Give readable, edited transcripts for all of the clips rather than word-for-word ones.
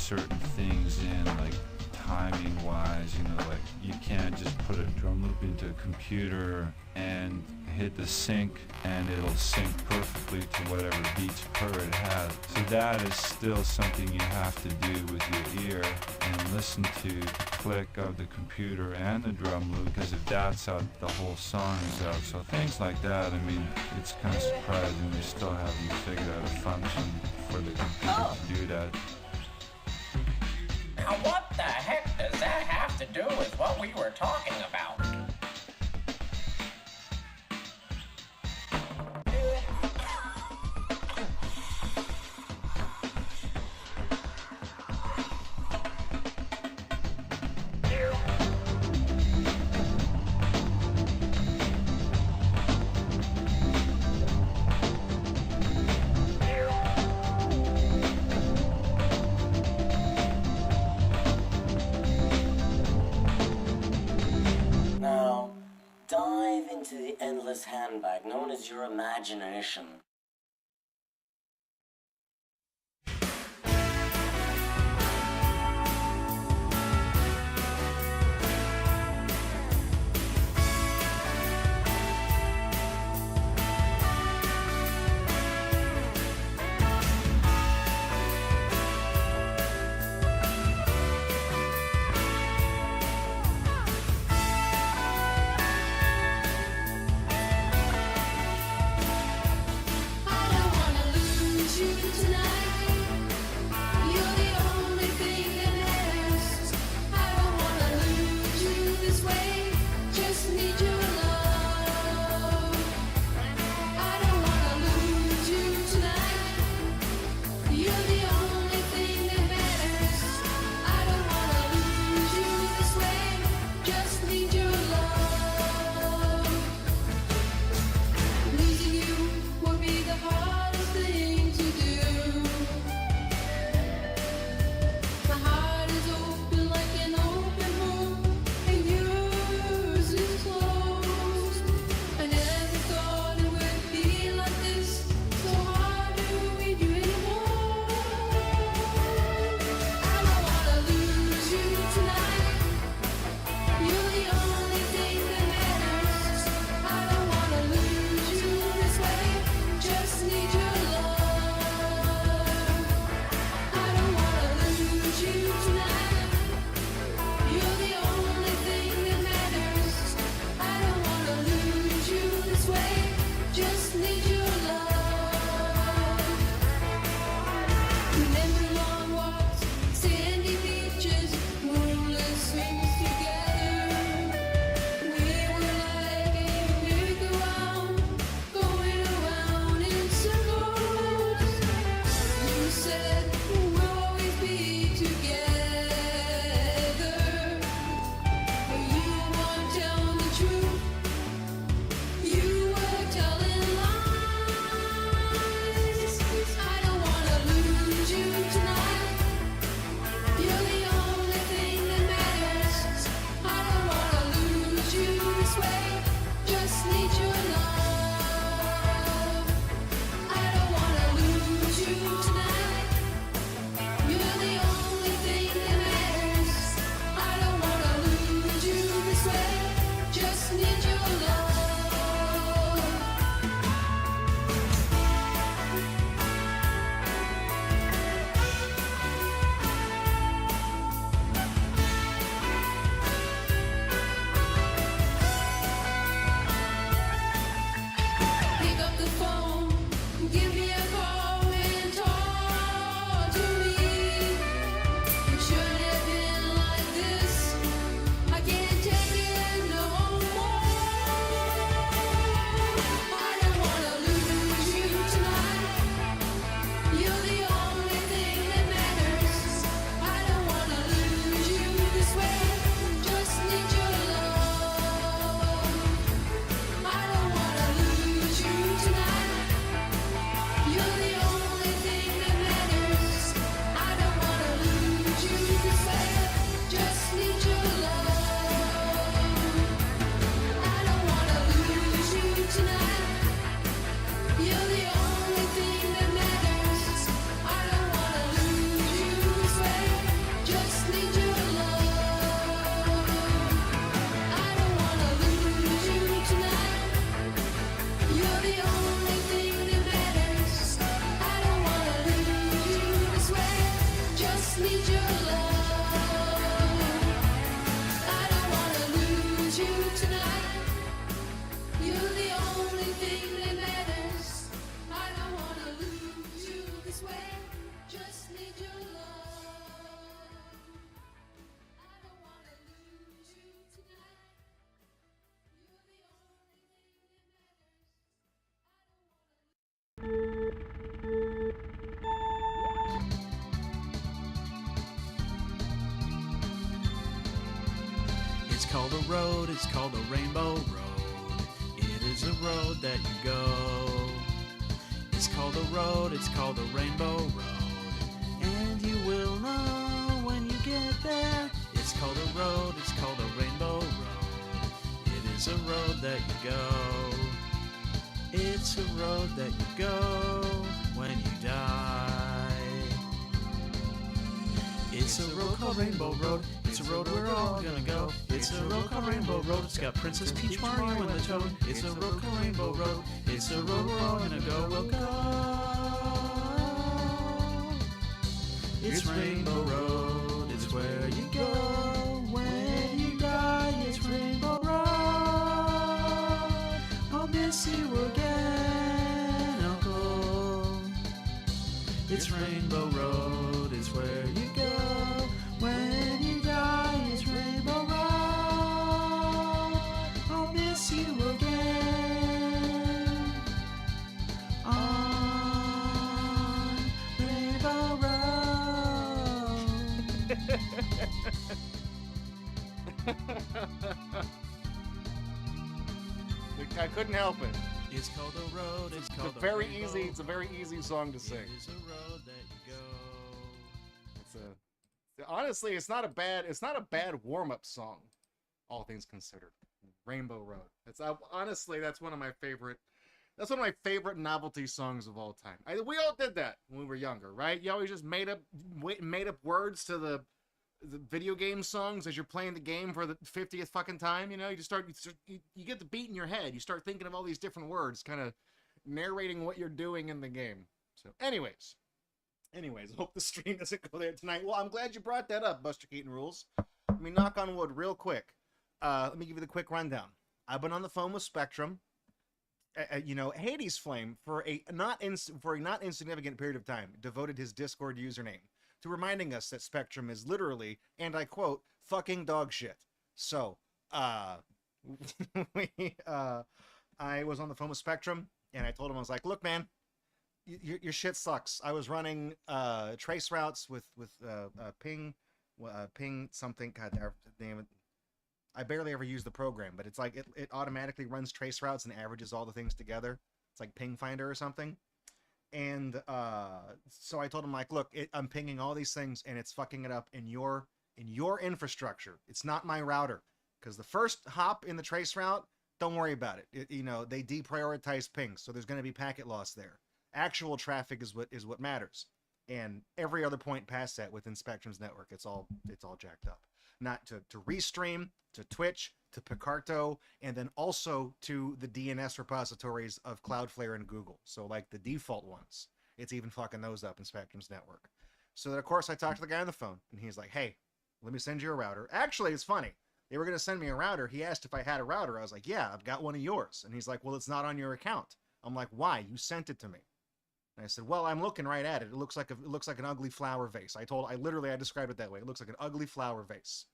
certain things in, like timing wise, you know, like you can't just put a drum loop into a computer and hit the sync and it'll sync perfectly to whatever beats per it has. So that is still something you have to do with your ear and listen to the click of the computer and the drum loop, because if that's out, the whole song is out. So things like that, I mean, it's kind of surprising they still haven't figured out a function for the computer to do that. Now what the heck does that have to do with what we were talking about? Dive into the endless handbag known as your imagination. tonight. You're the only thing that matters. I don't wanna lose you this way. Just need your love. I don't wanna lose you tonight. You're the only thing that matters. It's called a road, it's called a rainbow road. It is a road that you go. It's called a road, it's called a rainbow road. And you will know when you get there. It's called a road, it's called a rainbow road. It is a road that you go. It's a road that you go when you die. It's a road called Rainbow Road. It's a road we're all gonna go. It's a road called Rainbow Road. It's got Princess Peach, Mario, and the Toad. It's a road called Rainbow Road. It's a road we're all gonna go. We'll go. It's Rainbow Road. It's where you go when you die. It's Rainbow Road. I'll miss you again, Uncle. It's Rainbow Road. It's where you go when you die. It's Rainbow Road. I'll miss you again on Rainbow Road. I couldn't help it. It's called a road. It's called It's very rainbow easy. It's a very easy song to sing. It is a road that you go. It's a honestly, it's not a bad warm-up song, all things considered. Rainbow Road. It's honestly, that's one of my favorite novelty songs of all time. We all did that when we were younger, right? You always just made up words to the video game songs as you're playing the game for the 50th fucking time. You know, you get the beat in your head. You start thinking of all these different words, kind of narrating what you're doing in the game. So, anyways, I hope the stream doesn't go there tonight. Well, I'm glad you brought that up, Buster Keaton Rules. Let me knock on wood real quick. Let me give you the quick rundown. I've been on the phone with Spectrum. Hades Flame, for a not insignificant period of time, devoted his Discord username to reminding us that Spectrum is literally, and I quote, fucking dog shit. So, I was on the phone with Spectrum, and I told him, I was like, look, man, your shit sucks. I was running trace routes with ping something. God damn it. I barely ever use the program, but it's like it automatically runs trace routes and averages all the things together. It's like Ping Finder or something. And so I told him, like, look, I'm pinging all these things and it's fucking it up in your infrastructure. It's not my router, because the first hop in the trace route, don't worry about it. They deprioritize pings, so there's going to be packet loss there. Actual traffic is what matters. And every other point past that within Spectrum's network, it's all jacked up. Not to Restream, to Twitch, to Picarto, and then also to the DNS repositories of Cloudflare and Google. So like the default ones, it's even fucking those up in Spectrum's network. So then, of course, I talked to the guy on the phone, and he's like, hey, let me send you a router. Actually, it's funny. They were going to send me a router. He asked if I had a router. I was like, yeah, I've got one of yours. And he's like, well, it's not on your account. I'm like, why? You sent it to me. And I said, well, I'm looking right at it. It looks like an ugly flower vase. I described it that way. It looks like an ugly flower vase.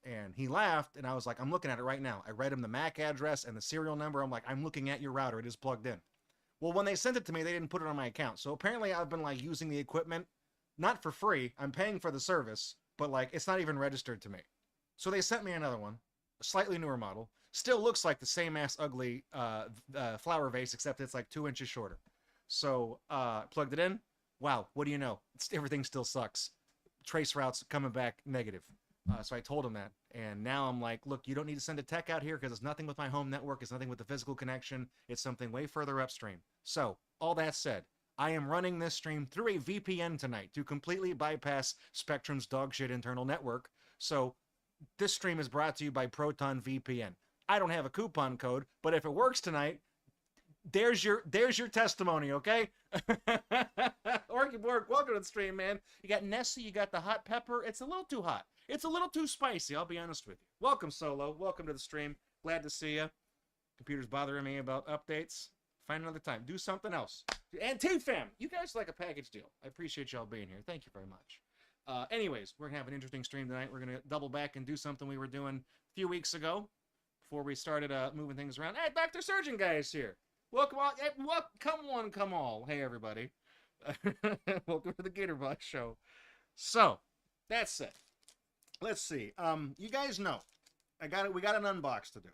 And he laughed, and I was like, I'm looking at it right now. I read him the MAC address and the serial number. I'm like, I'm looking at your router. It is plugged in. Well, when they sent it to me, they didn't put it on my account. So apparently I've been like using the equipment, not for free. I'm paying for the service, but like it's not even registered to me. So they sent me another one, a slightly newer model. Still looks like the same ass ugly flower vase, except it's like 2 inches shorter. So plugged it in. Wow, what do you know? Everything still sucks. Trace routes coming back negative. So I told him that, and now I'm like, look, you don't need to send a tech out here because it's nothing with my home network. It's nothing with the physical connection. It's something way further upstream. So all that said, I am running this stream through a VPN tonight to completely bypass Spectrum's dogshit internal network. So this stream is brought to you by Proton VPN. I don't have a coupon code, but if it works tonight, there's your testimony, okay? Orky-Borg, welcome to the stream, man. You got Nessie, you got the hot pepper. It's a little too hot. It's a little too spicy, I'll be honest with you. Welcome, Solo. Welcome to the stream. Glad to see you. Computer's bothering me about updates. Find another time. Do something else. And T-Fam, you guys like a package deal. I appreciate y'all being here. Thank you very much. Anyways, we're going to have an interesting stream tonight. We're going to double back and do something we were doing a few weeks ago before we started moving things around. Hey, Dr. Surgeon Guy is here. Welcome all. Hey, come one, come all. Hey, everybody. Welcome to the Gatorbox show. So, that's it. Let's see. You guys know. We got an unbox to do.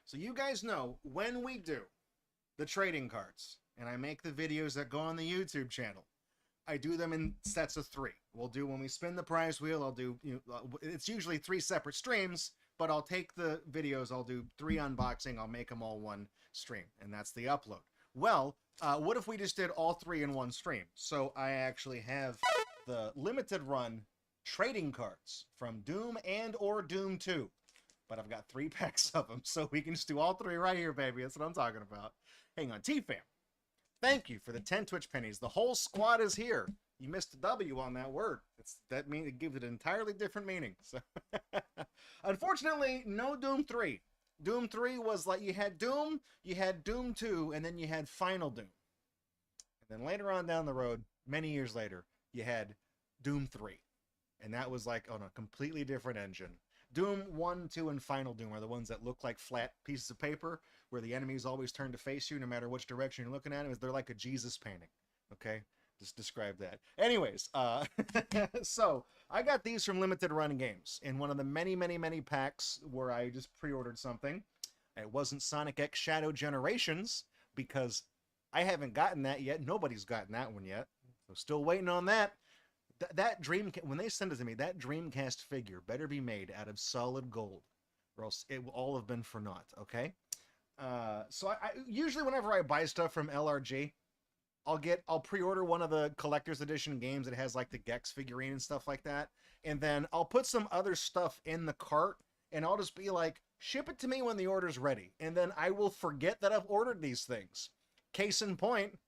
So you guys know when we do the trading cards, and I make the videos that go on the YouTube channel, I do them in sets of 3. We'll do, when we spin the prize wheel, I'll do, it's usually 3 separate streams, but I'll take the videos, I'll do 3 unboxing, I'll make them all one stream, and that's the upload. Well, what if we just did all 3 in one stream? So I actually have the limited run trading cards from Doom and or Doom 2. But I've got 3 packs of them, so we can just do all 3 right here, baby. That's what I'm talking about. Hang on, T-Fam. Thank you for the 10 Twitch pennies. The whole squad is here. You missed a W on that word. That means it gives it an entirely different meaning. So, unfortunately, no Doom 3. Doom 3 was like you had Doom 2, and then you had Final Doom. And then later on down the road, many years later, you had Doom 3. And that was like on a completely different engine. Doom 1, 2, and Final Doom are the ones that look like flat pieces of paper where the enemies always turn to face you no matter which direction you're looking at them. They're like a Jesus painting. Okay? Just describe that. Anyways, so I got these from Limited Run Games in one of the many, many, many packs where I just pre-ordered something. It wasn't Sonic X Shadow Generations because I haven't gotten that yet. Nobody's gotten that one yet. So still waiting on that. That when they send it to me, that Dreamcast figure better be made out of solid gold, or else it will all have been for naught. Okay. So I usually whenever I buy stuff from LRG, I'll pre-order one of the collector's edition games that has like the Gex figurine and stuff like that, and then I'll put some other stuff in the cart, and I'll just be like, ship it to me when the order's ready, and then I will forget that I've ordered these things. Case in point.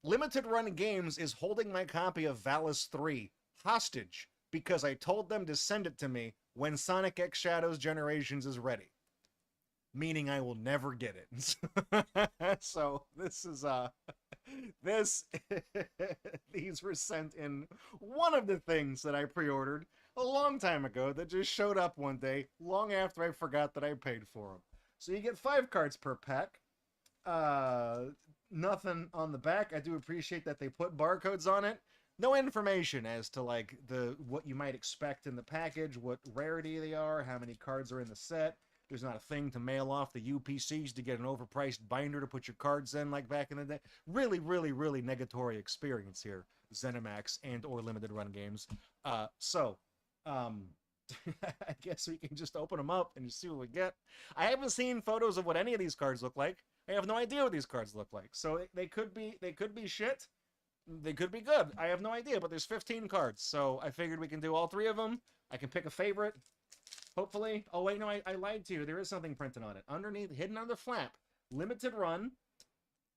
Limited Run Games is holding my copy of Valis 3 hostage because I told them to send it to me when Sonic X Shadows Generations is ready. Meaning I will never get it. So this is these were sent in one of the things that I pre-ordered a long time ago that just showed up one day long after I forgot that I paid for them. So you get 5 cards per pack. Nothing on the back. I do appreciate that they put barcodes on it. No information as to like what you might expect in the package, what rarity they are, how many cards are in the set. There's not a thing to mail off the UPCs to get an overpriced binder to put your cards in like back in the day. Really, really, really negatory experience here, ZeniMax and or Limited Run Games. I guess we can just open them up and just see what we get. I haven't seen photos of what any of these cards look like. I have no idea what these cards look like. So they could be shit. They could be good. I have no idea, but there's 15 cards. So I figured we can do all 3 of them. I can pick a favorite. Hopefully. Oh, wait, no, I lied to you. There is something printed on it. Underneath, hidden on the flap, Limited Run,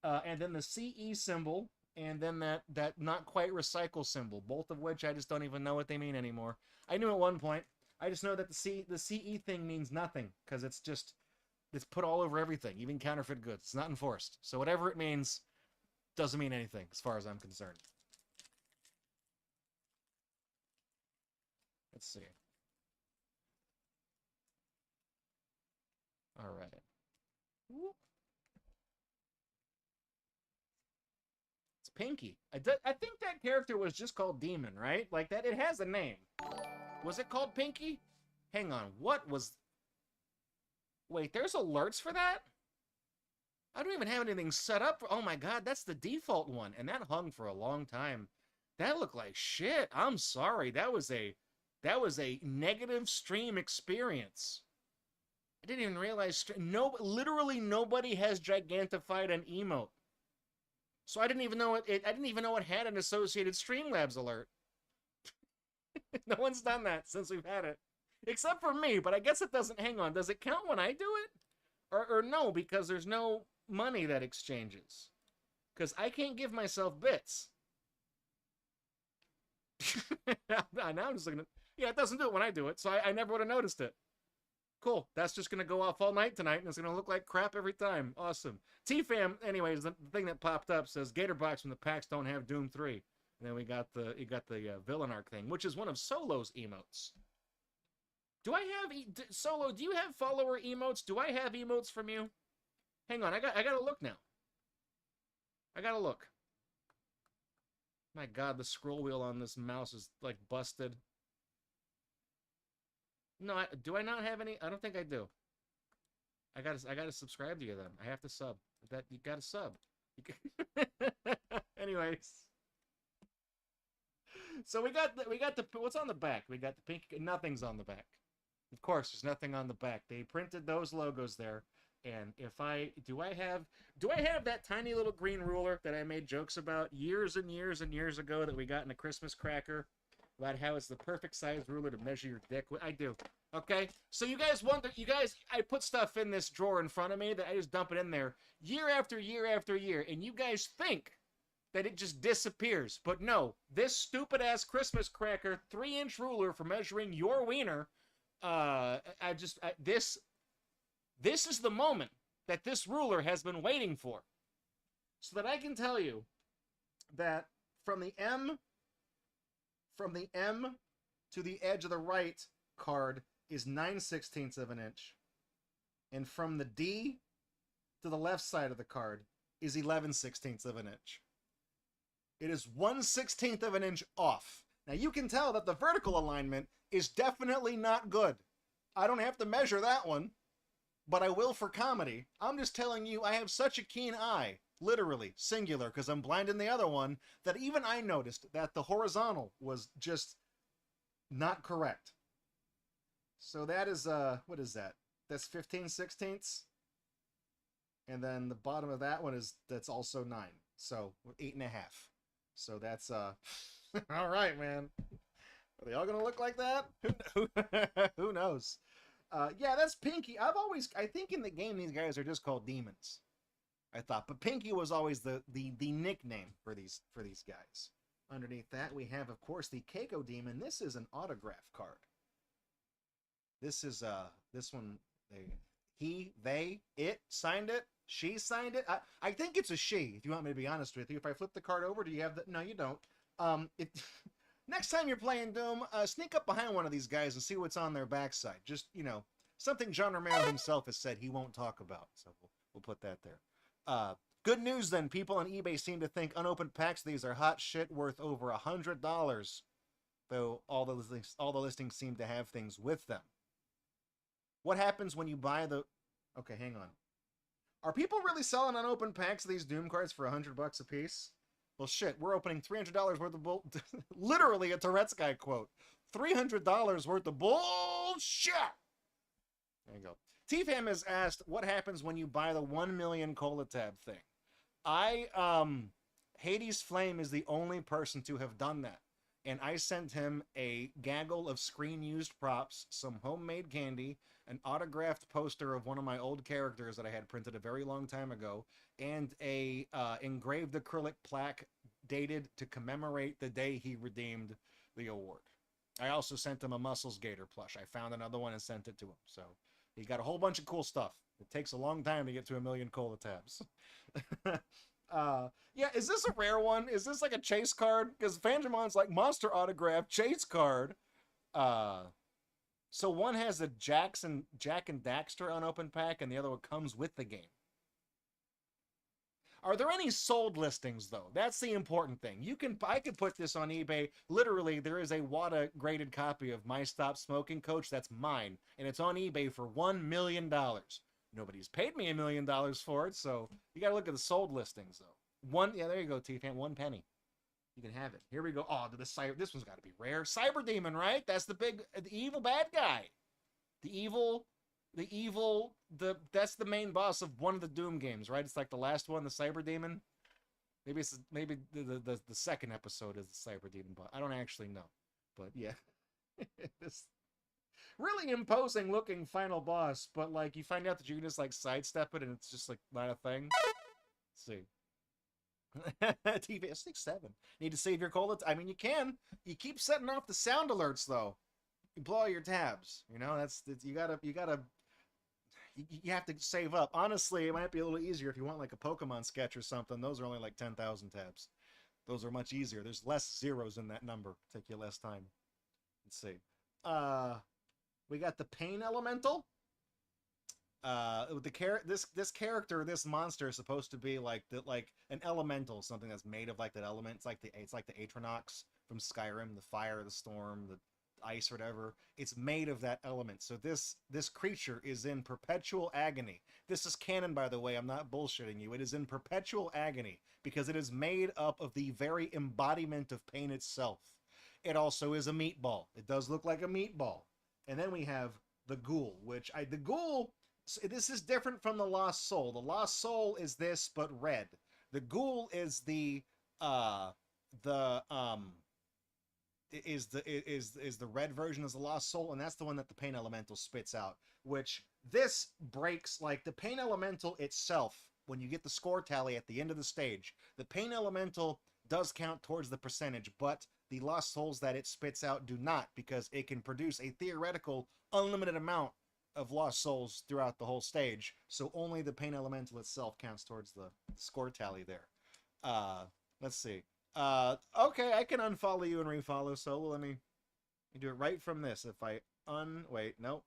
and then the CE symbol, and then that not quite recycle symbol, both of which I just don't even know what they mean anymore. I knew at one point. I just know that the CE thing means nothing, because it's put all over everything, even counterfeit goods. It's not enforced. So whatever it means doesn't mean anything as far as I'm concerned. Let's see. All right. It's Pinky. I think that character was just called Demon, right? Like that. It has a name. Was it called Pinky? Hang on. What was... Wait, there's alerts for that? I don't even have anything set up for... Oh my god, that's the default one. And that hung for a long time. That looked like shit. I'm sorry. That was a negative stream experience. I didn't even realize... literally nobody has gigantified an emote. So I didn't even know it I didn't even know it had an associated Streamlabs alert. No one's done that since we've had it. Except for me, but I guess it doesn't. Hang on, does it count when I do it? Or no, because there's no money that exchanges. Because I can't give myself bits. Now I'm just looking at... Yeah, it doesn't do it when I do it, so I never would have noticed it. Cool. That's just gonna go off all night tonight, and it's gonna look like crap every time. Awesome. T-Fam, anyways, the thing that popped up says Gatorbox when the packs don't have Doom 3. And then you got the villain arc thing, which is one of Solo's emotes. Do I have Solo? Do you have follower emotes? Do I have emotes from you? Hang on, I gotta look now. I gotta look. My God, the scroll wheel on this mouse is like busted. No, do I not have any? I don't think I do. I gotta subscribe to you then. I have to sub. That you gotta sub. Anyways. So we got the what's on the back? We got the pink. Nothing's on the back. Of course, there's nothing on the back. They printed those logos there. And if do I have that tiny little green ruler that I made jokes about years and years and years ago that we got in a Christmas cracker about how it's the perfect size ruler to measure your dick with? I do. Okay? So you guys wonder, I put stuff in this drawer in front of me that I just dump it in there year after year after year, and you guys think that it just disappears. But no, this stupid-ass Christmas cracker 3-inch ruler for measuring your wiener, this is the moment that this ruler has been waiting for. So that I can tell you that from the M to the edge of the right card is 9/16 of an inch. And from the D to the left side of the card is 11/16 of an inch. It is 1/16 of an inch off. Now you can tell that the vertical alignment is definitely not good. I don't have to measure that one, but I will for comedy. I'm just telling you, I have such a keen eye, literally, singular, because I'm blind in the other one, that even I noticed that the horizontal was just not correct. So that is, what is that? That's 15/16. And then the bottom of that one that's also 9. So 8.5. So that's, all right, man. Are they all gonna look like that? Who knows? Yeah, that's Pinky. I think in the game these guys are just called demons. I thought, but Pinky was always the nickname for these guys. Underneath that, we have, of course, the Keiko Demon. This is an autograph card. This is this one. It signed it. She signed it. I think it's a she. If you want me to be honest with you, if I flip the card over, do you have that? No, you don't. Next time you're playing Doom, sneak up behind one of these guys and see what's on their backside. Just, something John Romero himself has said he won't talk about. So we'll put that there. Good news then. People on eBay seem to think unopened packs of these are hot shit worth over $100. Though all the listings seem to have things with them. What happens when you buy the... Okay, hang on. Are people really selling unopened packs of these Doom cards for $100 a piece? Well, shit, we're opening $300 worth of literally a Tourette's guy quote. $300 worth of bullshit! There you go. T-Fam has asked, what happens when you buy the 1 million cola tab thing? Hades Flame is the only person to have done that. And I sent him a gaggle of screen-used props, some homemade candy, an autographed poster of one of my old characters that I had printed a very long time ago, and a engraved acrylic plaque dated to commemorate the day he redeemed the award. I also sent him a Muscles Gator plush. I found another one and sent it to him. So he got a whole bunch of cool stuff. It takes a long time to get to 1 million cola tabs. Yeah, is this a rare one? Is this like a chase card? Because Fanjamon's like monster autograph chase card. So one has a Jack and Daxter unopened pack, and the other one comes with the game. Are there any sold listings though? That's the important thing. I could put this on eBay. Literally, there is a WADA graded copy of My Stop Smoking Coach that's mine, and it's on eBay for $1 million. Nobody's paid me $1 million for it, so you gotta look at the sold listings though. Yeah, there you go, T-Fan. 1 penny. You can have it. Here we go. Oh, this one's got to be rare. Cyber Demon, right? That's the evil bad guy. That's the main boss of one of the Doom games, right? It's like the last one, the Cyber Demon. Maybe the second episode is the Cyber Demon boss. I don't actually know, but yeah, this really imposing looking final boss. But like, you find out that you can just like sidestep it, and it's just like not a thing. Let's see. TV 6-7. Need to save your cola. I mean, you can. You keep setting off the sound alerts though. You blow all your tabs. You know, that's you gotta you have to save up. Honestly, it might be a little easier if you want like a Pokemon sketch or something. Those are only like 10,000 tabs. Those are much easier. There's less zeros in that number. Take you less time. Let's see. We got the Pain Elemental. This character, this monster is supposed to be like an elemental, something that's made of like that element. It's like the Atronox from Skyrim, the fire, the storm, the ice, or whatever. It's made of that element. So this creature is in perpetual agony. This is canon, by the way. I'm not bullshitting you. It is in perpetual agony because it is made up of the very embodiment of pain itself. It also is a meatball. It does look like a meatball. And then we have the ghoul, the ghoul. So this is different from the Lost Soul. The Lost Soul is this, but red. The ghoul is the red version of the Lost Soul, and that's the one that the Pain Elemental spits out. Which this breaks, like the Pain Elemental itself. When you get the score tally at the end of the stage, the Pain Elemental does count towards the percentage, but the Lost Souls that it spits out do not, because it can produce a theoretical unlimited amount of Lost Souls throughout the whole stage, so only the Pain Elemental itself counts towards the score tally there. Let's see. Okay, I can unfollow you and refollow, so let me do it right from this. If I wait, nope.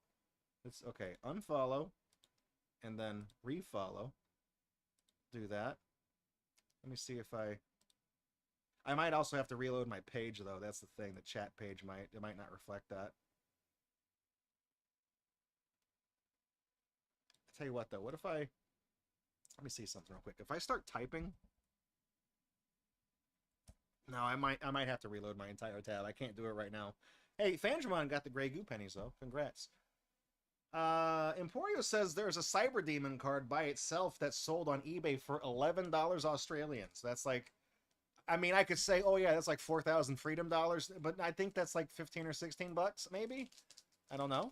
It's okay. Unfollow, and then refollow. Do that. Let me see if I might also have to reload my page, though. That's the thing. The chat page might not reflect that. Tell you what, though, what if let me see something real quick. If I start typing, no, I might have to reload my entire tab. I can't do it right now. Hey, Fandramon got the gray goo pennies, though. Congrats. Emporio says there's a Cyber Demon card by itself that's sold on eBay for $11 Australian. So that's like, I mean, I could say, oh yeah, that's like 4,000 freedom dollars, but I think that's like 15 or 16 bucks, maybe. I don't know.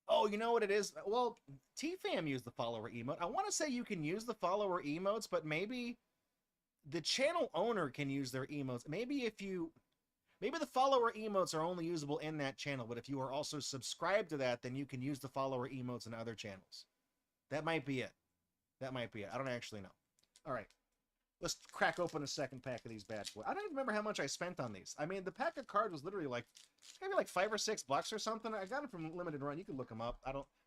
Oh, you know what it is? Well, TFAM used the follower emote. I want to say you can use the follower emotes, but maybe the channel owner can use their emotes. Maybe the follower emotes are only usable in that channel, but if you are also subscribed to that, then you can use the follower emotes in other channels. That might be it. That might be it. I don't actually know. All right. Let's crack open a second pack of these bad boys. I don't even remember how much I spent on these. I mean, the pack of cards was literally like, maybe like $5 or $6 or something. I got them from Limited Run. You can look them up.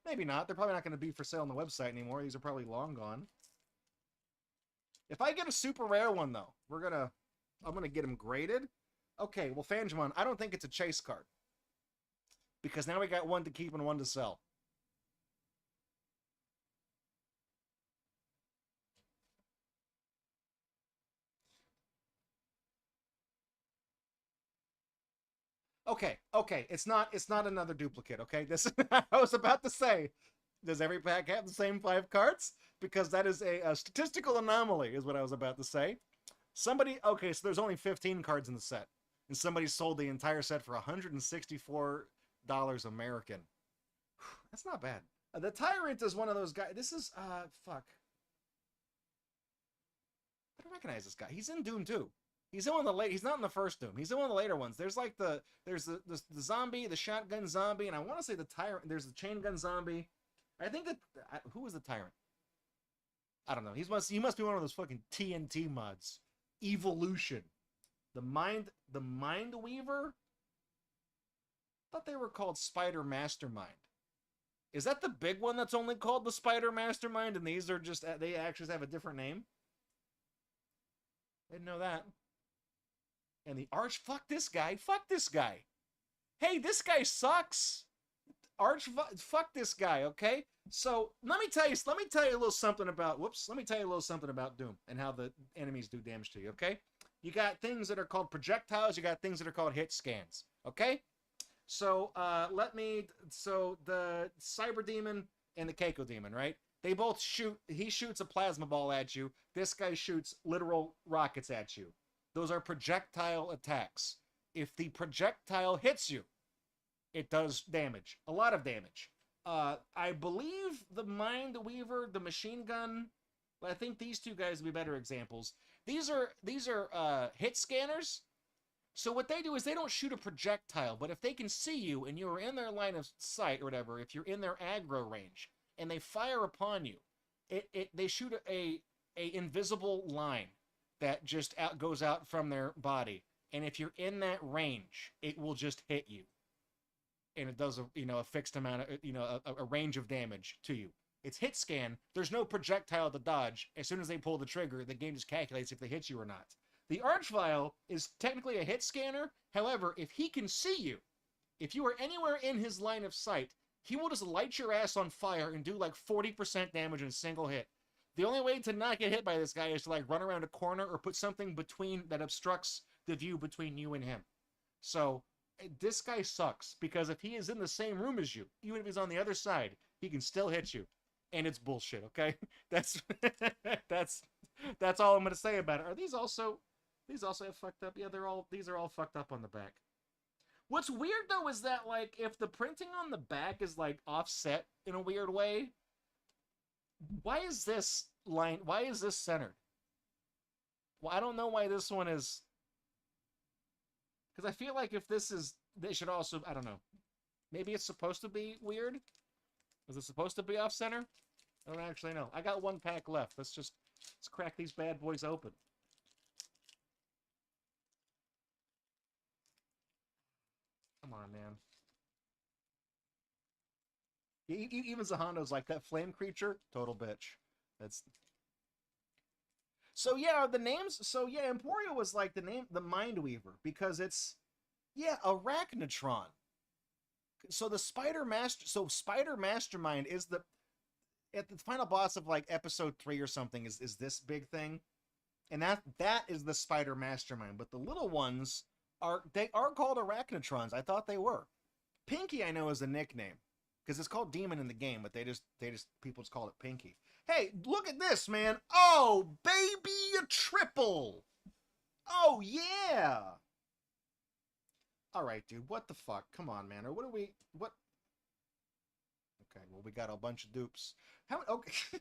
Maybe not. They're probably not going to be for sale on the website anymore. These are probably long gone. If I get a super rare one, though, I'm going to get them graded. Okay, well, Fangemon, I don't think it's a chase card. Because now we got one to keep and one to sell. Okay, it's not another duplicate, okay? This I was about to say, does every pack have the same 5 cards? Because that is a statistical anomaly, is what I was about to say. Okay, so there's only 15 cards in the set. And somebody sold the entire set for $164 American. That's not bad. The Tyrant is one of those guys. This is, fuck. I don't recognize this guy. He's in Doom 2. He's in one of the late. He's not in the first Doom. He's in one of the later ones. There's like the zombie, the shotgun zombie, and I want to say the Tyrant. There's the chain gun zombie. I think that who was the Tyrant? I don't know. He must be one of those fucking TNT mods. Evolution. The Mind Weaver. I thought they were called Spider Mastermind. Is that the big one that's only called the Spider Mastermind, and these are just they actually have a different name? Didn't know that. And the Arch, fuck this guy. Hey, this guy sucks. Arch, fuck this guy, okay? So, let me tell you a little something about, let me tell you a little something about Doom and how the enemies do damage to you, okay? You got things that are called projectiles, you got things that are called hit scans, okay? So, so the Cyber Demon and the Keiko Demon, right? They both shoot, he shoots a plasma ball at you, this guy shoots literal rockets at you. Those are projectile attacks. If the projectile hits you, it does damage. A lot of damage. I believe the Mind Weaver, the machine gun, I think these two guys would be better examples. These are hit scanners, So what they do is they don't shoot a projectile, but if they can see you and you're in their line of sight or whatever, if you're in their aggro range and they fire upon you, they shoot a invisible line that just goes out from their body, and if you're in that range, it will just hit you, and it does a fixed amount of a range of damage to you. It's hit scan. There's no projectile to dodge. As soon as they pull the trigger, the game just calculates if they hit you or not. The Archvile is technically a hit scanner. However, if he can see you, if you are anywhere in his line of sight, he will just light your ass on fire and do like 40% damage in a single hit. The only way to not get hit by this guy is to like run around a corner or put something between that obstructs the view between you and him. So this guy sucks because if he is in the same room as you, even if he's on the other side, he can still hit you. And it's bullshit, okay? That's all I'm gonna say about it. Are these also have fucked up? Yeah, these are all fucked up on the back. What's weird though is that like if the printing on the back is like offset in a weird way, why is this centered? Well, I don't know why this one is, because I feel like if this is, they should also, I don't know. Maybe it's supposed to be weird? Is it supposed to be off center? I don't actually know. I got one pack left. Let's crack these bad boys open. Come on, man. Even Zahando's like, that flame creature, total bitch. That's... So yeah, the names, so yeah, Emporio was like the name, the Mind Weaver, because it's, yeah, Arachnotron. So the Spider Mastermind is at the final boss of like episode 3 or something is this big thing. And that is the Spider Mastermind, but the little ones are called Arachnotrons. I thought they were. Pinky I know is a nickname because it's called Demon in the game, but people just call it Pinky. Hey, look at this, man. Oh, baby, a triple. Oh yeah. All right, dude, what the fuck? Come on, man. Or what? Okay, well, we got a bunch of dupes. Okay.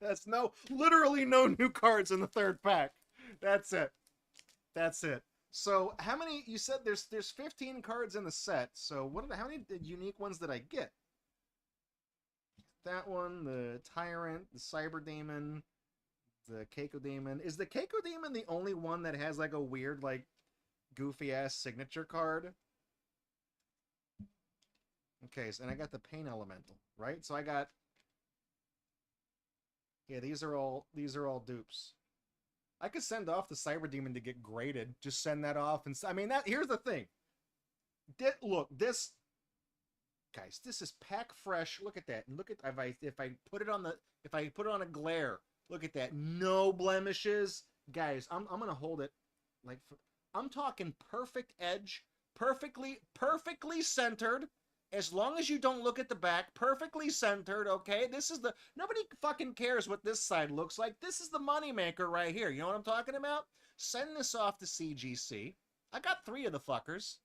That's literally no new cards in the third pack. That's it. So, how many, you said there's 15 cards in the set, so how many unique ones did I get? That one, the Tyrant, the Cyber Demon, the Keiko Demon. Is the Keiko Demon the only one that has like a weird, like, goofy ass signature card? Okay, so, and I got the Pain Elemental, right? So I got, yeah, these are all dupes. I could send off the Cyber Demon to get graded. Just send that off, and I mean, here's the thing. Look, this, guys, this is pack fresh. Look at that. And look at, if I put it on a glare, look at that. No blemishes, guys. I'm gonna hold it like. I'm talking perfect edge, perfectly centered. As long as you don't look at the back, perfectly centered, okay? Nobody fucking cares what this side looks like. This is the moneymaker right here. You know what I'm talking about? Send this off to CGC. I got 3 of the fuckers.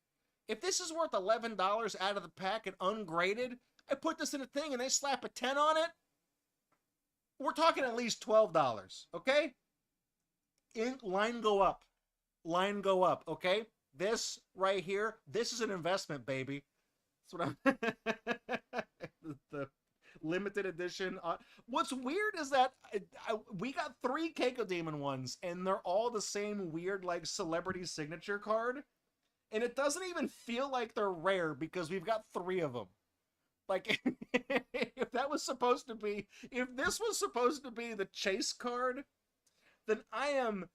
If this is worth $11 out of the pack and ungraded, I put this in a thing and they slap a 10 on it, we're talking at least $12, okay? Line go up. Line go up, okay? This right here, this is an investment, baby. That's what the limited edition. What's weird is that we got 3 Keiko Demon ones, and they're all the same weird, like, celebrity signature card. And it doesn't even feel like they're rare because we've got 3 of them. Like, if this was supposed to be the chase card, then I am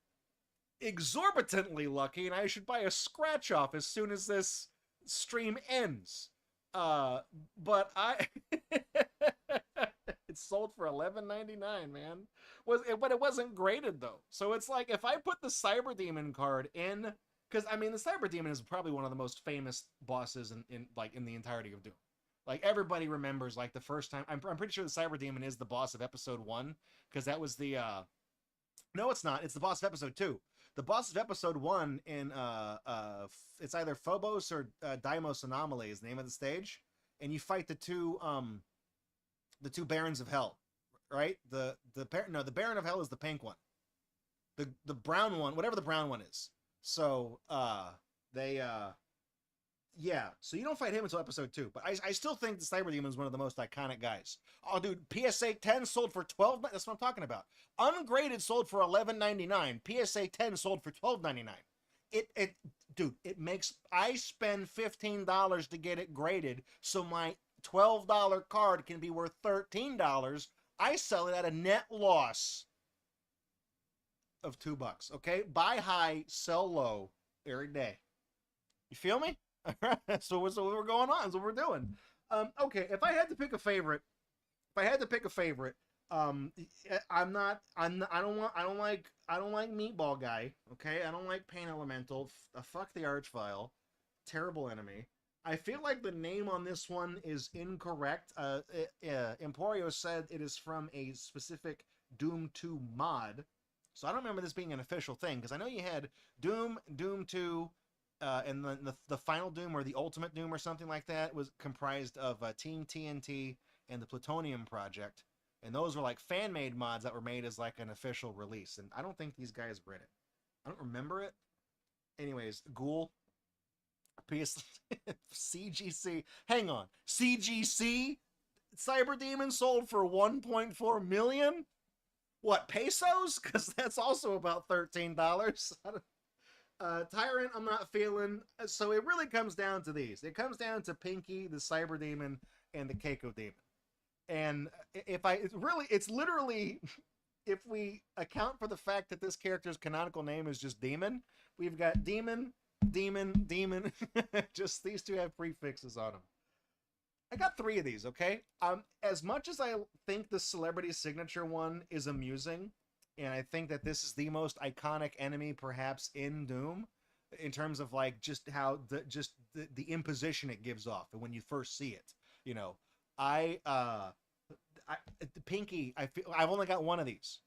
exorbitantly lucky, and I should buy a scratch off as soon as this stream ends. But it's sold for $11.99, man. But it wasn't graded though. So it's like if I put the Cyber Demon card in, because I mean the Cyber Demon is probably one of the most famous bosses in the entirety of Doom. Like everybody remembers like the first time. I'm pretty sure the Cyber Demon is the boss of episode 1 because that was the. No, it's not. It's the boss of episode 2. The boss of episode 1 in it's either Phobos or Deimos Anomaly is the name of the stage, and you fight the two Barons of Hell, right? The Baron of Hell is the pink one. The brown one, whatever the brown one is. So yeah, so you don't fight him until episode 2, but I still think the Cyber Demon is one of the most iconic guys. Oh, dude, PSA 10 sold for 12. That's what I'm talking about. Ungraded sold for $11.99. PSA 10 sold for $12.99. Dude, it makes I spend $15 to get it graded, so my $12 card can be worth $13. I sell it at a net loss of $2. Okay, buy high, sell low every day. You feel me? So we're going on. That's what we're doing. Okay, if I had to pick a favorite, I don't like Meatball Guy. Okay, I don't like Pain Elemental. Fuck the Archvile. Terrible enemy. I feel like the name on this one is incorrect. Emporio said it is from a specific Doom 2 mod. So I don't remember this being an official thing, because I know you had Doom 2, and the final Doom, or the Ultimate Doom, or something like that, was comprised of Team TNT and the Plutonium Project, and those were like fan-made mods that were made as like an official release, and I don't think these guys read it. I don't remember it. Anyways, Ghoul, PS, CGC, hang on, CGC, Cyber Demon sold for 1.4 million? What, pesos? Because that's also about $13. Tyrant, I'm not feeling. So it really comes down to these. It comes down to Pinky, the Cyber Demon, and the Keiko Demon. And it's literally, if we account for the fact that this character's canonical name is just Demon, we've got Demon, Demon, Demon. Just these two have prefixes on them. I got 3 of these, okay? As much as I think the Celebrity Signature one is amusing, and I think that this is the most iconic enemy perhaps in Doom, in terms of like just how the imposition it gives off, and when you first see it, you know, Pinky, I've only got one of these.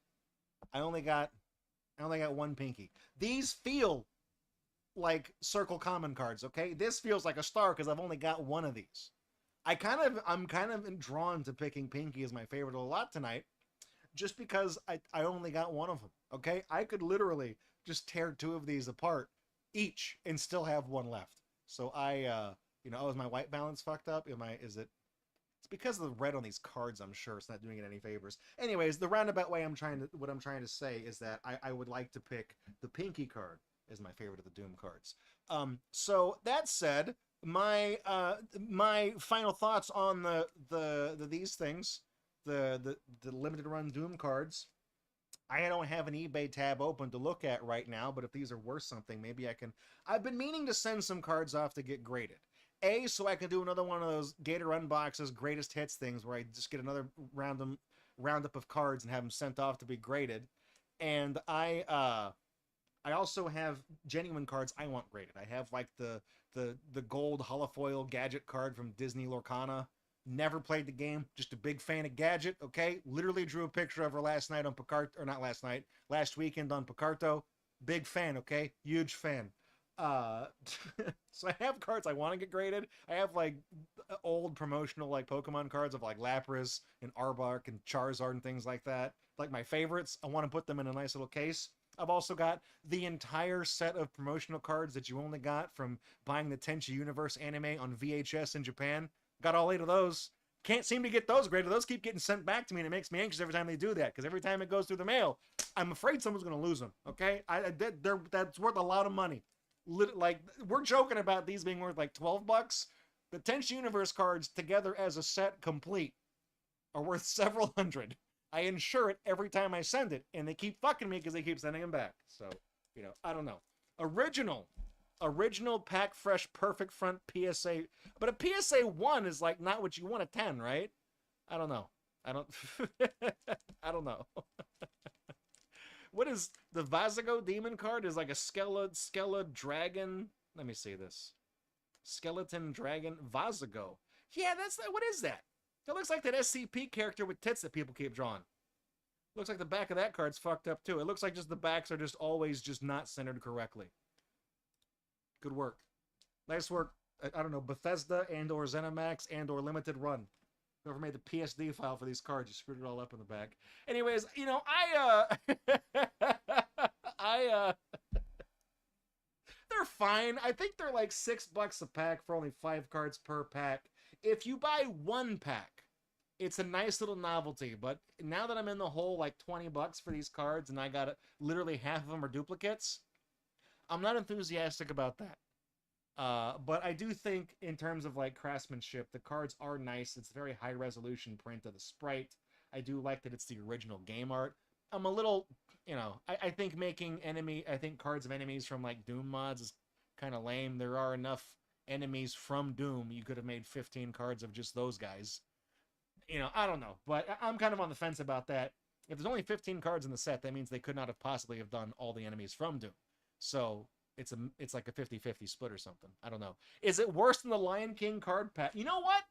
I only got one Pinky. These feel like Circle Common cards, okay? This feels like a star because I've only got one of these. I'm kind of drawn to picking Pinky as my favorite a lot tonight, just because I only got one of them, okay? I could literally just tear 2 of these apart each and still have one left. So is my white balance fucked up? It's because of the red on these cards, I'm sure. It's not doing it any favors. Anyways, the roundabout way what I'm trying to say is that I would like to pick the Pinky card as my favorite of the Doom cards. So that said, my final thoughts on these things, the limited run Doom cards. I don't have an eBay tab open to look at right now, but if these are worth something, maybe I can. I've been meaning to send some cards off to get graded. So I can do another one of those Gator Unboxes greatest hits things where I just get another roundup of cards and have them sent off to be graded. And I also have genuine cards I want graded. I have like the gold holofoil Gadget card from Disney Lorcana. Never played the game, just a big fan of Gadget, okay? Literally drew a picture of her last night on Picarto, or not last night, last weekend on Picarto. Big fan, okay? Huge fan. So I have cards I want to get graded. I have like old promotional like Pokemon cards of like Lapras and Arbok and Charizard and things like that. Like my favorites. I want to put them in a nice little case. I've also got the entire set of promotional cards that you only got from buying the Tenchi Universe anime on VHS in Japan. Got all 8 of those. Can't seem to get those graded. Those keep getting sent back to me, and it makes me anxious every time they do that, because every time it goes through the mail, I'm afraid someone's going to lose them, okay? That's worth a lot of money. Like, we're joking about these being worth like $12. The Tenchi Universe cards together as a set complete are worth several hundred. I insure it every time I send it, and they keep fucking me because they keep sending them back. So, I don't know. Original pack fresh perfect front PSA, but a PSA 1 is like not what you want a 10, right? I don't know. I don't know. What is the Vazago Demon card? Is like a Skella dragon. Let me see this. Skeleton dragon Vazago. Yeah, what is that? That looks like that SCP character with tits that people keep drawing. Looks like the back of that card's fucked up too. It looks like just the backs are just always just not centered correctly. Good work. Nice work. I don't know, Bethesda and or ZeniMax and or Limited Run. Whoever made the PSD file for these cards, you screwed it all up in the back. Anyways, they're fine. I think they're like $6 a pack for only 5 cards per pack. If you buy 1 pack, it's a nice little novelty. But now that I'm in the hole like $20 for these cards, and I got it, literally half of them are duplicates, I'm not enthusiastic about that. But I do think in terms of like craftsmanship, the cards are nice. It's very high resolution print of the sprite. I do like that it's the original game art. I'm a little, I think I think cards of enemies from like Doom mods is kind of lame. There are enough enemies from Doom. You could have made 15 cards of just those guys. I don't know, but I'm kind of on the fence about that. If there's only 15 cards in the set, that means they could not have possibly have done all the enemies from Doom. So it's like a 50-50 split or something. I don't know. Is it worse than the Lion King card pack? You know what?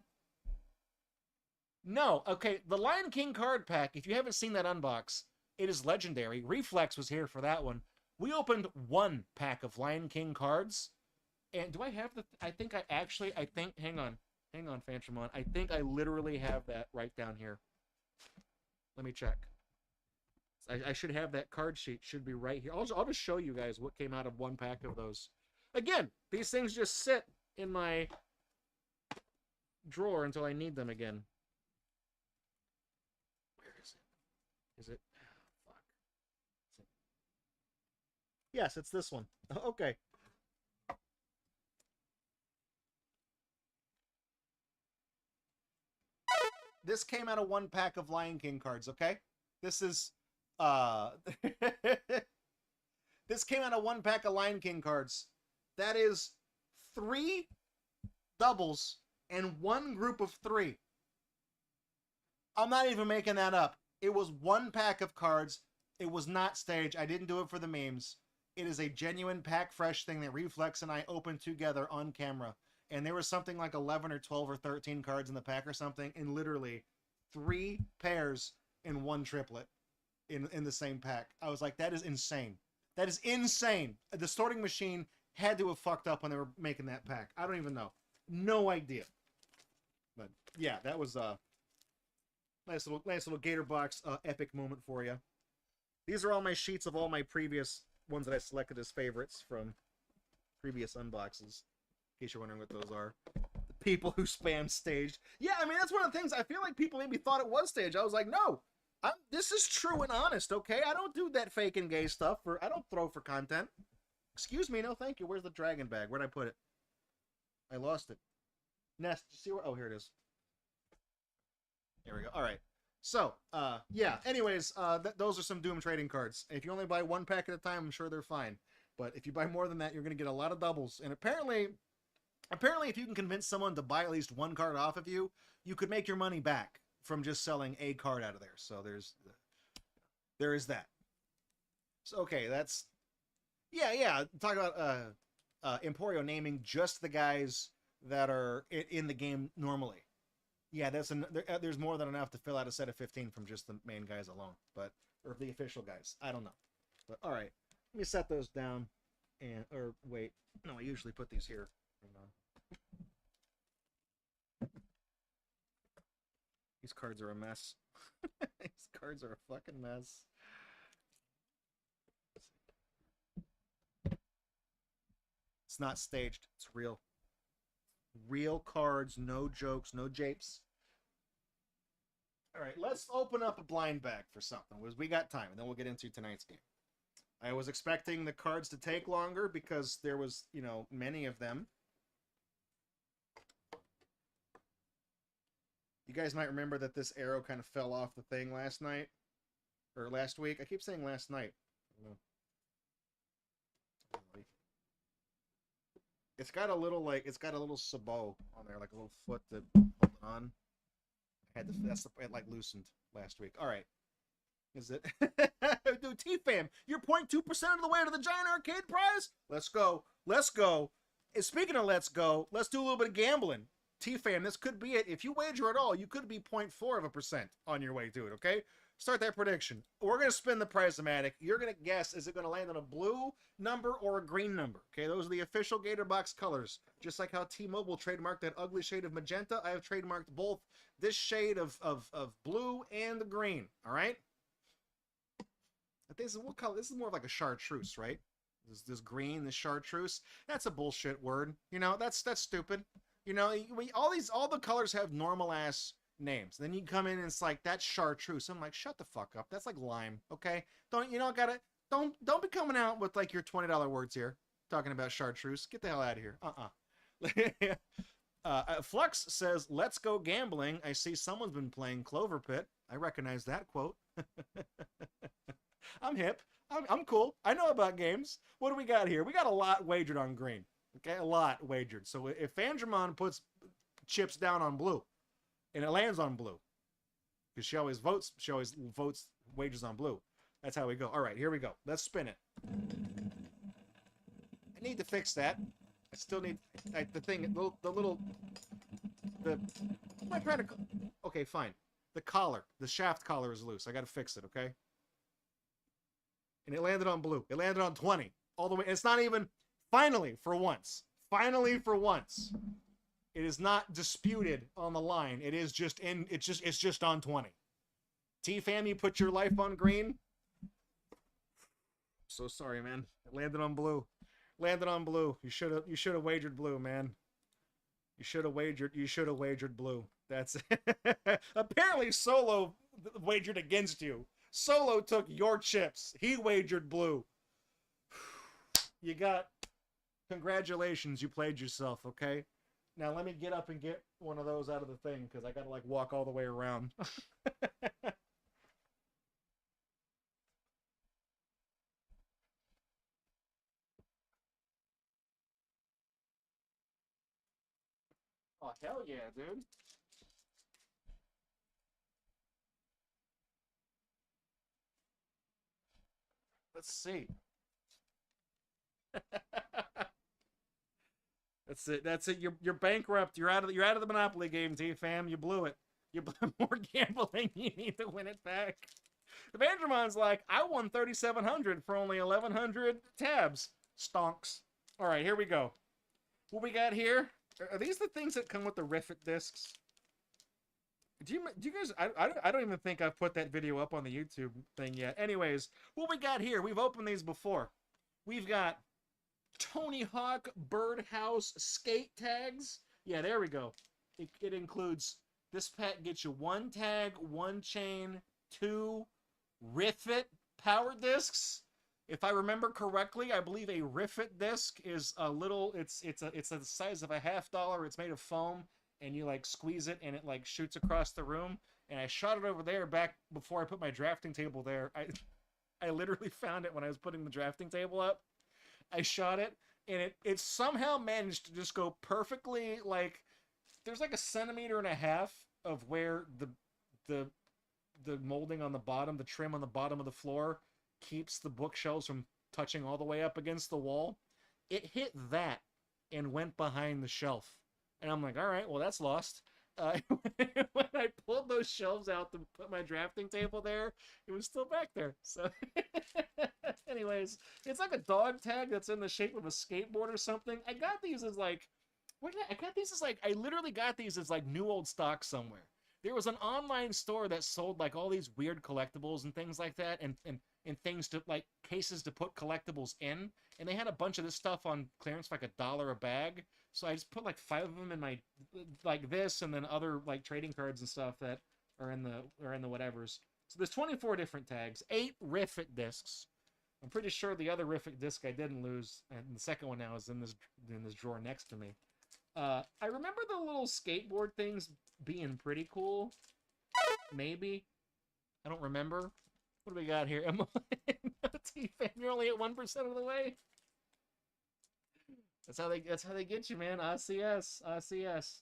No. Okay, the Lion King card pack, if you haven't seen that unbox, it is legendary. Reflex was here for that one. We opened 1 pack of Lion King cards. And do I have hang on, Fantramon. I think I literally have that right down here. Let me check. I should have that card sheet. Should be right here. I'll just show you guys what came out of 1 pack of those. Again, these things just sit in my drawer until I need them again. Where is it? Is it? Oh, fuck. Yes, it's this one. Okay. This came out of 1 pack of Lion King cards, okay? This is this came out of 1 pack of Lion King cards. That is 3 doubles and 1 group of 3. I'm not even making that up. It was 1 pack of cards. It was not staged. I didn't do it for the memes. It is a genuine pack fresh thing that Reflex and I opened together on camera. And there was something like 11 or 12 or 13 cards in the pack or something, and literally 3 pairs and 1 triplet in the same pack. I was like, that is insane. That is insane. The sorting machine had to have fucked up when they were making that pack. I don't even know. No idea. But yeah, that was a nice little Gatorbox epic moment for you. These are all my sheets of all my previous ones that I selected as favorites from previous unboxes. In case you're wondering what those are. The people who spam staged. Yeah, I mean, that's one of the things. I feel like people maybe thought it was staged. I was like, no. This is true and honest, okay? I don't do that fake and gay stuff. I don't throw for content. Excuse me, no thank you. Where's the dragon bag? Where'd I put it? I lost it. Nest, you see where? Oh, here it is. There we go. All right. So, yeah. Anyways, those are some Doom trading cards. If you only buy 1 pack at a time, I'm sure they're fine. But if you buy more than that, you're going to get a lot of doubles. And apparently, if you can convince someone to buy at least 1 card off of you, you could make your money back from just selling a card out of there. So there is that. So okay, that's yeah. Talk about Emporio naming just the guys that are in the game normally. Yeah, there's more than enough to fill out a set of 15 from just the main guys alone, or the official guys. I don't know, but all right. Let me set those down, or wait. No, I usually put these here. Hang on. These cards are a mess. These cards are a fucking mess. It's not staged. It's real. Real cards, no jokes, no japes. All right, let's open up a blind bag for something. We got time, and then we'll get into tonight's game. I was expecting the cards to take longer because there was, many of them. You guys might remember that this arrow kind of fell off the thing last night. Or last week. I keep saying last night. It's got a little, sabot on there, like a little foot to hold it on. It loosened last week. All right. Is it? Dude, T-Fam, you're 0.2% of the way to the giant arcade prize? Let's go. Let's go. And speaking of let's go, let's do a little bit of gambling. T-Fam, this could be it. If you wager at all, you could be 0.4% on your way to it, okay? Start that prediction. We're going to spin the Prize-O-Matic. You're going to guess, is it going to land on a blue number or a green number? Okay, those are the official Gatorbox colors. Just like how T-Mobile trademarked that ugly shade of magenta, I have trademarked both this shade of blue and the green, all right? I think this is more of like a chartreuse, right? This green, this chartreuse. That's a bullshit word. You know, that's stupid. You know, all the colors have normal ass names. Then you come in and it's like that's chartreuse. I'm like, shut the fuck up. That's like lime. Okay, don't be coming out with like your $20 words here talking about chartreuse. Get the hell out of here. Flux says, "Let's go gambling. I see someone's been playing Clover Pit. I recognize that quote." I'm hip. I'm cool. I know about games. What do we got here? We got a lot wagered on green. Okay, a lot wagered. So if Andromon puts chips down on blue, and it lands on blue, because she always votes wages on blue. That's how we go. All right, here we go. Let's spin it. I need to fix that. I still need the thing. What am I trying to? Okay, fine. The collar, the shaft collar is loose. I got to fix it. Okay. And it landed on blue. It landed on 20 all the way. It's not even. Finally, for once. Finally, for once. It is not disputed on the line. It is just in. It's just on 20. T-Fam, you put your life on green. So sorry, man. It landed on blue. Landed on blue. You should have wagered blue, man. You should have wagered blue. That's apparently Solo wagered against you. Solo took your chips. He wagered blue. You got congratulations, you played yourself, okay? Now let me get up and get one of those out of the thing because I gotta like walk all the way around. Oh, hell yeah, dude. Let's see. That's it. You're bankrupt. You're out of the Monopoly game, T-Fam. You blew it. You blew more gambling. You need to win it back. The Vandromon's like, I won 3,700 for only 1,100 tabs. Stonks. All right, here we go. What we got here? Are these the things that come with the Riffit discs? Do you guys? I don't even think I've put that video up on the YouTube thing yet. Anyways, what we got here? We've opened these before. We've got Tony Hawk Birdhouse skate tags. Yeah, there we go. It includes, this pack gets you 1 tag, 1 chain, 2 Riffit power discs. If I remember correctly, I believe a Riffit disc is a little, it's the size of a $50. It's made of foam, and you like squeeze it and it like shoots across the room. And I shot it over there back before I put my drafting table there. I literally found it when I was putting the drafting table up. I shot it, and it somehow managed to just go perfectly, like, there's like 1.5 centimeters of where the molding on the bottom, the trim on the bottom of the floor, keeps the bookshelves from touching all the way up against the wall. It hit that and went behind the shelf. And I'm like, all right, well, that's lost. When I pulled those shelves out to put my drafting table there, it was still back there. So anyways, it's like a dog tag that's in the shape of a skateboard or something. I got these as like, I literally got these as like new old stock somewhere. There was an online store that sold like all these weird collectibles and things like that, and things to like cases to put collectibles in, and they had a bunch of this stuff on clearance for like $1 a bag. So I just put like 5 of them in my, like this, and then other like trading cards and stuff that are in the whatevers. So there's 24 different tags, 8 Riffit discs. I'm pretty sure the other Riffit disc I didn't lose, and the second one now is in this drawer next to me. I remember the little skateboard things being pretty cool. Maybe. I don't remember. What do we got here? T-Fan, you're only at 1% of the way. That's how they get you, man. ICS.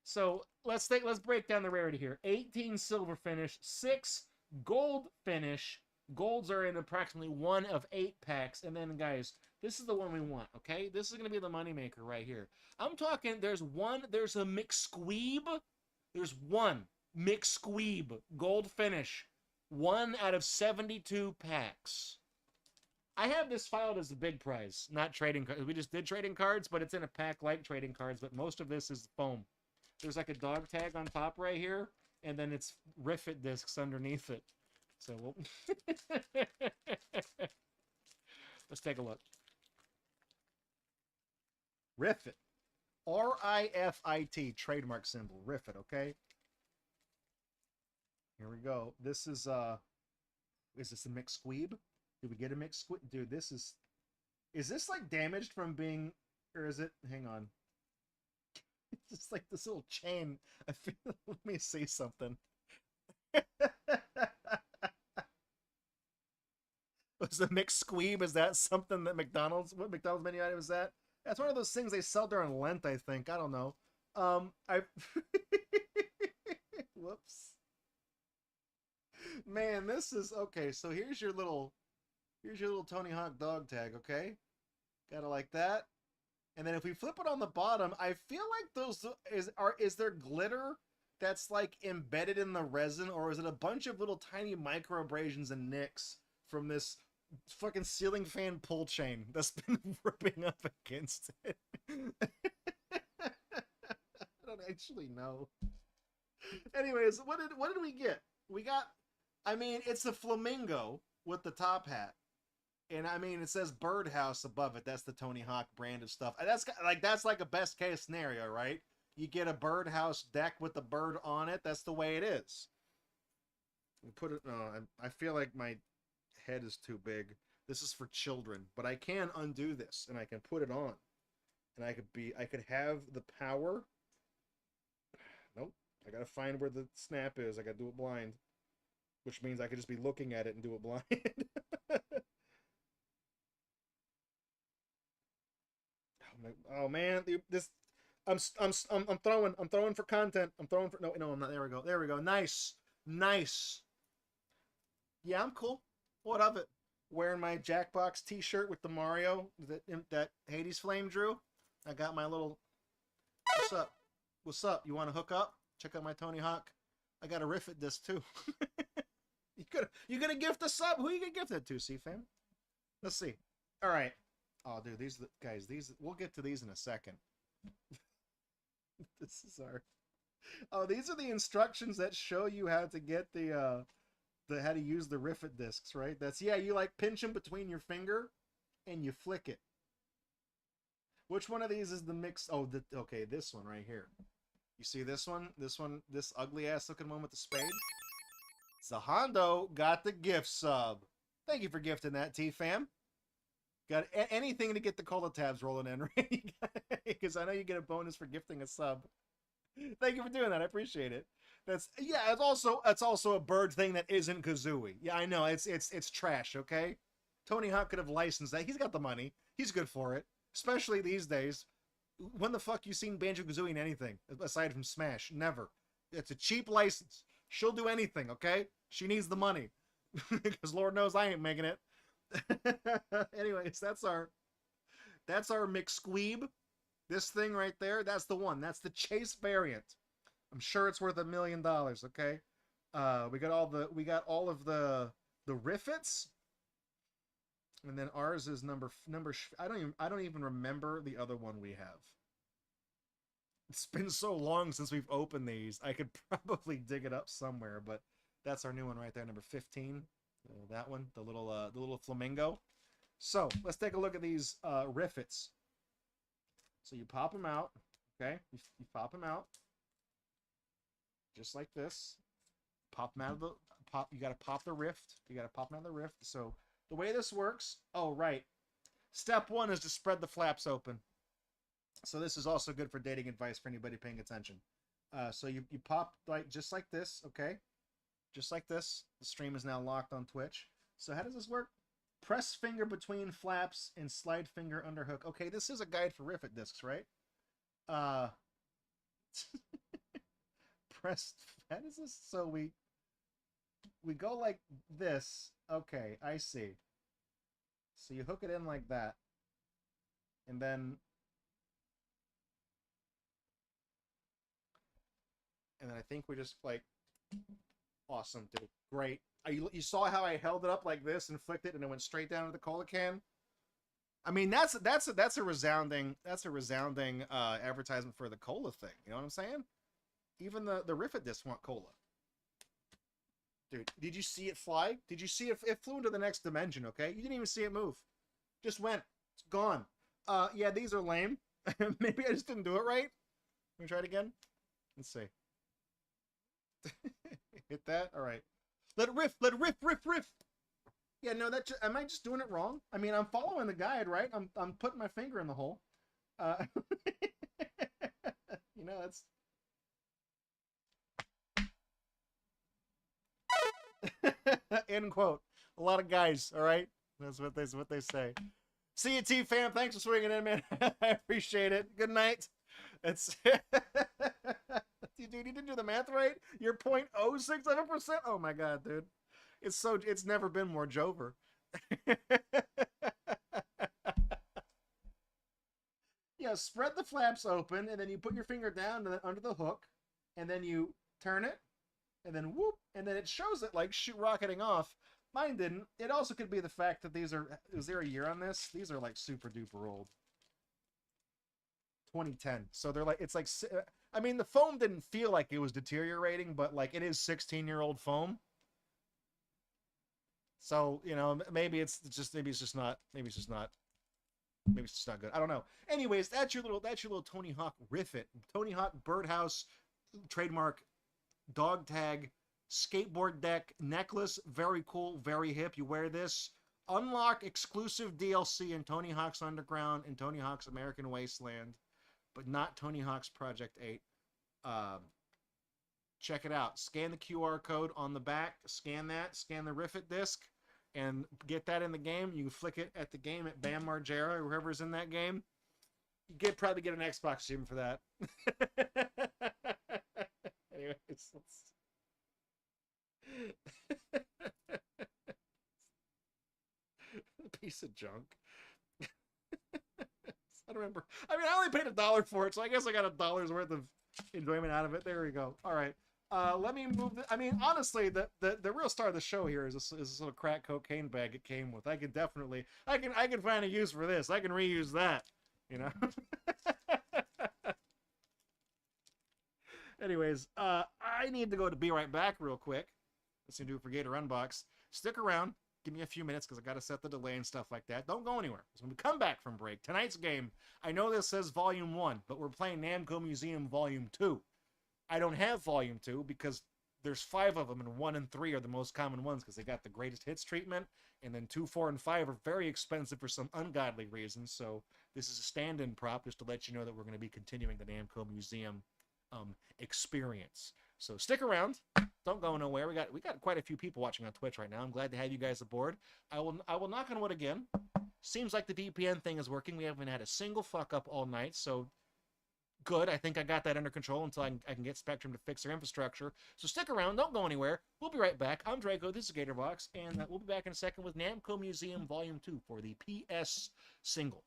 So let's break down the rarity here. 18 silver finish, 6 gold finish. Golds are in approximately 1 of 8 packs. And then, guys, this is the one we want, okay? This is going to be the moneymaker right here. I'm talking, there's a McSqueeb. There's 1 McSqueeb gold finish. 1 out of 72 packs. I have this filed as the big prize, not trading cards. We just did trading cards, but it's in a pack like trading cards, but most of this is foam. There's like a dog tag on top right here, and then it's Riffit discs underneath it. So we'll let's take a look. Riffit. RIFIT, trademark symbol. Riffit, okay? Here we go. This is this a mixed squeeb? Did we get a mixed squeeb? Dude, this is this like damaged from being, or is it, hang on. It's just like this little chain. I feel, let me see something. Was the mixed squeeb, is that something that what McDonald's menu item is that? That's one of those things they sell during Lent, I think. I don't know. Whoops. Man, this is okay. So here's your little Tony Hawk dog tag, okay? Gotta like that. And then if we flip it on the bottom, I feel like those is there glitter that's like embedded in the resin, or is it a bunch of little tiny micro abrasions and nicks from this fucking ceiling fan pull chain that's been ripping up against it? I don't actually know. Anyways, what did we get? We got, I mean, it's a flamingo with the top hat. And I mean, it says Birdhouse above it. That's the Tony Hawk brand of stuff. That's like a best case scenario, right? You get a Birdhouse deck with the bird on it. That's the way it is. We put it. No, I feel like my head is too big. This is for children, but I can undo this and I can put it on, and I could have the power. Nope. I gotta find where the snap is. I gotta do it blind, which means I could just be looking at it and do it blind. Oh man, this I'm throwing for content. I'm throwing for no, I'm not. There we go. There we go. Nice. Yeah, I'm cool. What of it? Wearing my Jackbox t-shirt with the Mario that Hades Flame drew. I got my little. What's up? What's up? You want to hook up? Check out my Tony Hawk. I got a riff at this too. You gonna gift a sub? Who you gonna gift it to, C-Fam? Let's see. All right. Oh, dude, these guys. We'll get to these in a second. This is our. Oh, these are the instructions that show you how to get the how to use the Riffit discs, right? That's, yeah, you like pinch them between your finger and you flick it. Which one of these is the mix? Oh, okay, this one right here. You see this one? This ugly ass looking one with the spade? Zahondo got the gift sub. Thank you for gifting that, T-Fam. Got anything to get the cola tabs rolling in, right? Because I know you get a bonus for gifting a sub. Thank you for doing that. I appreciate it. It's also a bird thing that isn't Kazooie. Yeah, I know. It's trash, okay? Tony Hawk could have licensed that. He's got the money. He's good for it. Especially these days. When the fuck you seen Banjo-Kazooie in anything aside from Smash? Never. It's a cheap license. She'll do anything, okay? She needs the money. Because Lord knows I ain't making it. Anyways, that's our McSqueeb. This thing right there, that's the one. That's the Chase variant. I'm sure it's worth $1 million. Okay, we got all of the Riffits, and then ours is number. I don't even remember the other one we have. It's been so long since we've opened these. I could probably dig it up somewhere, but that's our new one right there, number 15. That one, the little flamingo. So let's take a look at these Riffits. So you pop them out, okay? You pop them out, just like this. Pop them out of the pop. You got to pop the rift. You got to pop them out of the rift. So the way this works. Oh right. Step one is to spread the flaps open. So this is also good for dating advice for anybody paying attention. So you pop just like this, okay? Just like this. The stream is now locked on Twitch. So how does this work? Press finger between flaps and slide finger under hook. Okay, this is a guide for Riffit discs, right? Press. How does this? So we go like this. Okay, I see. So you hook it in like that, and then I think we just like. Awesome, dude. Great. You saw how I held it up like this and flicked it, and it went straight down to the cola can. I mean, that's a resounding advertisement for the cola thing. You know what I'm saying? Even the Riffit discs want cola. Dude, did you see it fly? Did you see it? It flew into the next dimension. Okay, you didn't even see it move. Just went. It's gone. Yeah, these are lame. Maybe I just didn't do it right. Let me try it again. Let's see. Hit that. All right. Let it riff. Let it riff. Riff. Riff. Yeah. No. Am I just doing it wrong? I mean, I'm following the guide, right? I'm putting my finger in the hole. You know, that's. End quote. A lot of guys. All right. That's what they say. See you, T fam. Thanks for swinging in, man. I appreciate it. Good night. It's dude, you didn't do the math right. You're 0.067%. Oh my god, dude. It's never been more Jover. Yeah, spread the flaps open, and then you put your finger down under the hook, and then you turn it, and then whoop, and then it shows it like rocketing off. Mine didn't. It also could be the fact that is there a year on this? These are like super duper old. 2010. So they're like, it's like, I mean, the foam didn't feel like it was deteriorating, but like it is 16-year-old foam. So, you know, maybe it's just not good. I don't know. Anyways, that's your little Tony Hawk Riff It. Tony Hawk Birdhouse trademark dog tag skateboard deck necklace. Very cool, very hip. You wear this. Unlock exclusive DLC in Tony Hawk's Underground and Tony Hawk's American Wasteland, but not Tony Hawk's Project 8. Check it out. Scan the QR code on the back. Scan the Riff It disc, and get that in the game. You can flick it at the game at Bam Margera or whoever's in that game. You probably get an Xbox even for that. Anyways, piece of junk. I don't remember. I mean, I only paid $1 for it, so I guess I got $1 worth of enjoyment out of it. There we go. All right. Let me move. I mean, honestly, the real star of the show here is this little crack cocaine bag it came with. I can find a use for this. I can reuse that. You know. Anyways, I need to go to Be Right Back real quick. Let's do it for Gator Unbox. Stick around. Give me a few minutes because I got to set the delay and stuff like that. Don't go anywhere. So when we come back from break, tonight's game, I know this says Volume 1, but we're playing Namco Museum Volume 2. I don't have Volume 2 because there's 5 of them, and 1 and 3 are the most common ones because they got the greatest hits treatment, and then 2, 4, and 5 are very expensive for some ungodly reasons, so this is a stand-in prop just to let you know that we're going to be continuing the Namco Museum experience. So stick around. Don't go nowhere. We got quite a few people watching on Twitch right now. I'm glad to have you guys aboard. I will knock on wood again. Seems like the VPN thing is working. We haven't had a single fuck up all night, so good. I think I got that under control until I can get Spectrum to fix their infrastructure. So stick around. Don't go anywhere. We'll be right back. I'm Draco. This is Gatorbox, and we'll be back in a second with Namco Museum Volume 2 for the PS single.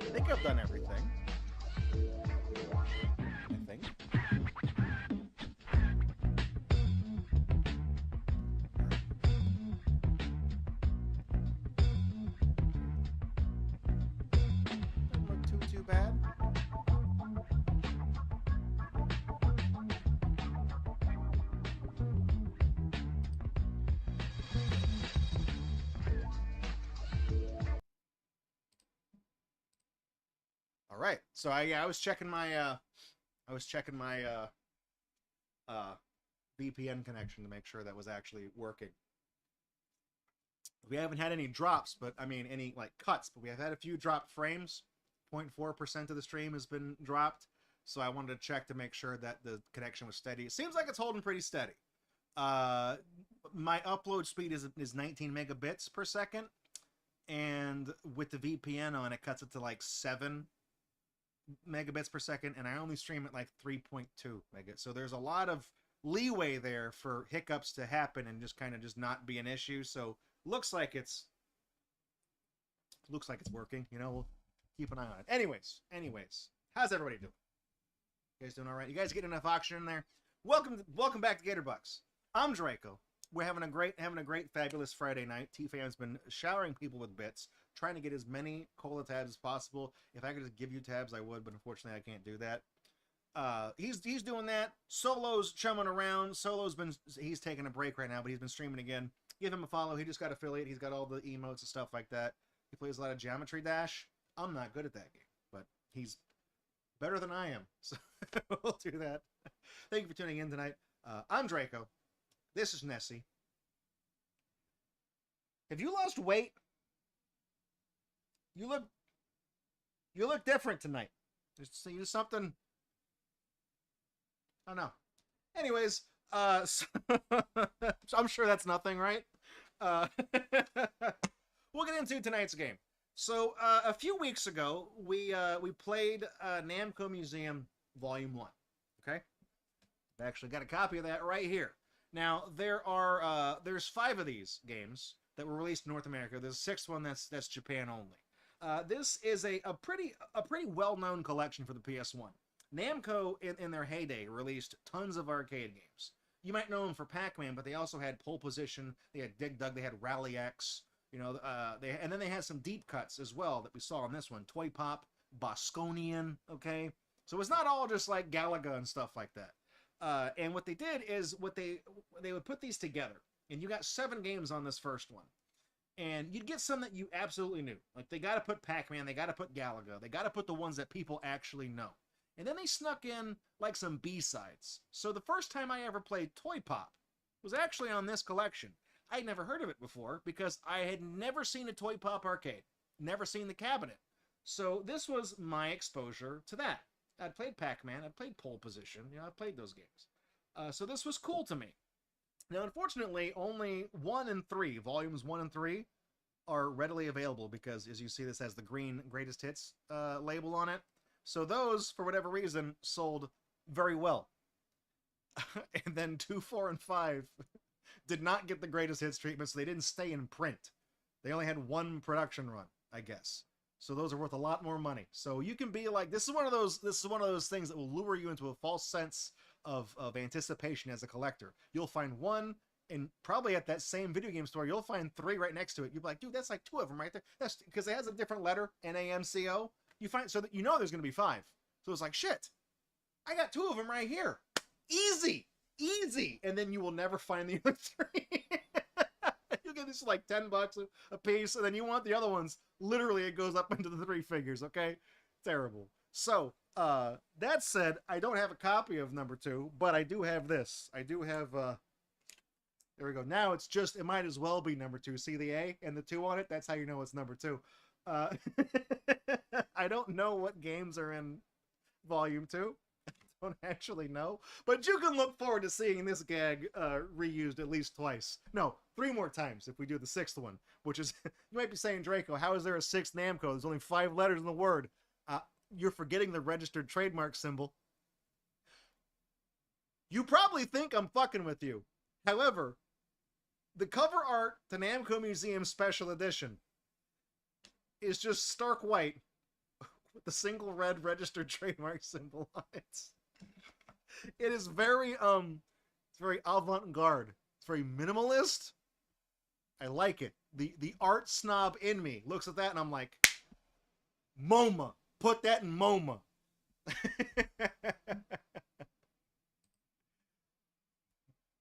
I think I've done everything. I think. Doesn't look too bad. right. So I was checking my VPN connection to make sure that was actually working. We haven't had any drops, but I mean any like cuts, but we have had a few dropped frames. 0.4% of the stream has been dropped. So I wanted to check to make sure that the connection was steady. It seems like it's holding pretty steady. My upload speed is 19 megabits per second, and with the VPN on, it cuts it to like 7 megabits per second, and I only stream at like 3.2 megabits. So there's a lot of leeway there for hiccups to happen and just kind of just not be an issue. So looks like it's working. You know, we'll keep an eye on it. Anyways, how's everybody doing? You guys doing all right? You guys getting enough oxygen in there? Welcome back to Gatorbox. I'm Draco. We're having a great, fabulous Friday night. T-Fan's been showering people with bits, trying to get as many cola tabs as possible. If I could just give you tabs, I would, but unfortunately I can't do that. He's doing that. Solo's chumming around. He's taking a break right now, but he's been streaming again. Give him a follow. He just got affiliate. He's got all the emotes and stuff like that. He plays a lot of Geometry Dash. I'm not good at that game, but he's better than I am, so we'll do that. Thank you for tuning in tonight. I'm Draco. This is Nessie. Have you lost weight? You look different tonight. There's something. I don't know. Anyways, so I'm sure that's nothing, right? We'll get into tonight's game. So a few weeks ago, we played Namco Museum Volume 1. Okay, I've actually got a copy of that right here. Now there's 5 of these games that were released in North America. There's a 6th one that's Japan only. This is a pretty well-known collection for the PS1. Namco in their heyday released tons of arcade games. You might know them for Pac-Man, but they also had Pole Position. They had Dig Dug. They had Rally X. You know, and then they had some deep cuts as well that we saw in this one. Toy Pop, Bosconian, okay? So it's not all just like Galaga and stuff like that. And what they did is they would put these together. And you got 7 games on this first one. And you'd get some that you absolutely knew. Like, they got to put Pac-Man, they got to put Galaga, they got to put the ones that people actually know. And then they snuck in, like, some B-sides. So the first time I ever played Toy Pop was actually on this collection. I'd never heard of it before because I had never seen a Toy Pop arcade. Never seen the cabinet. So this was my exposure to that. I'd played Pac-Man, I'd played Pole Position, you know, I played those games. So this was cool to me. Now, unfortunately, only 1 and 3, volumes 1 and 3, are readily available because, as you see, this has the green Greatest Hits label on it. So those, for whatever reason, sold very well. And then 2, 4, and 5 did not get the Greatest Hits treatment, so they didn't stay in print. They only had 1 production run, I guess. So those are worth a lot more money. So you can be like, this is one of those things that will lure you into a false sense of anticipation as a collector. You'll find 1, and probably at that same video game store, you'll find 3 right next to it. You'll be like, dude, that's like 2 of them right there. That's because it has a different letter, NAMCO. You find so that you know there's going to be 5. So it's like, shit, I got 2 of them right here. Easy. And then you will never find the other 3. You'll get this like $10 a piece, and then you want the other ones. Literally, it goes up into the 3 figures, okay? Terrible. So, that said, I don't have a copy of number 2, but I do have this. I do have, there we go. Now it's just, it might as well be number 2. See the A and the 2 on it? That's how you know it's number 2. I don't know what games are in volume 2. I don't actually know. But you can look forward to seeing this gag reused at least twice. No, 3 more times if we do the 6th one. Which is, you might be saying, Draco, how is there a 6th Namco? There's only 5 letters in the word. You're forgetting the registered trademark symbol. You probably think I'm fucking with you. However, the cover art to Namco Museum Special Edition is just stark white with the single red registered trademark symbol on it. It is very it's very avant-garde. It's very minimalist. I like it. The art snob in me looks at that and I'm like, MoMA. Put that in MoMA. All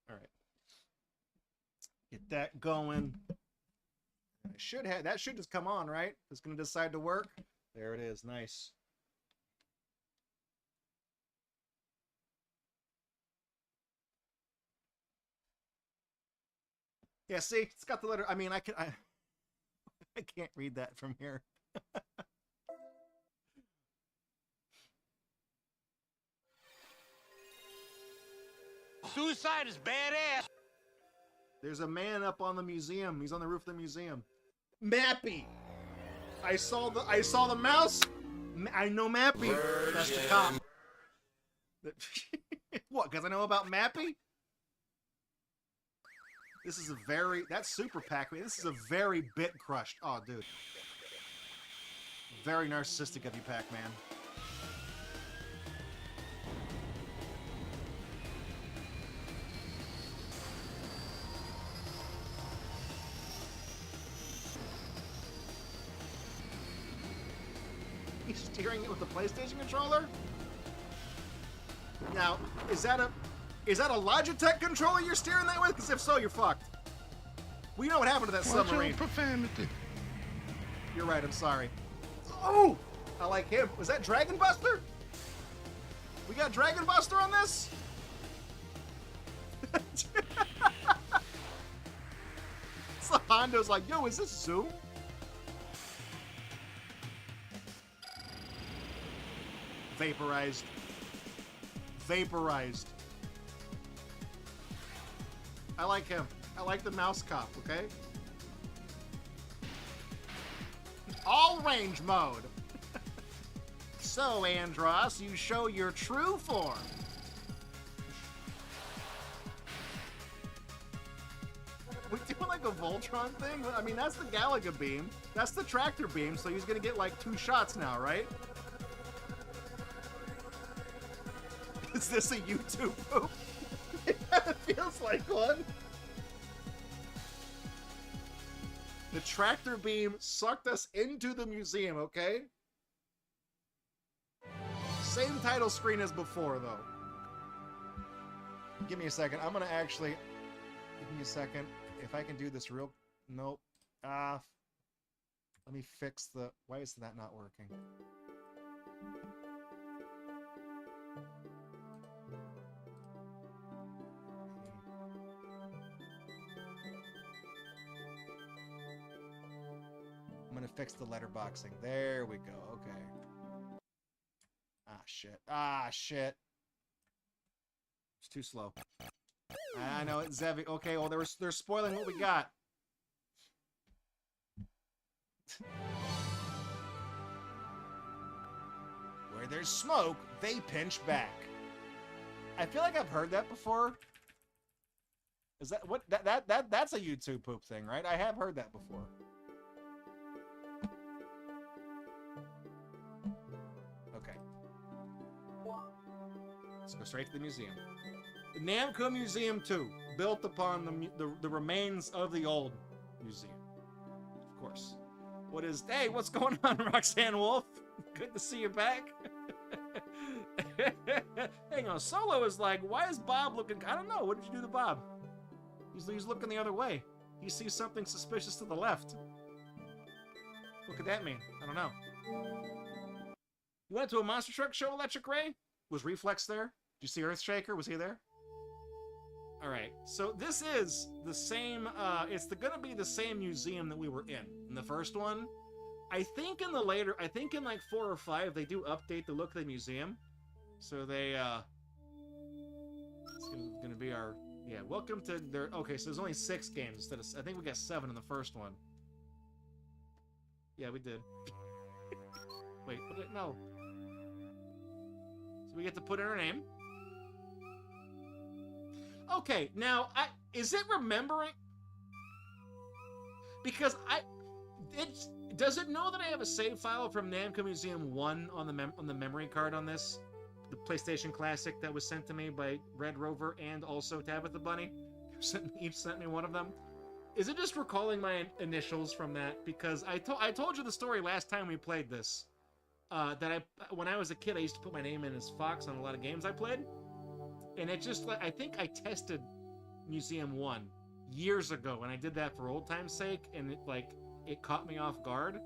right. Get that going. I should have, that should just come on, right? It's going to decide to work. There it is. Nice. Yeah, see, it's got the letter. I mean, I can't read that from here. Suicide is badass. There's a man up on the museum. He's on the roof of the museum. Mappy. I saw the mouse. I know Mappy. That's the cop. What? Because I know about Mappy? This is a very... That's Super Pac-Man. This is a very bit crushed. Oh, dude. Very narcissistic of you, Pac-Man. He's steering it with the PlayStation controller? Now, is that a Logitech controller you're steering that with? Because if so, you're fucked. We know what happened to that submarine. Profanity. You're right, I'm sorry. Oh! I like him. Was that Dragon Buster? We got Dragon Buster on this? So Hondo's like, yo, is this Zoom? Vaporized. Vaporized. I like him. I like the mouse cop, okay? All range mode. So, Andros, you show your true form. We doing like a Voltron thing? I mean, that's the Galaga beam. That's the tractor beam, so he's gonna get like 2 shots now, right? Is this a YouTube poop? It feels like one. The tractor beam sucked us into the museum, okay? Same title screen as before, though. Give me a second. I'm gonna actually... Give me a second. If I can do this real... Nope. Let me fix the... Why is that not working? I'm gonna fix the letterboxing. There we go. Okay. Ah, shit. Ah, shit. It's too slow. I know it's Zevi. Okay, well, they're spoiling what we got. Where there's smoke, they pinch back. I feel like I've heard that before. Is that what that's a YouTube poop thing, right? I have heard that before. Okay. Let's go straight to the museum. The Namco Museum 2, built upon the remains of the old museum. Of course. What is... Hey, what's going on, Roxanne Wolf? Good to see you back. Hang on, Solo is like, why is Bob looking... I don't know, what did you do to Bob? He's looking the other way. He sees something suspicious to the left. What could that mean? I don't know. You went to a Monster Truck show, Electric Ray? Was Reflex there? Did you see Earthshaker? Was he there? Alright, so this is the same, it's gonna be the same museum that we were in the first one. I think in like 4 or 5, they do update the look of the museum. So they, it's gonna be our, yeah, welcome to their, okay, so there's only 6 games instead of, I think we got 7 in the first one. Yeah, we did. Wait, no. So we get to put in our name. Okay, now, is it remembering? Because does it know that I have a save file from Namco Museum 1 on the memory card on this? The PlayStation Classic that was sent to me by Red Rover and also Tabitha Bunny? Each sent me one of them. Is it just recalling my initials from that? Because I told you the story last time we played this. That when I was a kid, I used to put my name in as Fox on a lot of games I played. And it just, like, I think I tested Museum 1 years ago, and I did that for old time's sake, and it caught me off guard.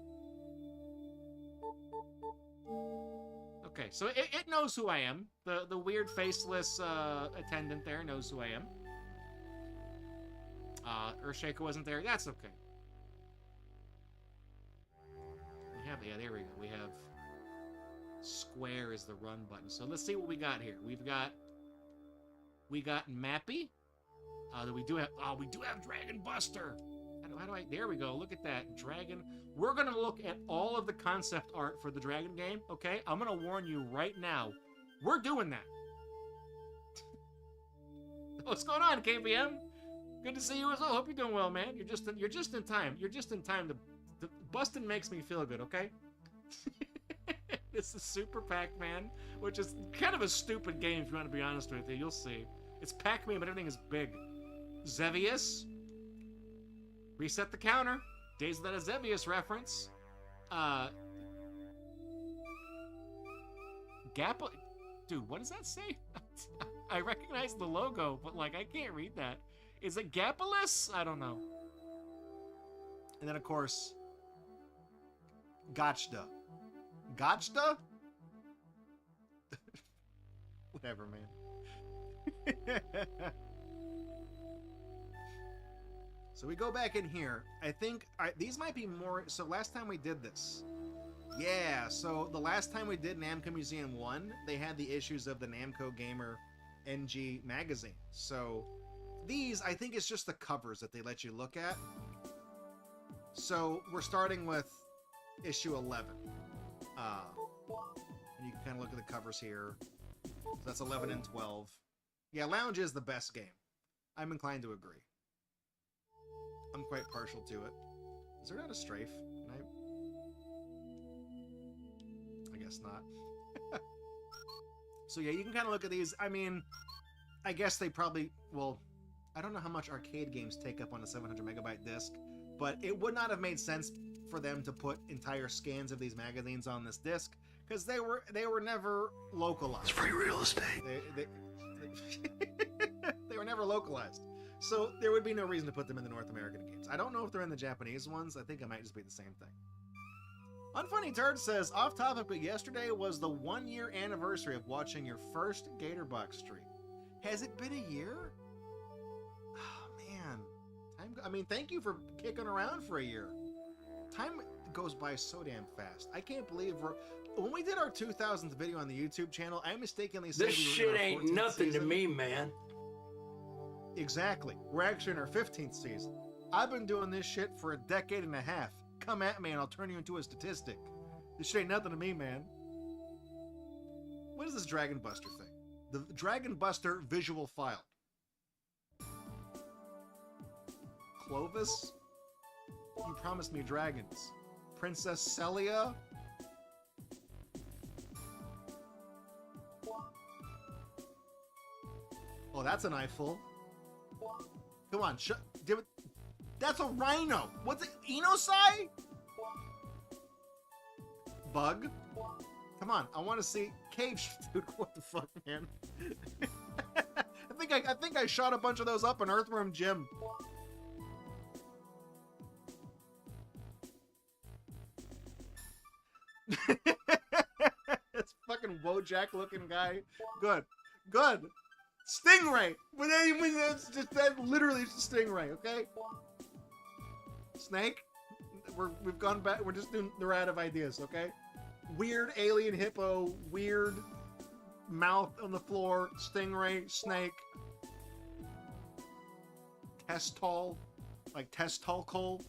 Okay, so it knows who I am. The weird faceless attendant there knows who I am. Earthshaker wasn't there. That's okay. We have, yeah, there we go. We have square is the run button. So let's see what we got here. We got Mappy. We do have Dragon Buster. How do I, there we go. Look at that. Dragon. We're going to look at all of the concept art for the Dragon game, okay? I'm going to warn you right now. We're doing that. What's going on, KBM? Good to see you as well. Hope you're doing well, man. You're just in time. You're just in time to busting makes me feel good, okay? This is Super Pac-Man, which is kind of a stupid game if you want to be honest with you. You'll see. It's Pac-Man, but everything is big. Zevius. Reset the counter. Days of that Zevius reference. Gappa. Dude, what does that say? I recognize the logo, but like I can't read that. Is it Gapalus? I don't know. And then of course, Gotchda. Gotchda? Whatever, man. So we go back in here. I think these might be more. So last time we did this. Yeah, so the last time we did Namco Museum 1, they had the issues of the Namco Gamer NG magazine. So these, I think it's just the covers that they let you look at. So we're starting with issue 11. And you can kind of look at the covers here. So that's 11 and 12. Yeah, Lounge is the best game. I'm inclined to agree. I'm quite partial to it. Is there not a strafe? I guess not. So yeah, you can kind of look at these. I mean, I guess they probably, well, I don't know how much arcade games take up on a 700 megabyte disc, but it would not have made sense for them to put entire scans of these magazines on this disc because they were never localized. It's free real estate. They were never localized. So there would be no reason to put them in the North American games. I don't know if they're in the Japanese ones. I think it might just be the same thing. Unfunny Turd says, off topic, but yesterday was the 1-year anniversary of watching your first Gatorbox stream. Has it been a year? Oh, man. I mean, thank you for kicking around for a year. Time goes by so damn fast. I can't believe when we did our 2000th video on the YouTube channel, I mistakenly said This we were in shit our ain't 14th nothing to season. me, man. Exactly. We're actually in our 15th season. I've been doing this shit for a decade and a half. Come at me and I'll turn you into a statistic. This shit ain't nothing to me, man. What is this Dragon Buster thing? The Dragon Buster visual file. Clovis? You promised me dragons. Princess Celia? Oh, that's an eyeful. Come on, give it. That's a rhino. What's it? Enosai? Bug? Come on, I want to see cage. Dude, what the fuck, man? I think I shot a bunch of those up in Earthworm Jim. It's fucking Wojak looking guy. Good. Stingray! That's just that literally is a stingray, okay? Snake? We've gone back. We're just doing. They're out of ideas, okay? Weird alien hippo. Weird mouth on the floor. Stingray. Snake. Testol. Like Testolcol.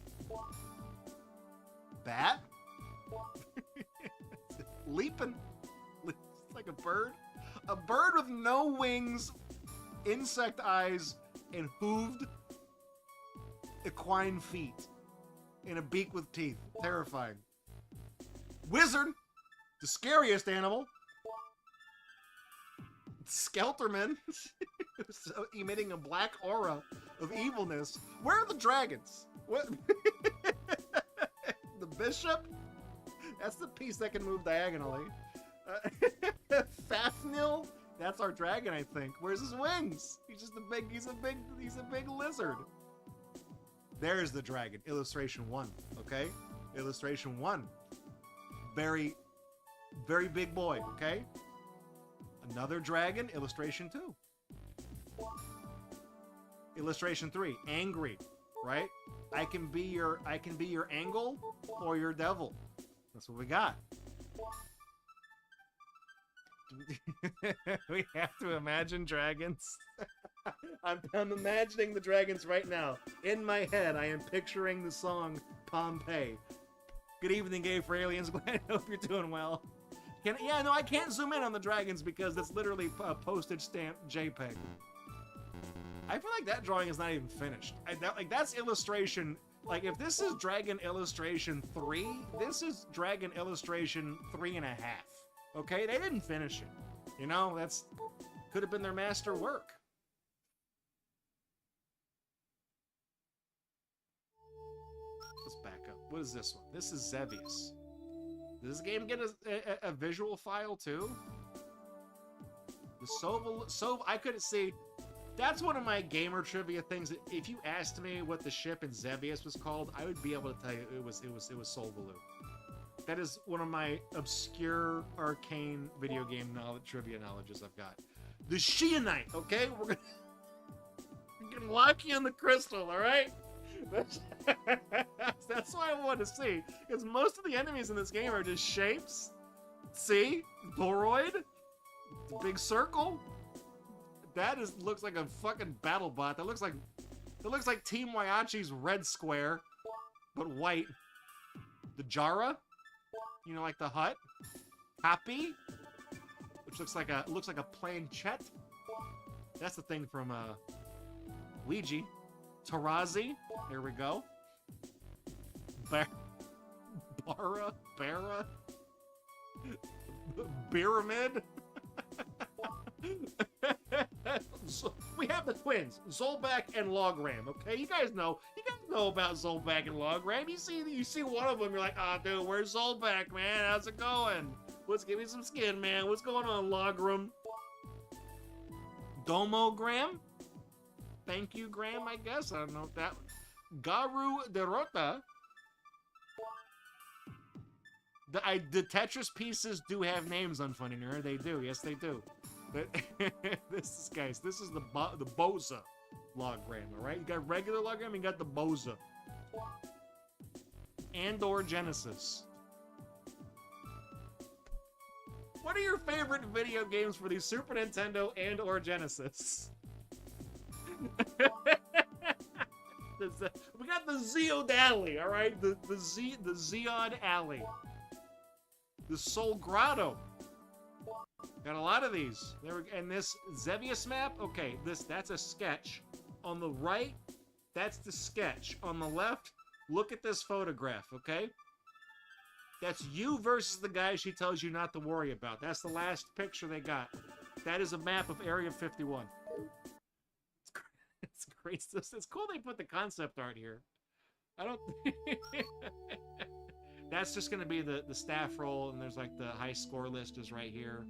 Bat? Leaping. It's like a bird. A bird with no wings, insect eyes, and hooved equine feet. And a beak with teeth. Terrifying. Wizard! The scariest animal. Skelterman. So emitting a black aura of evilness. Where are the dragons? What? The bishop? That's the piece that can move diagonally. Fafnir? That's our dragon, I think. Where's his wings? He's a big lizard. There's the dragon. Illustration 1, okay? Illustration 1. Very, very big boy, okay? Another dragon, illustration 2. Illustration 3, angry, right? I can be your angle or your devil. That's what we got. We have to imagine dragons. I'm imagining the dragons right now. In my head, I am picturing the song Pompeii. Good evening, Gay for Aliens. Glad I hope you're doing well. I can't zoom in on the dragons because it's literally a postage stamp JPEG. I feel like that drawing is not even finished. That's illustration. Like, if this is Dragon Illustration 3, this is Dragon Illustration 3.5. Okay? They didn't finish it. You know, that's... could have been their master work. Let's back up. What is this one? This is Xevious. Does this game get a visual file too? The I couldn't see. That's one of my gamer trivia things. If you asked me what the ship in Xevious was called, I would be able to tell you it was Solvaloo. That is one of my obscure arcane video game trivia knowledges I've got. The Shianite, okay? We're gonna lock you in the crystal, all right? That's what I want to see. Because most of the enemies in this game are just shapes. See? Boroid? The big circle? That looks like a fucking battle bot. That looks like Team Waiachi's red square, but white. The Jara? You know, like the hut? Happy? Which looks like a plain Chet. That's the thing from Ouija. Tarazi. There we go. Bara. Pyramid. So, we have the twins, Zolback and Logram. Okay, you guys know about Zolback and Logram. You see one of them, you're like, ah, dude, where's Zolback, man? How's it going? Let's give me some skin, man. What's going on, Logram? Domogram. Thank you, Graham, I guess. I don't know if that... Garu Derota. The Tetris pieces do have names on Funny Nerd. They do. Yes, they do. But this is the Boza logram, alright? You got regular logram, you got the Boza. And/or Genesis. What are your favorite video games for the Super Nintendo and/or Genesis? We got the Zeod Alley, alright? The Zeod Alley. The Soul Grotto. Got a lot of these. And this Xevious map, okay, that's a sketch. On the right, that's the sketch. On the left, look at this photograph, okay? That's you versus the guy she tells you not to worry about. That's the last picture they got. That is a map of Area 51. It's great. It's cool they put the concept art here. I don't... That's just going to be the staff roll, and there's like the high score list is right here.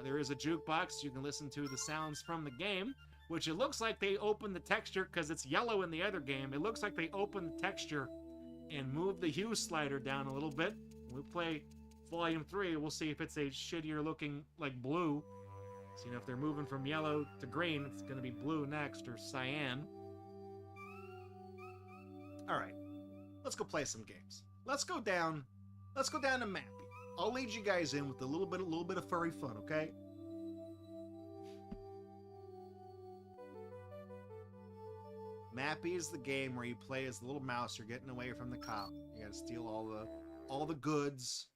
There is a jukebox. You can listen to the sounds from the game, which it looks like they opened the texture because it's yellow in the other game. It looks like they opened the texture and moved the hue slider down a little bit. We'll play Volume 3. We'll see if it's a shittier looking, like, blue. So, you know, if they're moving from yellow to green, it's going to be blue next, or cyan. All right. Let's go play some games. Let's go down to Mappy. I'll lead you guys in with a little bit of furry fun, okay? Mappy is the game where you play as the little mouse. You're getting away from the cop. You gotta steal all the goods.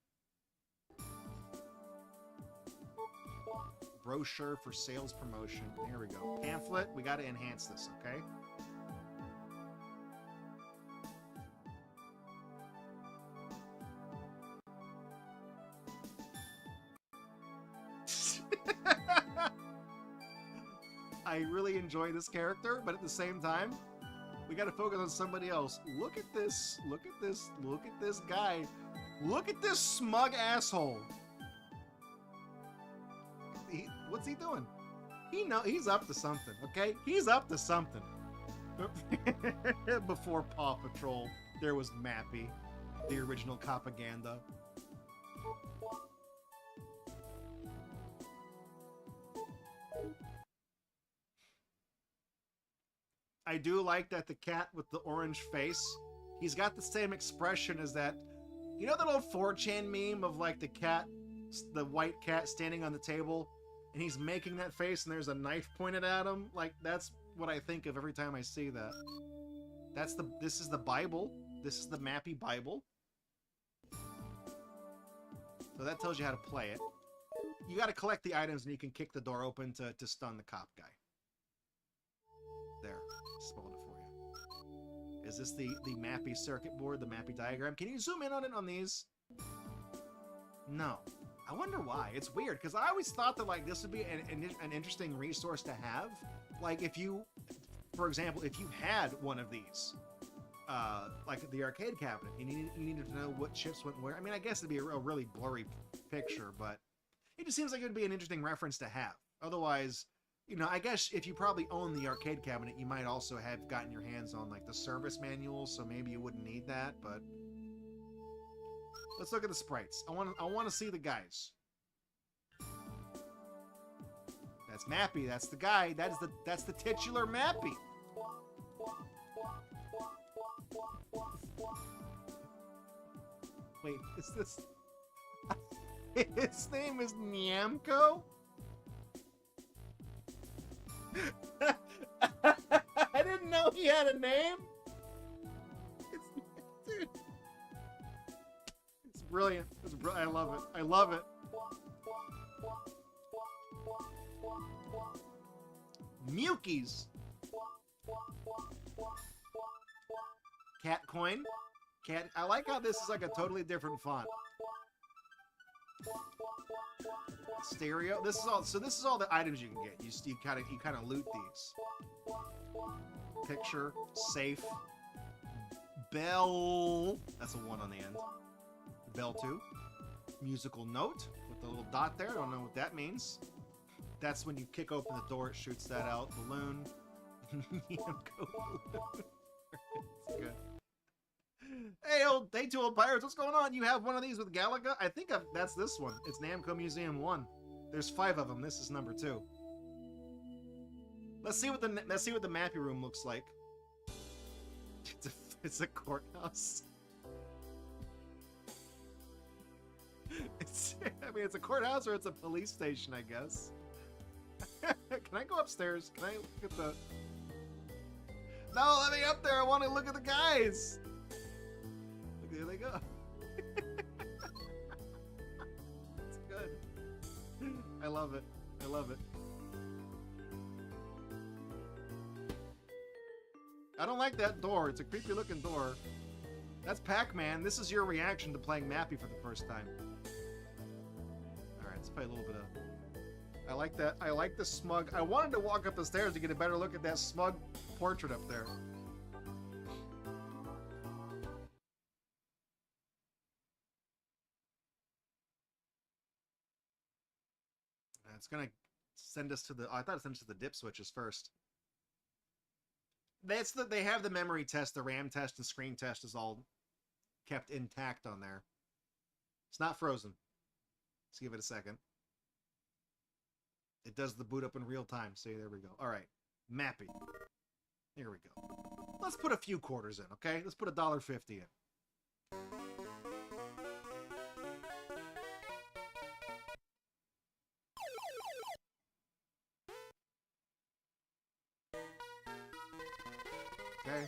Brochure for sales promotion. Here we go. Pamphlet. We gotta enhance this, okay? I really enjoy this character, but at the same time, we gotta focus on somebody else. Look at this. Look at this. Look at this guy. Look at this smug asshole. What's he doing? He's up to something, okay? He's up to something. Before Paw Patrol, there was Mappy, the original propaganda. I do like that the cat with the orange face, he's got the same expression as that. You know that old 4chan meme of like the cat, the white cat standing on the table, and he's making that face and there's a knife pointed at him? Like, that's what I think of every time I see that. This is the Bible. This is the Mappy Bible. So that tells you how to play it. You got to collect the items and you can kick the door open to stun the cop guy. There. Spelled it for you. Is this the Mappy circuit board, the Mappy diagram? Can you zoom in on it on these? No. I wonder why. It's weird, because I always thought that like this would be an interesting resource to have. Like if you, for example, if you had one of these, like the arcade cabinet, you needed to know what chips went where. I mean, I guess it'd be a really blurry picture, but it just seems like it would be an interesting reference to have. Otherwise, you know, I guess if you probably own the arcade cabinet, you might also have gotten your hands on like the service manual, so maybe you wouldn't need that, but let's look at the sprites. I want to see the guys. That's Mappy. That's the guy. That's the titular Mappy. Wait, is this? His name is Namco? I didn't know he had a name. Dude. It's brilliant. I love it. I love it. Mukies. Cat coin. Cat. I like how this is like a totally different font. Stereo. This is all. So this is all the items you can get. You kind of loot these. Picture. Safe. Bell. That's a 1 on the end. Bell 2. Musical note with the little dot there. I don't know what that means. That's when you kick open the door. It shoots that out. Balloon. Namco balloon. It's good. Hey, two old pirates, what's going on? You have one of these with Galaga? I think that's this one. It's Namco Museum 1. There's 5 of them. This is number 2. Let's see what the Mappy room looks like. It's a courthouse. It's a courthouse or it's a police station, I guess. Can I go upstairs? Can I look at the... No, let me up there. I want to look at the guys. Look, there they go. It's good. I love it. I love it. I don't like that door. It's a creepy looking door. That's Pac-Man. This is your reaction to playing Mappy for the first time. Alright, let's play a little bit of... I like that. I like the smug... I wanted to walk up the stairs to get a better look at that smug portrait up there. It's gonna send us to the... I thought it sent us to the dip switches first. They have the memory test, the RAM test, and screen test is all kept intact on there. It's not frozen. Let's give it a second. It does the boot up in real time. See, there we go. All right, Mappy. Here we go. Let's put a few quarters in, okay? Let's put $1.50 in. Okay.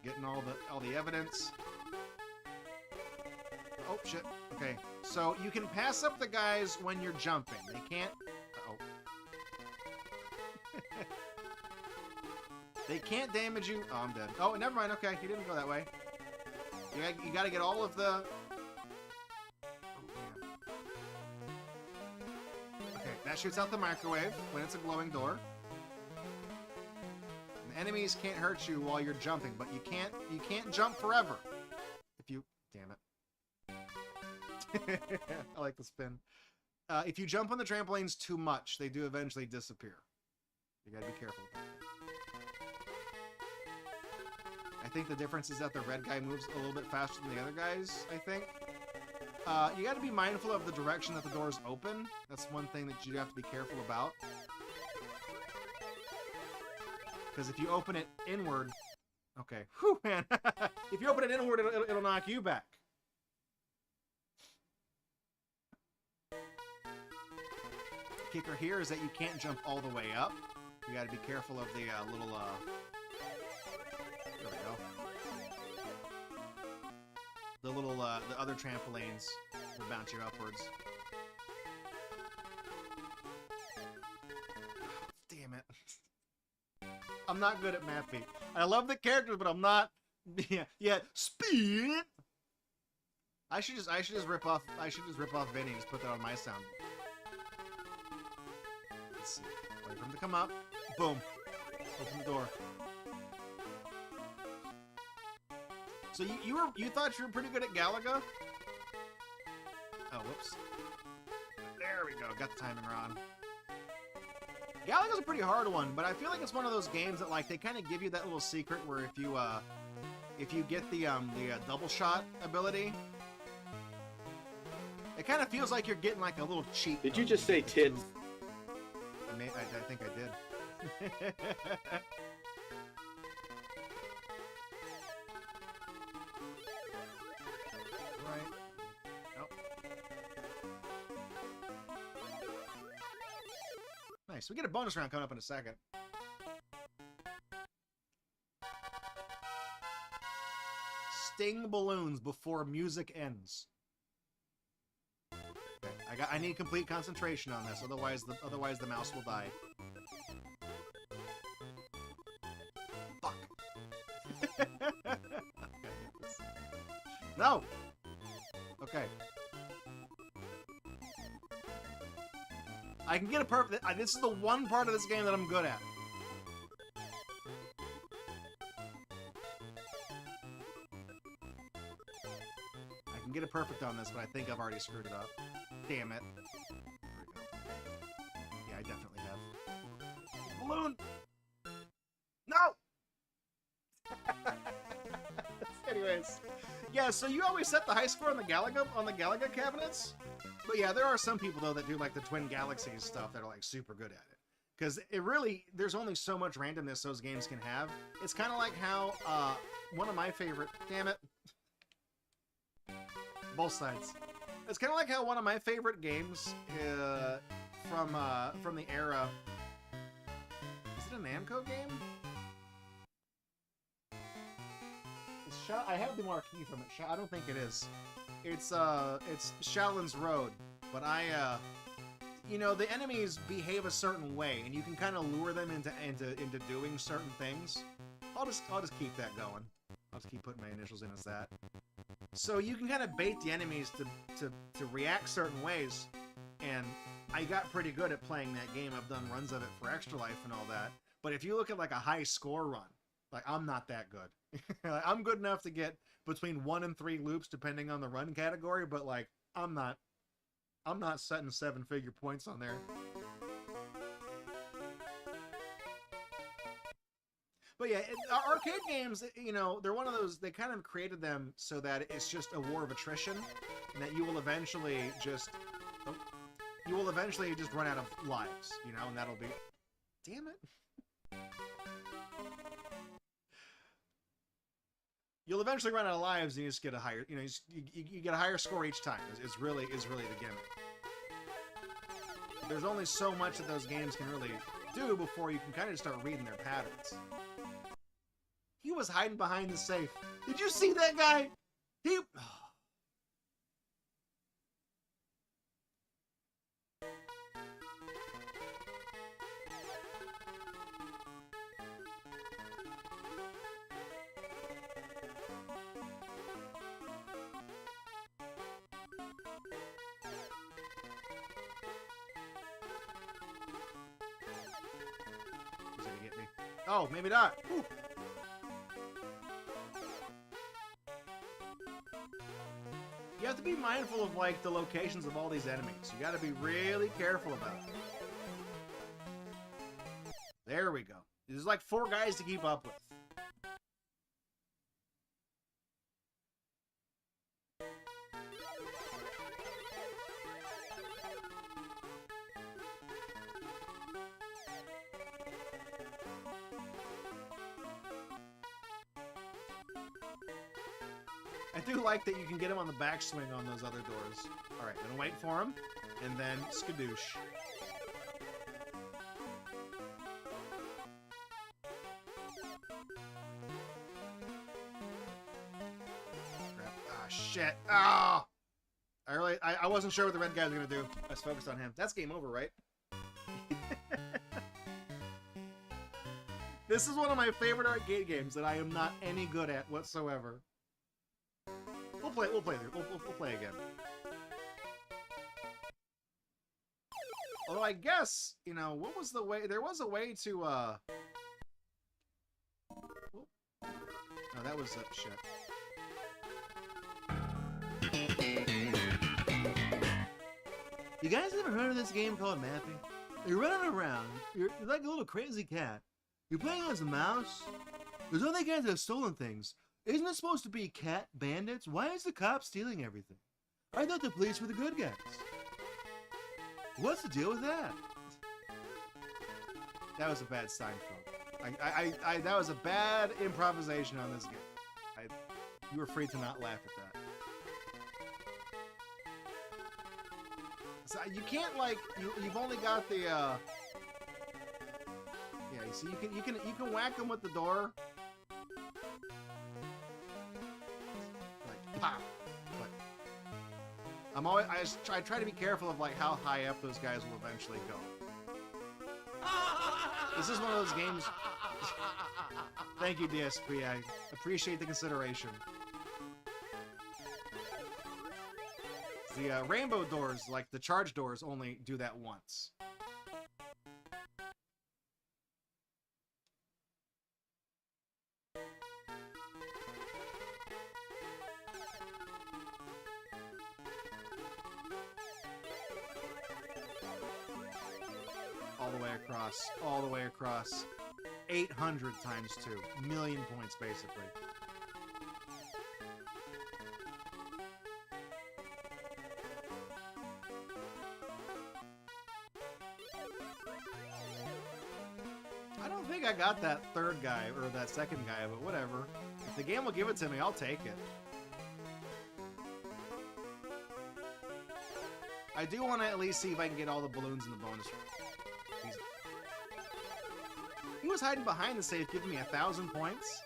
Getting all the evidence. Oh shit. Okay. So you can pass up the guys when you're jumping. They can't. Uh-oh. They can't damage you. Oh, I'm dead. Oh, never mind. Okay, you didn't go that way. You gotta get all of the. Oh, man. Okay, that shoots out the microwave when it's a glowing door. Enemies can't hurt you while you're jumping, but you can't jump forever. If you... Damn it. I like the spin. If you jump on the trampolines too much, they do eventually disappear. You gotta be careful about that. I think the difference is that the red guy moves a little bit faster than the other guys, I think. You gotta be mindful of the direction that the doors open. That's one thing that you have to be careful about. Because if you open it inward... Okay. Whew, man. If you open it inward, it'll knock you back. Kicker here is that you can't jump all the way up. You gotta be careful of the little... There we go. The little, the other trampolines will bounce you upwards. Damn it. I'm not good at map feet. I love the characters, but I'm not... Yeah, speed! I should just rip off Vinny and just put that on my sound. Let's see. Wait for him to come up. Boom. Open the door. So you thought you were pretty good at Galaga? Oh, whoops. There we go. Got the timing wrong. Galaga's a pretty hard one, but I feel like it's one of those games that like they kind of give you that little secret where if you get the double shot ability, it kind of feels like you're getting like a little cheat. Did you just say tits? I think I did. Right. Nope. Nice. We get a bonus round coming up in a second. Sting balloons before music ends. Okay, I need complete concentration on this, otherwise the mouse will die. Fuck. No. Okay. I can get a perfect. This is the one part of this game that I'm good at. I can get a perfect on this, but I think I've already screwed it up. Damn it. There we go. Yeah, I definitely have. Balloon! No! Anyways. Yeah, so you always set the high score on the Galaga cabinets? But yeah, there are some people, though, that do, like, the Twin Galaxies stuff that are, like, super good at it. Because it really, there's only so much randomness those games can have. It's kind of like how, one of my favorite, damn it. Both sides. It's kind of like how one of my favorite games from the era... Is it a Namco game? I have the marquee from it. I don't think it is. It's Shaolin's Road, but you know, the enemies behave a certain way, and you can kind of lure them into doing certain things. I'll just keep that going. I'll just keep putting my initials in as that. So you can kind of bait the enemies to react certain ways, and I got pretty good at playing that game. I've done runs of it for Extra Life and all that. But if you look at like a high score run, like I'm not that good. I'm good enough to get between 1 and 3 loops depending on the run category, but like I'm not setting 7-figure points on there. But yeah, arcade games, you know, they're one of those, they kind of created them so that it's just a war of attrition, and that you will eventually just run out of lives, you know, and that'll be, damn it. You'll eventually run out of lives, and you just get a higher, you know, you get a higher score each time. Is really the gimmick. There's only so much that those games can really do before you can kind of start reading their patterns. He was hiding behind the safe. Did you see that guy? He. He's gonna get me. Oh, maybe not. Ooh. You have to be mindful of, like, the locations of all these enemies. You gotta be really careful about it. There we go. There's like 4 guys to keep up with. I do like that you can get him on the backswing on those other doors. Alright, gonna wait for him, and then skadoosh. Crap. Ah, shit. Ah! I wasn't sure what the red guy was gonna do. I was focused on him. That's game over, right? This is one of my favorite arcade games that I am not any good at whatsoever. We'll play again. Although I guess, you know, what was the way? There was a way to, No, that was, shit. You guys ever heard of this game called Mapping? You're running around, you're like a little crazy cat. You're playing as a mouse. There's other guys that have stolen things. Isn't it supposed to be cat bandits? Why is the cop stealing everything? I thought the police were the good guys. What's the deal with that? That was a bad Seinfeld. That was a bad improvisation on this game. You were free to not laugh at that. So you can't like you've only got the yeah. You see, you can whack them with the door. Like pop. But I try to be careful of like how high up those guys will eventually go. This is one of those games. Thank you, DSP. I appreciate the consideration. The rainbow doors, like the charge doors, only do that once. All the way across. All the way across. 800 times 2. Million points, basically. I don't think I got that third guy, or that second guy, but whatever. If the game will give it to me, I'll take it. I do want to at least see if I can get all the balloons in the bonus room. He was hiding behind the safe, giving me 1,000 points.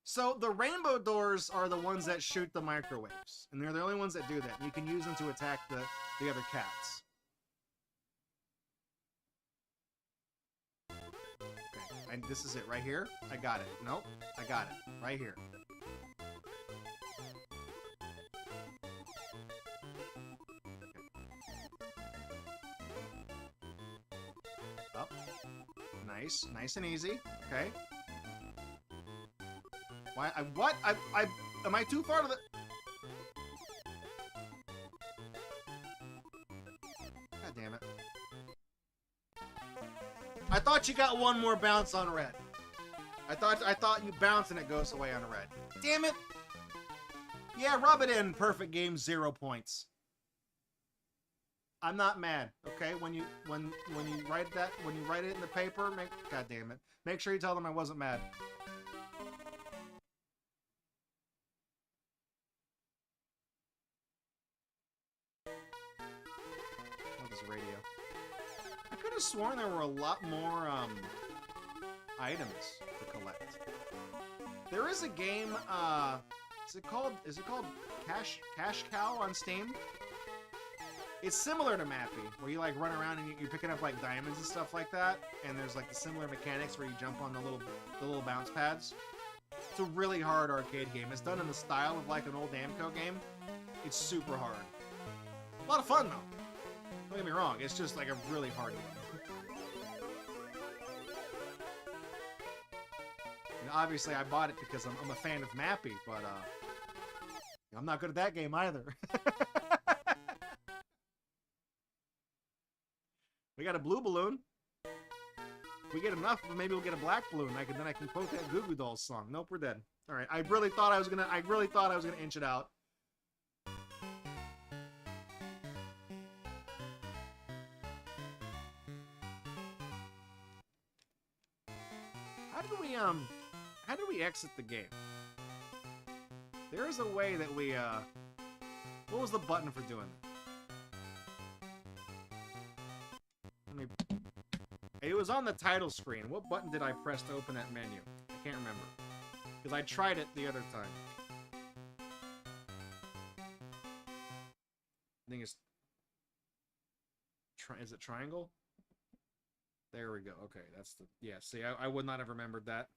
So the rainbow doors are the ones that shoot the microwaves, and they're the only ones that do that. You can use them to attack the other cats. Okay, and this is it right here. I got it. Nope, I got it right here. Up. Nice. Nice and easy. Okay. Why? What? Am I too far to the... God damn it. I thought you got one more bounce on red. I thought you bounce and it goes away on red. Damn it! Yeah, rub it in. Perfect game, 0 points. I'm not mad, okay? When you write it in the paper, God damn it. Make sure you tell them I wasn't mad. What is radio? I could have sworn there were a lot more items to collect. There is a game, is it called Cash Cow on Steam? It's similar to Mappy, where you like run around and you're picking up like diamonds and stuff like that, and there's like the similar mechanics where you jump on the little bounce pads. It's a really hard arcade game. It's done in the style of like an old Namco game. It's super hard. A lot of fun though. Don't get me wrong, it's just like a really hard game. And obviously I bought it because I'm a fan of Mappy, but I'm not good at that game either. We got a blue balloon. If we get enough, maybe we'll get a black balloon. Then I can quote that Goo Goo Dolls song. Nope, we're dead. All right, I really thought I was gonna inch it out. How did we exit the game? There is a way that we, what was the button for doing that? Let me... It was on the title screen. What button did I press to open that menu? I can't remember. Because I tried it the other time. I think it's... Is it triangle? There we go. Okay, that's the... Yeah, see, I would not have remembered that.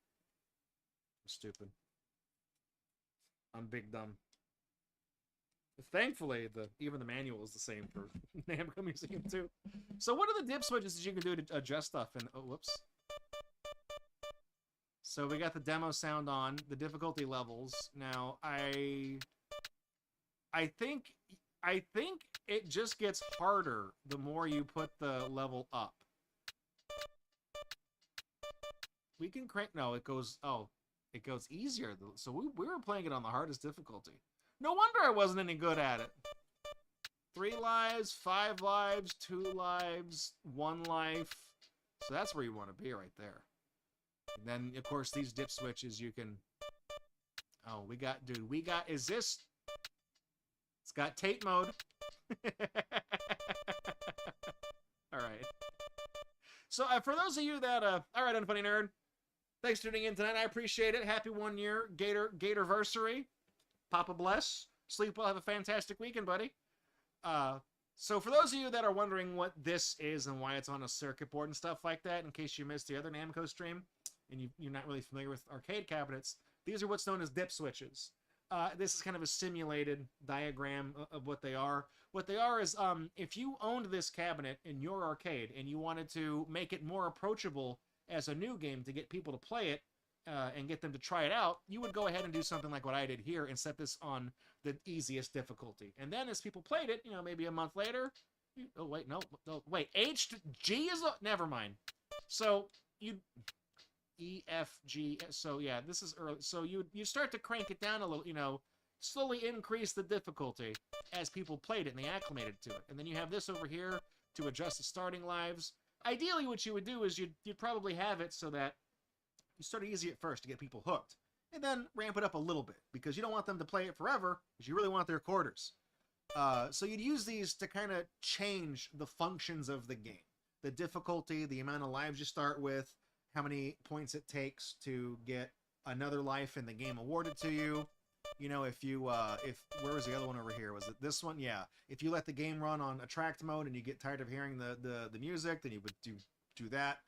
I'm stupid. I'm big dumb. Thankfully, even the manual is the same for Namco Museum too. So what are the dip switches that you can do to adjust stuff? And oh, whoops. So we got the demo sound on, the difficulty levels. Now I think it just gets harder the more you put the level up. We can crank. No, it goes. Oh, it goes easier. So we were playing it on the hardest difficulty. No wonder I wasn't any good at it. 3 lives, 5 lives, 2 lives, 1 life. So that's where you want to be right there. And then, of course, these dip switches you can... Oh, we got... Dude, we got... Is this... It's got tape mode. Alright. So, for those of you that... Alright, Unfunny Nerd. Thanks for tuning in tonight. I appreciate it. Happy 1 year Gatorversary. Papa bless. Sleep well. Have a fantastic weekend, buddy. So for those of you that are wondering what this is and why it's on a circuit board and stuff like that, in case you missed the other Namco stream and you're not really familiar with arcade cabinets, these are what's known as dip switches. This is kind of a simulated diagram of what they are. What they are is if you owned this cabinet in your arcade and you wanted to make it more approachable as a new game to get people to play it, and get them to try it out, you would go ahead and do something like what I did here and set this on the easiest difficulty. And then as people played it, maybe a month later, oh wait, no, wait, H to G is, never mind. So you, E, F, G, so yeah, this is early. So you start to crank it down a little, slowly increase the difficulty as people played it and they acclimated to it. And then you have this over here to adjust the starting lives. Ideally, what you would do is you'd probably have it so that you start easy at first to get people hooked, and then ramp it up a little bit, because you don't want them to play it forever, because you really want their quarters. So you'd use these to kind of change the functions of the game. The difficulty, the amount of lives you start with, how many points it takes to get another life in the game awarded to you. Where was the other one over here? Was it this one? Yeah. If you let the game run on attract mode and you get tired of hearing the music, then you would do that.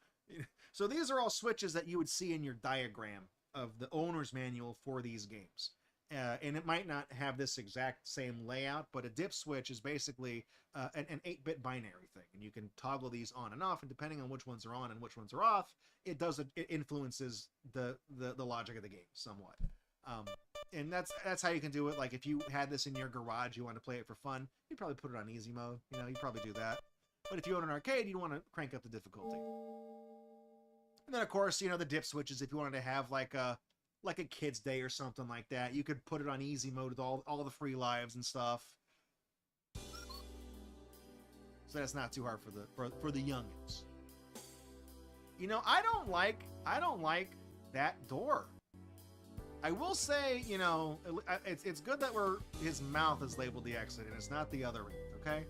So these are all switches that you would see in your diagram of the owner's manual for these games. And it might not have this exact same layout, but a dip switch is basically an 8-bit binary thing. And you can toggle these on and off, and depending on which ones are on and which ones are off, it influences the logic of the game somewhat. And that's how you can do it. Like if you had this in your garage, you want to play it for fun, you'd probably put it on easy mode. You'd probably do that. But if you own an arcade, you'd want to crank up the difficulty. And then, of course, the dip switches, if you wanted to have like a kid's day or something like that, you could put it on easy mode with all the free lives and stuff. So that's not too hard for the youngins. I don't like that door. I will say, it's good that his mouth is labeled the exit and it's not the other end, okay?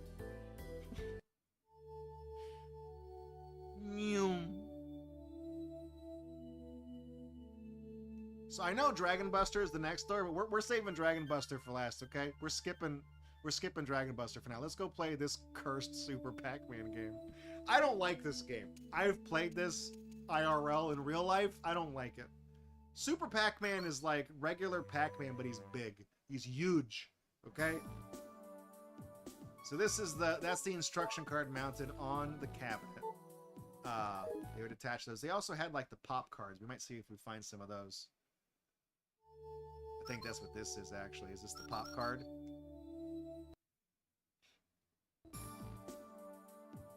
So I know Dragon Buster is the next door, but we're saving Dragon Buster for last, okay? We're skipping Dragon Buster for now. Let's go play this cursed Super Pac-Man game. I don't like this game. I've played this IRL in real life. I don't like it. Super Pac-Man is like regular Pac-Man, but he's big. He's huge, okay? So that's the instruction card mounted on the cabinet. They would attach those. They also had like the pop cards. We might see if we find some of those. I think that's what this is actually. Is this the pop card?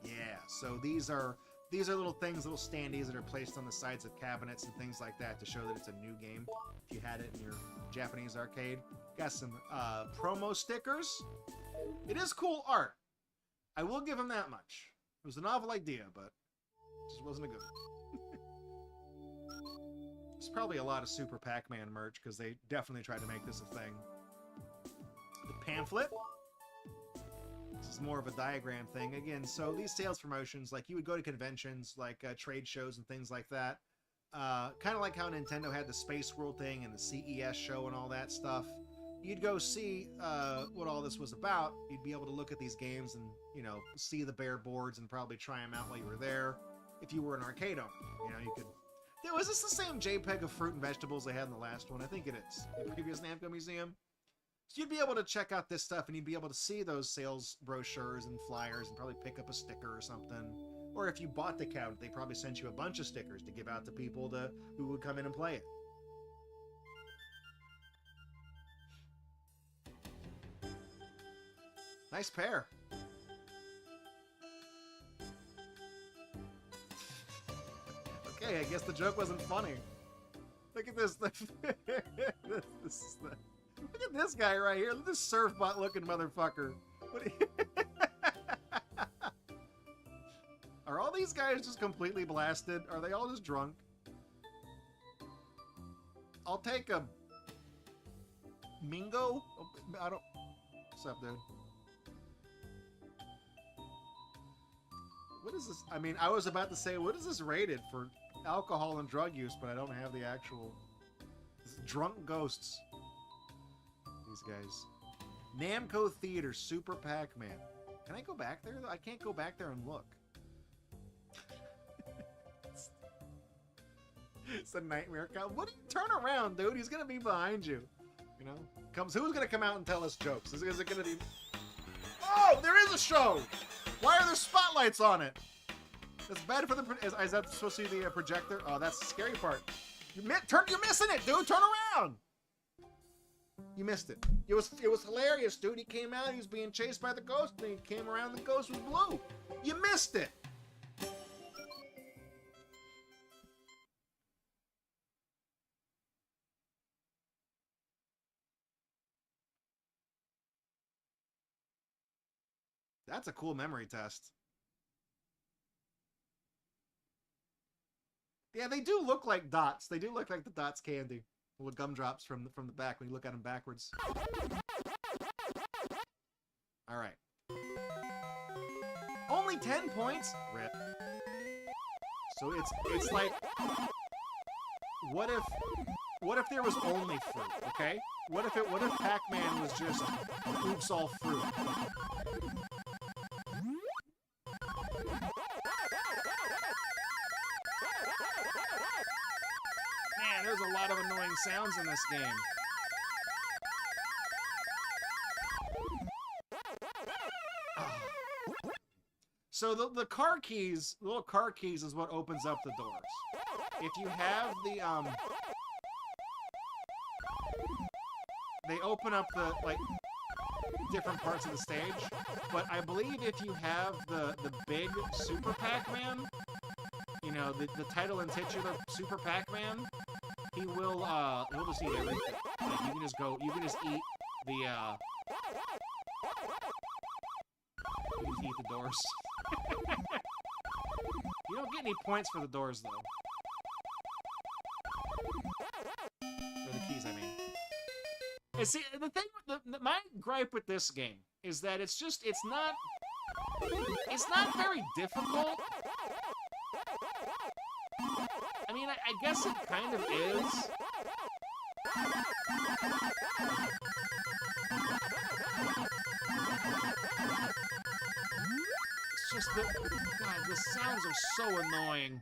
Yeah, so these are little things, little standees that are placed on the sides of cabinets and things like that to show that it's a new game. If you had it in your Japanese arcade. Got some promo stickers. It is cool art. I will give him that much. It was a novel idea, but it just wasn't a good one. There's probably a lot of Super Pac-Man merch because they definitely tried to make this a thing. The pamphlet. This is more of a diagram thing. Again, so these sales promotions, like you would go to conventions, like trade shows and things like that. Kind of like how Nintendo had the Space World thing and the CES show and all that stuff. You'd go see what all this was about. You'd be able to look at these games and, you know, see the bare boards and probably try them out while you were there. If you were an arcade owner, you know, you could... Was this the same JPEG of fruit and vegetables they had in the last one? I think it is. The previous Namco Museum. So you'd be able to check out this stuff and you'd be able to see those sales brochures and flyers and probably pick up a sticker or something. Or if you bought the count, they probably sent you a bunch of stickers to give out to people who would come in and play it. Nice pair. Okay, I guess the joke wasn't funny. Look at this. Look at this guy right here. Look at this surfbot looking motherfucker. Are all these guys just completely blasted? Are they all just drunk? I'll take a Mingo. I don't. What's up, dude? What is this? I mean, I was about to say, what is this rated for alcohol and drug use, but I don't have the actual... Drunk ghosts. These guys. Namco Theater, Super Pac-Man. Can I go back there? I can't go back there and look. It's a nightmare. What do you turn around, dude? He's gonna be behind you. You know? Who's gonna come out and tell us jokes? Is it gonna be... Oh, there is a show! Why are there spotlights on it? That's bad for the... Is that supposed to be the projector? Oh, that's the scary part. You're missing it, dude! Turn around! You missed it. It was hilarious, dude. He came out, he was being chased by the ghost, and he came around, the ghost was blue. You missed it! That's a cool memory test. Yeah, they do look like dots. They do look like the dots candy. Little gumdrops from the back when you look at them backwards. All right. Only 10 points? Rip. So it's like, what if there was only fruit, okay? What if Pac-Man was just oops all fruit? Man, there's a lot of annoying sounds in this game. So the little car keys is what opens up the doors. If you have the they open up the different parts of the stage, but I believe if you have the big Super Pac-Man, you know, the title and titular Super Pac-Man, he will he'll just eat everything. Like, you can just eat the you can just eat the doors. You don't get any points for the doors, though. For the keys, I mean. And see, the thing, my gripe with this game is that it's not very difficult. I mean, I guess it kind of is. It's just that, God, the sounds are so annoying.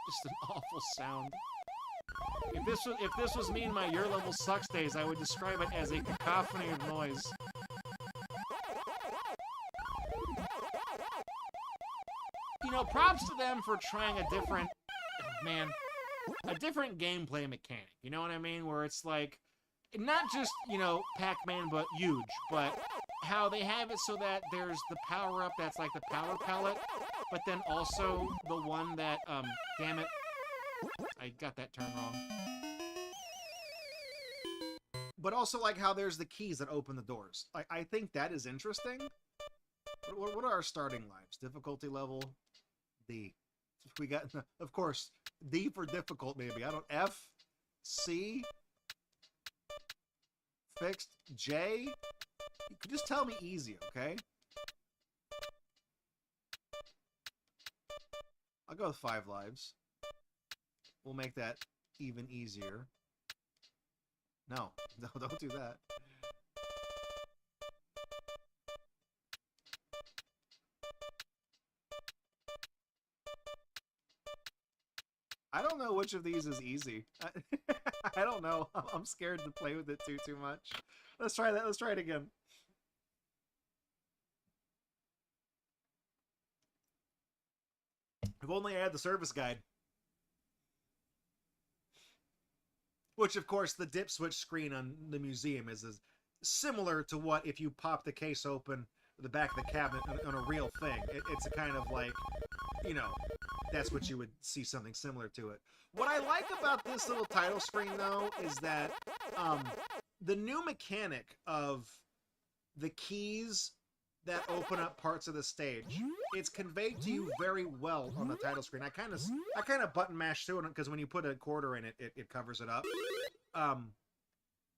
Just an awful sound. If this was me in my Your Level Sucks days, I would describe it as a cacophony of noise. You know, props to them for trying a different gameplay mechanic. You know what I mean? Where it's like, not just, you know, Pac-Man, but huge, but how they have it so that there's the power-up that's like the power pellet, but then also the one that, damn it, I got that turn wrong. But also like how there's the keys that open the doors. I think that is interesting. What are our starting lives? Difficulty level D. We got, of course, D for difficult, maybe. I don't, F, C, fixed, J. You could just tell me easy, okay? I'll go with 5 lives. We'll make that even easier. No, no, don't do that. I don't know which of these is easy. I don't know. I'm scared to play with it too much. Let's try that. Let's try it again. If only I had the service guide. Which, of course, the dip switch screen on the museum is similar to what if you pop the case open, the back of the cabinet on a real thing. It's a kind of like, you know, that's what you would see something similar to it. What I like about this little title screen, though, is that the new mechanic of the keys that open up parts of the stage, it's conveyed to you very well on the title screen. I kind of button mash through it because when you put a quarter in it, it covers it up.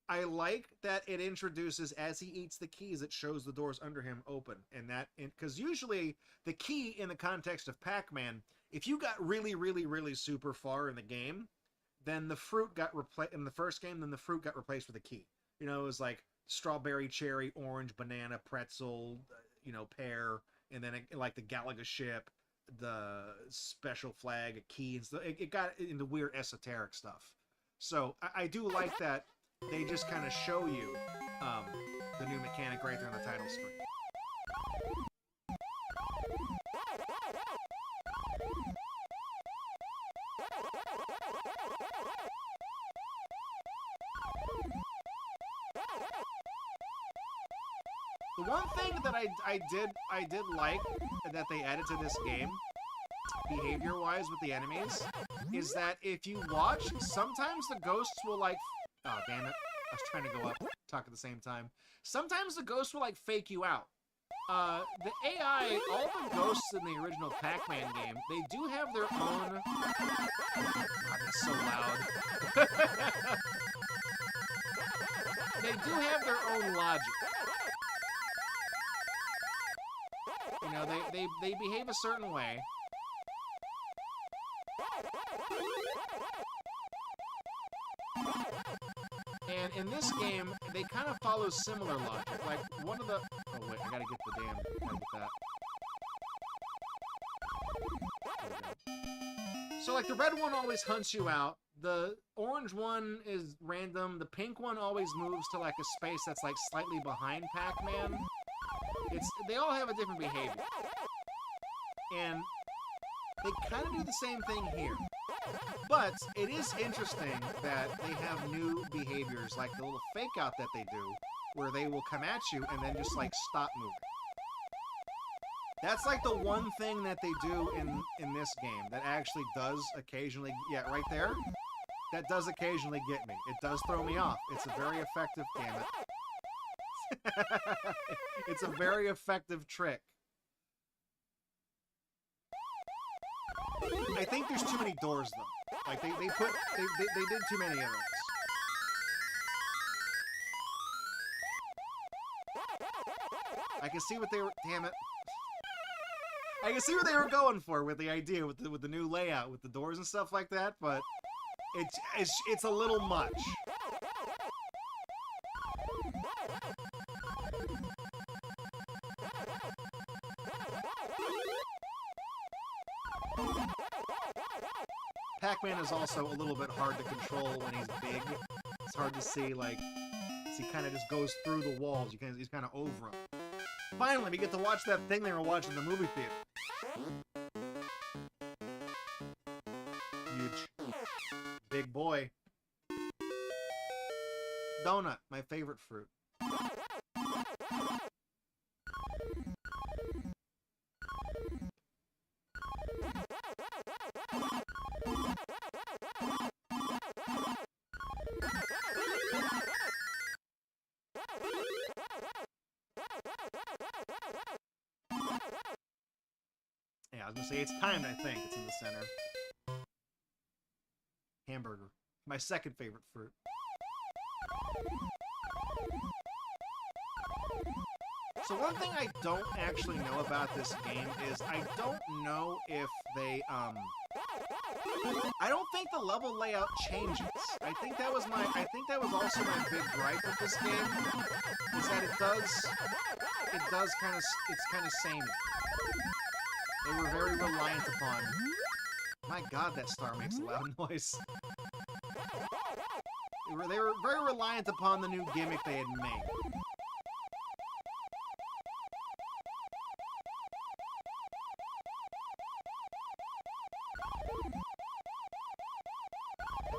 I like that it introduces, as he eats the keys, it shows the doors under him open, and that because usually the key in the context of Pac-Man, if you got really super far in the game, then the fruit got replaced in the first game. Then the fruit got replaced with a key. You know, it was like strawberry, cherry, orange, banana, pretzel, you know, pear, and then like the Galaga ship, the special flag, a key, and stuff. It got into weird esoteric stuff. So I do like that they just kind of show you the new mechanic right there on the title screen. The one thing that I did like that they added to this game, behavior-wise with the enemies, is that if you watch, sometimes the ghosts will like... Oh, damn it. I was trying to go up, talk at the same time. Sometimes the ghosts will like fake you out. The AI, all the ghosts in the original Pac-Man game, they do have their own... God, that's so loud. They do have their own logic. You know, they behave a certain way. And in this game, they kind of follow similar logic. Like, one of the... Oh, wait, I gotta get the damn... Gotta get that. So, like, the red one always hunts you out. The orange one is random. The pink one always moves to, like, a space that's, like, slightly behind Pac-Man. They all have a different behavior. And they kind of do the same thing here. But it is interesting that they have new behaviors, like the little fake out that they do, where they will come at you and then just like stop moving. That's like the one thing that they do in this game that actually does occasionally, yeah, right there, that does occasionally get me. It does throw me off. It's a very effective, damn it. It's a very effective trick. I think there's too many doors, though. Like, they did too many of those. I can see what they were... Damn it. I can see what they were going for with the idea, with the new layout, with the doors and stuff like that, but it's a little much. Pac-Man is also a little bit hard to control when he's big. It's hard to see, like, he kind of just goes through the walls. He's kind of over them. Finally, we get to watch that thing they were watching in the movie theater. Huge. Big boy. Donut, my favorite fruit. was gonna say it's timed, I think. It's in the center. Hamburger. My second favorite fruit. So one thing I don't actually know about this game is I don't know if they, I don't think the level layout changes. I think that was also my big gripe with this game, is that it's kind of samey. They were very reliant upon, my god, that star makes a loud noise. They were very reliant upon the new gimmick they had made.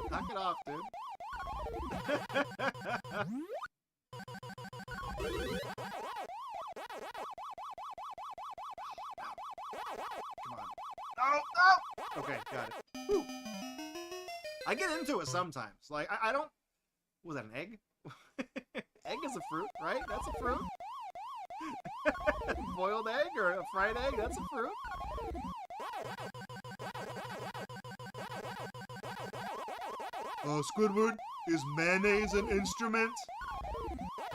Knock it off, dude. Come on. Oh! Okay, got it. Whew. I get into it sometimes. Like, I don't... Was that an egg? Egg is a fruit, right? That's a fruit. Boiled egg or a fried egg, that's a fruit. Squidward, is mayonnaise an instrument?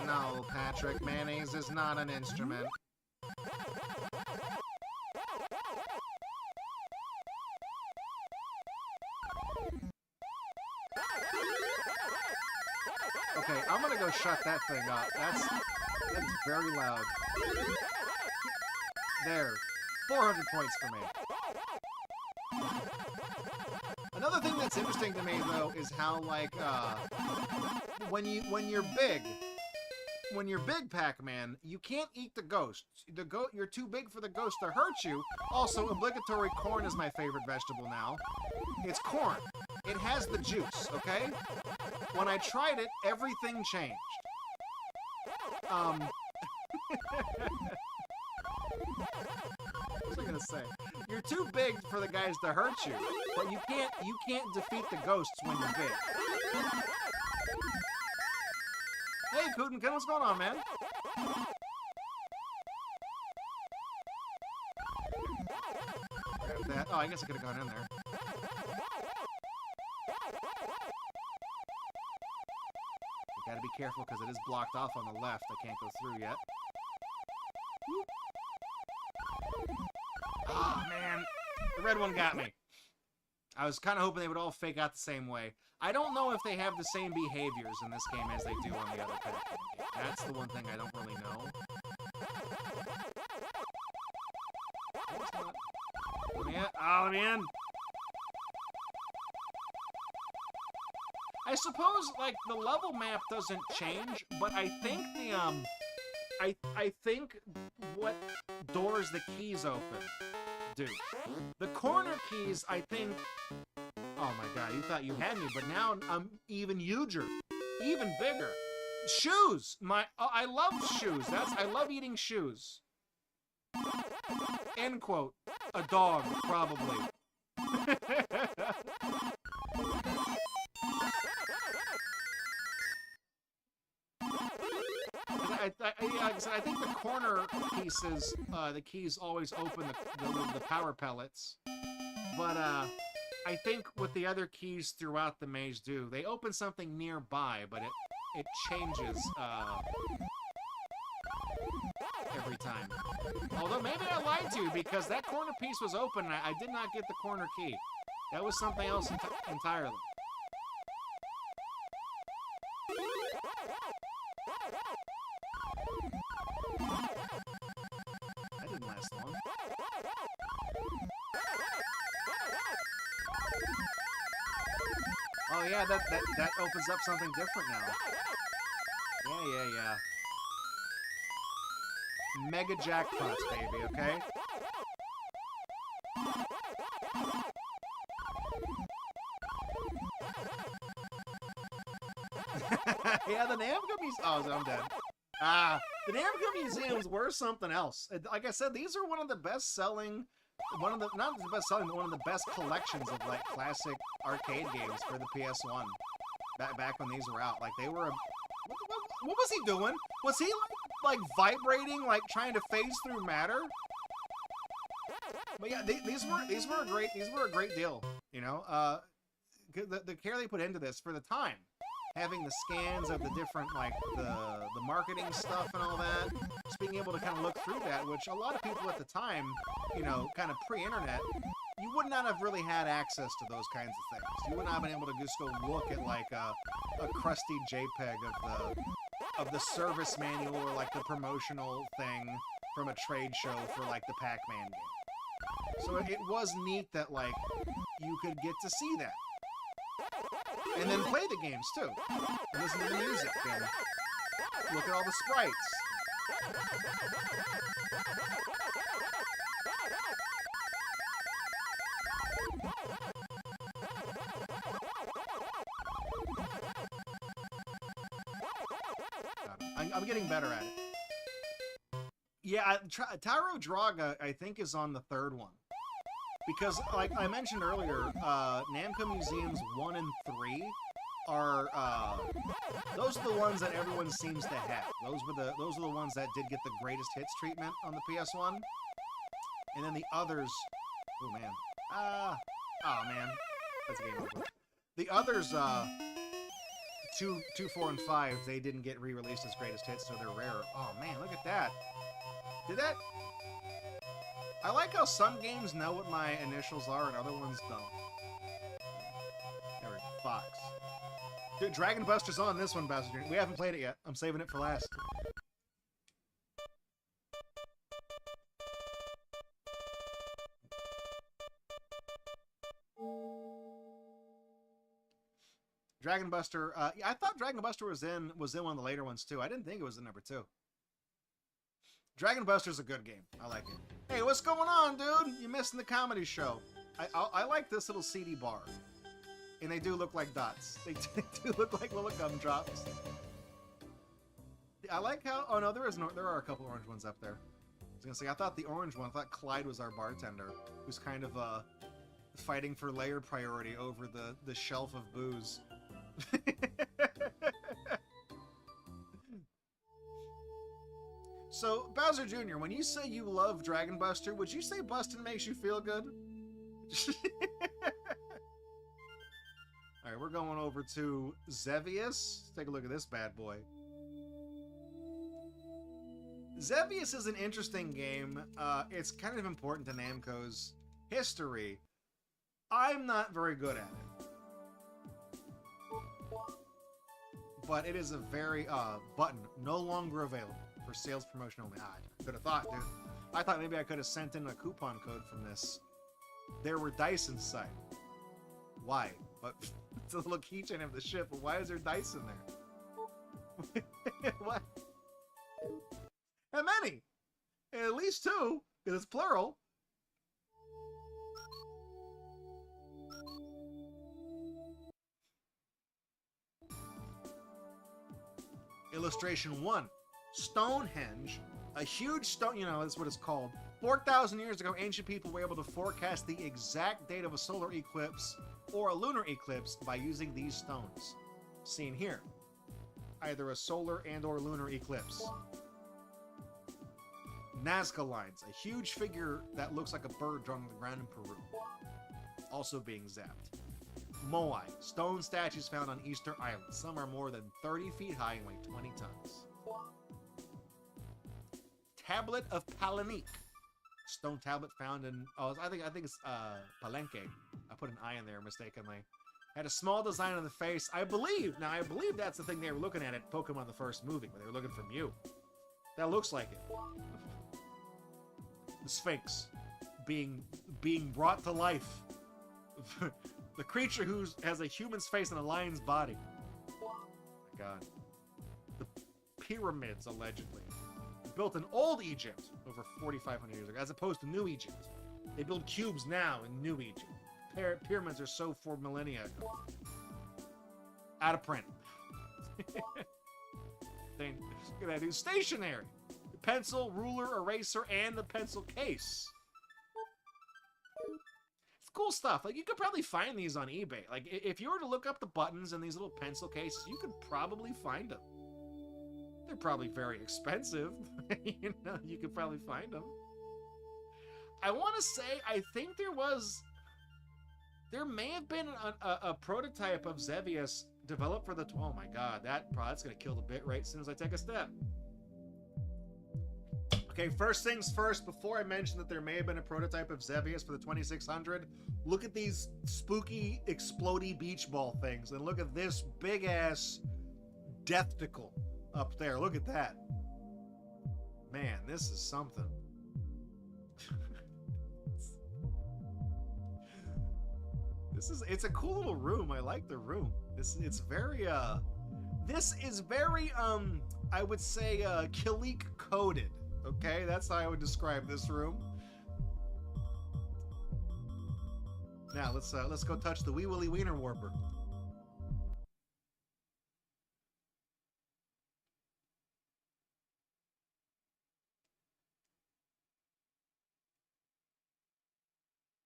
No, Patrick, mayonnaise is not an instrument. Okay, I'm gonna go shut that thing up. That's very loud. There. 400 points for me. Another thing that's interesting to me, though, is how, like, when you're big, Pac-Man, you can't eat the ghost. You're too big for the ghost to hurt you. Also, obligatory corn is my favorite vegetable now. It's corn. It has the juice, okay? When I tried it, everything changed. What was I gonna say? You're too big for the guys to hurt you, but you can't defeat the ghosts when you're big. Hey, Putin, what's going on, man? Grab that. Oh, I guess I could have gone in there. Gotta be careful because it is blocked off on the left. I can't go through yet. Oh, man. The red one got me. I was kind of hoping they would all fake out the same way. I don't know if they have the same behaviors in this game as they do on the other Pac-Man game. That's the one thing I don't really know. Let me in. Oh, let me in. I suppose, like, the level map doesn't change, but I think the, I think what doors the keys open do. The corner keys, I think... Oh my god, you thought you had me, but now I'm even huger. Even bigger. Shoes! I love shoes. I love eating shoes. End quote. A dog, probably. I think the corner pieces, the keys always open the power pellets. But I think what the other keys throughout the maze do, they open something nearby, but it changes every time. Although maybe I lied to you because that corner piece was open and I did not get the corner key. That was something else entirely. That didn't last long. Oh yeah, that opens up something different now. Yeah. Mega jackpots, baby, okay? Yeah, the Namco Museum. Oh, I'm dead. The Namco Museums were something else. Like I said, these are one of the best-selling, not the best-selling, but one of the best collections of like classic arcade games for the PS1. Back when these were out, like they were. What was he doing? Was he like vibrating, like trying to phase through matter? But yeah, these were a great deal. You know, the care they put into this for the time, having the scans of the different like the marketing stuff and all that, just being able to kind of look through that, which a lot of people at the time, you know, kind of pre-internet, you would not have really had access to those kinds of things. You would not have been able to just go look at like a crusty JPEG of the service manual or like the promotional thing from a trade show for like the Pac-Man game. So it was neat that like you could get to see that. And then play the games too. And listen to the music and look at all the sprites. I'm getting better at it. Yeah, Taro Draga, I think, is on the third one. Because, like I mentioned earlier, Namco Museums 1 and 3 are, those are the ones that everyone seems to have. Those are the ones that did get the greatest hits treatment on the PS1. And then the others, oh man. Oh man. That's a game over. The others, 2, 4, and 5, they didn't get re-released as greatest hits, so they're rarer. Oh man, look at that. Did that... I like how some games know what my initials are and other ones don't. There we go. Fox. Dude, Dragon Buster's on this one, Bowser Jr. We haven't played it yet. I'm saving it for last. Dragon Buster, yeah, I thought Dragon Buster was in one of the later ones too. I didn't think it was in number 2. Dragon Buster's a good game. I like it. Hey, what's going on, dude? You missing the comedy show. I like this little CD bar. And they do look like dots. They do look like little gumdrops. I like how... Oh, no, there are a couple orange ones up there. I was going to say, I thought the orange one, I thought Clyde was our bartender, who's kind of fighting for layer priority over the shelf of booze. So, Bowser Jr., when you say you love Dragon Buster, would you say bustin' makes you feel good? Alright, we're going over to Xevious. Take a look at this bad boy. Xevious is an interesting game. It's kind of important to Namco's history. I'm not very good at it. But it is a very, button, no longer available. For sales promotion only. I could have thought, dude. I thought maybe I could have sent in a coupon code from this. There were dice inside. Why? But it's a little keychain of the ship, but why is there dice in there? What? How many? At least 2, because it's plural. Illustration 1. Stonehenge, a huge stone, you know, that's what it's called. 4,000 years ago, ancient people were able to forecast the exact date of a solar eclipse or a lunar eclipse by using these stones. Seen here. Either a solar and or lunar eclipse. Nazca lines, a huge figure that looks like a bird drawn on the ground in Peru. Also being zapped. Moai, stone statues found on Easter Island. Some are more than 30 feet high and weigh 20 tons. Tablet of Palenque. Stone tablet found in... Oh, I think it's Palenque. I put an I in there mistakenly. Had a small design on the face. I believe that's the thing they were looking at Pokemon the first movie, where they were looking for Mew. That looks like it. The Sphinx. Being brought to life. The creature who has a human's face and a lion's body. Oh my god. The pyramids, allegedly. Built in old Egypt over 4,500 years ago, as opposed to New Egypt. They build cubes now in New Egypt. Pyramids are so for millennia ago. Out of print. Look at that, dude. Stationary. Pencil, ruler, eraser, and the pencil case. It's cool stuff. Like, you could probably find these on eBay. Like, if you were to look up the buttons in these little pencil cases, you could probably find them. They're probably very expensive. You know, you could probably find them. I want to say, I think there may have been a prototype of Xevious developed for the, oh my god, that's going to kill the bit rate as soon as I take a step. Okay, first things first, before I mention that there may have been a prototype of Xevious for the 2600, look at these spooky, explodey beach ball things, and look at this big-ass deathticle up there. Look at that. Man, this is something. It's a cool little room. I like the room. This is very, I would say, Kilik coded. Okay, that's how I would describe this room. Now let's go touch the Wee Willy Wiener Warper.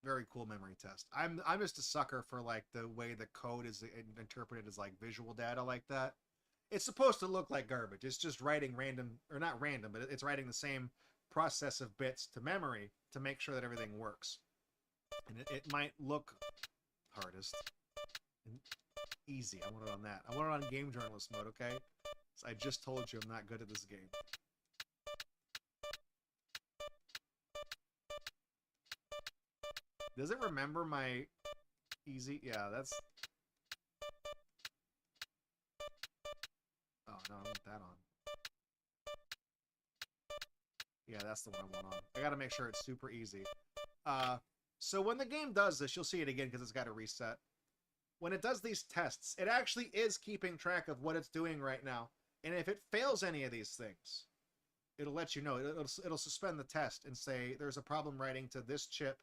Very cool memory test. I'm just a sucker for like the way the code is interpreted as like visual data like that. It's supposed to look like garbage. It's just writing random, or not random, but it's writing the same process of bits to memory to make sure that everything works. And it might look hardest. Easy. I want it on that. I want it on game journalist mode, okay? So I just told you I'm not good at this game. Does it remember my easy? Yeah, that's... Oh, no, I want that on. Yeah, that's the one I want on. I gotta make sure it's super easy. So when the game does this, you'll see it again because it's got to reset. When it does these tests, it actually is keeping track of what it's doing right now. And if it fails any of these things, it'll let you know. It'll suspend the test and say, there's a problem writing to this chip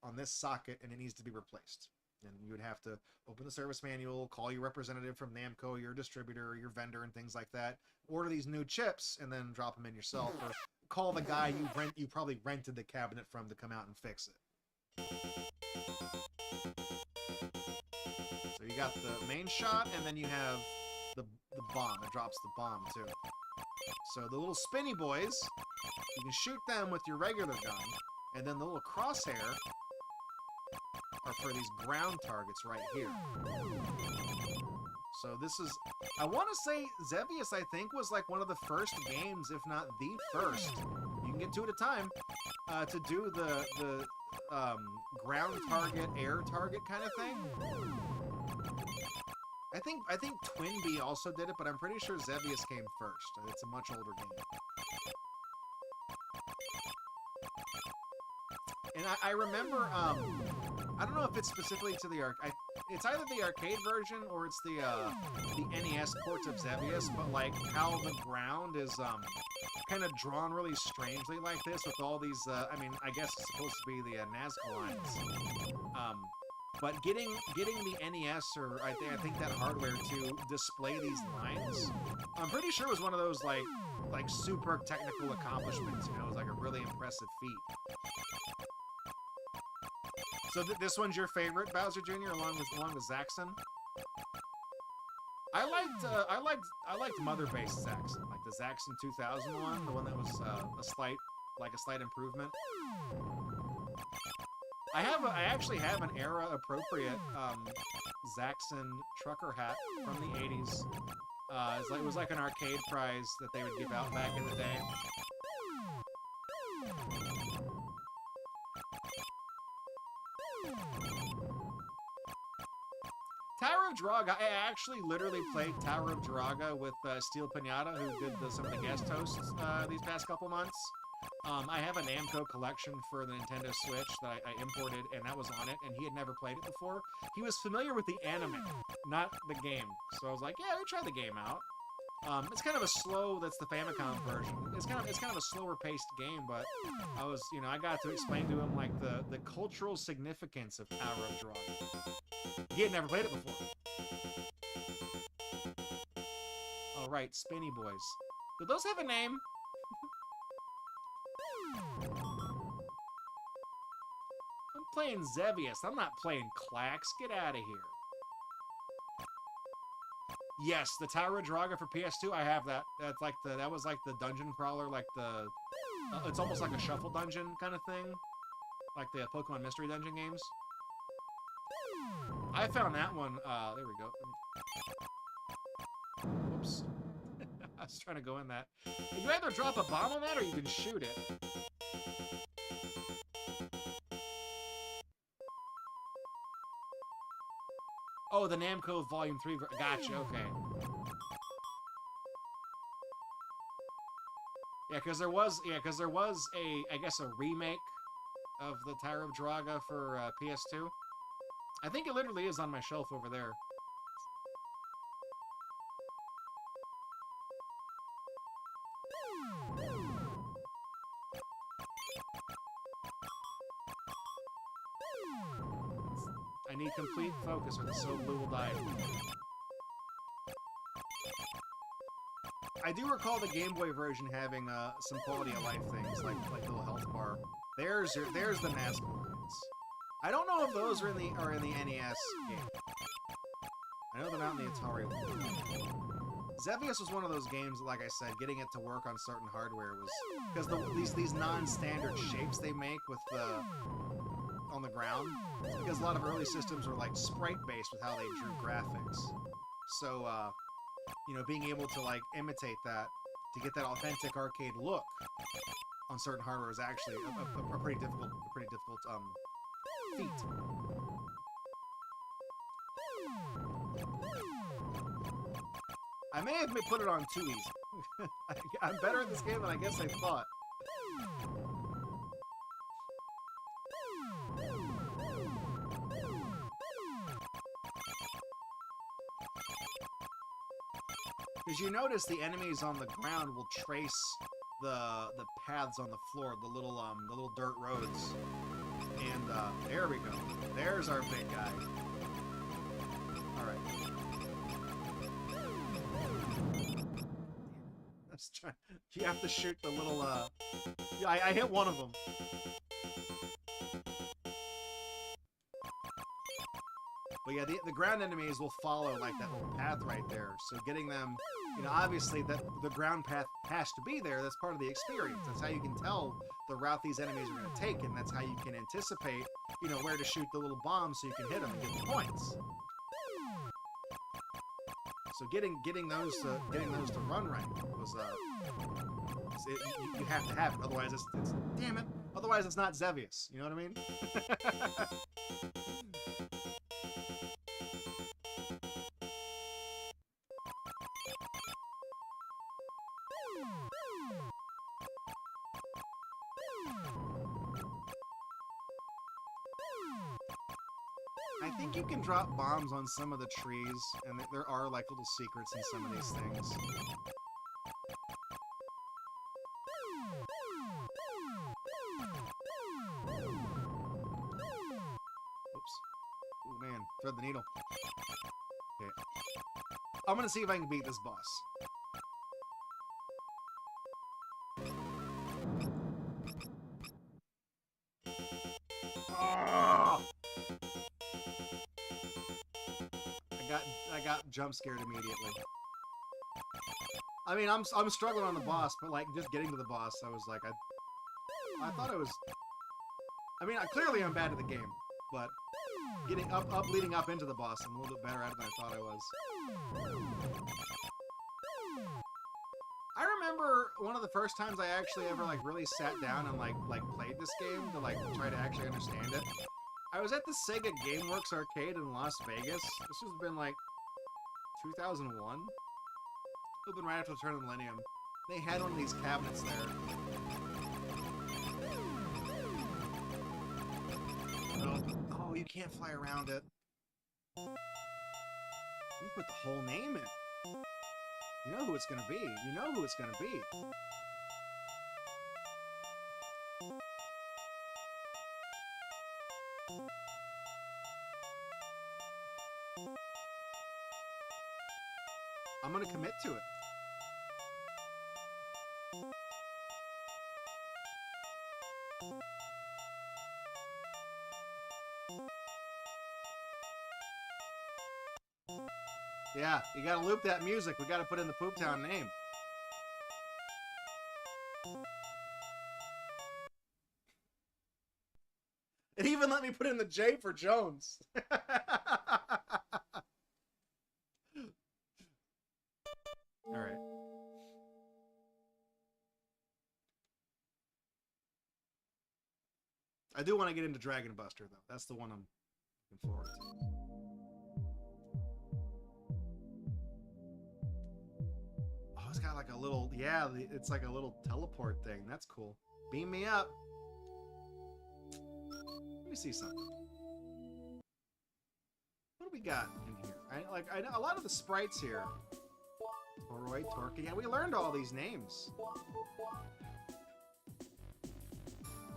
on this socket and it needs to be replaced. And you would have to open the service manual, call your representative from Namco, your distributor, your vendor, and things like that. Order these new chips, and then drop them in yourself. Or call the guy you probably rented the cabinet from to come out and fix it. So you got the main shot, and then you have the bomb. It drops the bomb, too. So the little spinny boys, you can shoot them with your regular gun, and then the little crosshair are for these ground targets right here. So this is, I want to say Xevious, I think, was like one of the first games, if not the first, you can get two at a time, to do the ground target, air target kind of thing. I think Twin Bee also did it, but I'm pretty sure Xevious came first. It's a much older game. And I remember, I don't know if it's specifically to the arcade. It's either the arcade version or it's the NES port of Xevious, but like how the ground is kind of drawn really strangely like this with all these. I mean, I guess it's supposed to be the Nazca lines. But getting the NES or I think that hardware to display these lines, I'm pretty sure it was one of those like super technical accomplishments. You know, it was like a really impressive feat. So this one's your favorite, Bowser Jr. along with Zaxxon. I liked mother-based Zaxxon, like the Zaxxon 2000 one, the one that was a slight improvement. I actually have an era-appropriate Zaxxon trucker hat from the 80s. It was like an arcade prize that they would give out back in the day. Tower of Draga, I actually literally played Tower of Draga with Steel Pinata, who did some of the guest hosts these past couple months. I have a Namco collection for the Nintendo Switch that I imported, and that was on it, and he had never played it before. He was familiar with the anime, not the game. So I was like, yeah, we try the game out. It's kind of a slow, that's the Famicom version. It's kind of a slower paced game, but I got to explain to him like the cultural significance of Tower of Draga. He had never played it before. All right, Spinny Boys. Do those have a name? I'm playing Xevious. I'm not playing Klax. Get out of here. Yes, the Tower of Draga for PS2. I have that. That was like the dungeon crawler, like it's almost like a shuffle dungeon kind of thing. like the Pokemon Mystery Dungeon games. I found that one. There we go. Whoops. I was trying to go in that. You either drop a bomb on that or you can shoot it. Oh, the Namco Volume 3. Gotcha, okay. Yeah, because there was a, I guess, a remake of the Tower of Draga for PS2. I think it literally is on my shelf over there. I need complete focus or the So Blue will die. I do recall the Game Boy version having some quality of life things, like little health bar. There's the mask points. I don't know if those are in the NES game. I know they're not in the Atari one. Xevious was one of those games that, like I said, getting it to work on certain hardware was because these non-standard shapes they make with the on the ground, because a lot of early systems were like sprite-based with how they drew graphics. So, you know, being able to like imitate that to get that authentic arcade look on certain hardware is actually a pretty difficult feat. I may have put it on too easy. I'm better at this game than I guess I thought. Because you notice the enemies on the ground will trace the paths on the floor, the little dirt roads. And there we go. There's our big guy. All right. Let's try. You have to shoot the little. Yeah, I hit one of them. But yeah, the ground enemies will follow like that little path right there. So getting them, you know, obviously that the ground path has to be there. That's part of the experience. That's how you can tell the route these enemies are going to take, and that's how you can anticipate, you know, where to shoot the little bombs so you can hit them and get the points. So getting those to run right was you have to have it. Otherwise, it's damn it. Otherwise, it's not Xevious. You know what I mean? I think you can drop bombs on some of the trees, and there are like little secrets in some of these things. Oops. Oh man, thread the needle. Okay. I'm gonna see if I can beat this boss. I got jump scared immediately. I mean, I'm struggling on the boss, but like just getting to the boss, I was like, I thought I was. I mean, clearly I'm bad at the game, but getting leading up into the boss, I'm a little bit better at it than I thought I was. I remember one of the first times I actually ever like really sat down and like played this game to like try to actually understand it. I was at the Sega GameWorks arcade in Las Vegas. This has been like 2001. It's been right after the turn of the millennium. They had one of these cabinets there. Oh, you can't fly around it. You put the whole name in. You know who it's gonna be. You know who it's gonna be. I'm gonna commit to it. Yeah, you gotta loop that music. We gotta put in the Pooptown name. put in the J for Jones. All right. I do want to get into Dragon Buster though. That's the one I'm looking forward to. Oh, it's got like a little, yeah, it's like a little teleport thing. That's cool. Beam me up. Let me see something. What do we got in here? I know a lot of the sprites here. Toroy, Torque. Yeah, we learned all these names.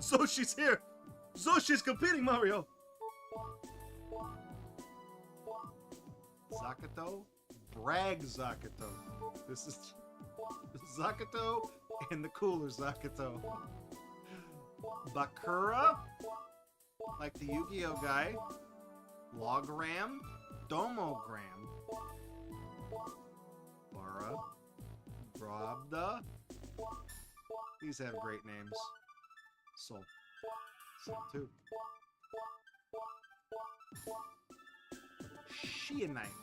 Zoshi's here. Zoshi's competing, Mario. Zakato, brag Zakato. This is Zakato and the cooler Zakato. Bakura, like the Yu-Gi-Oh guy. Logram, Domogram. Bara, Brabda. These have great names. Soul. Soul 2. Sheonite.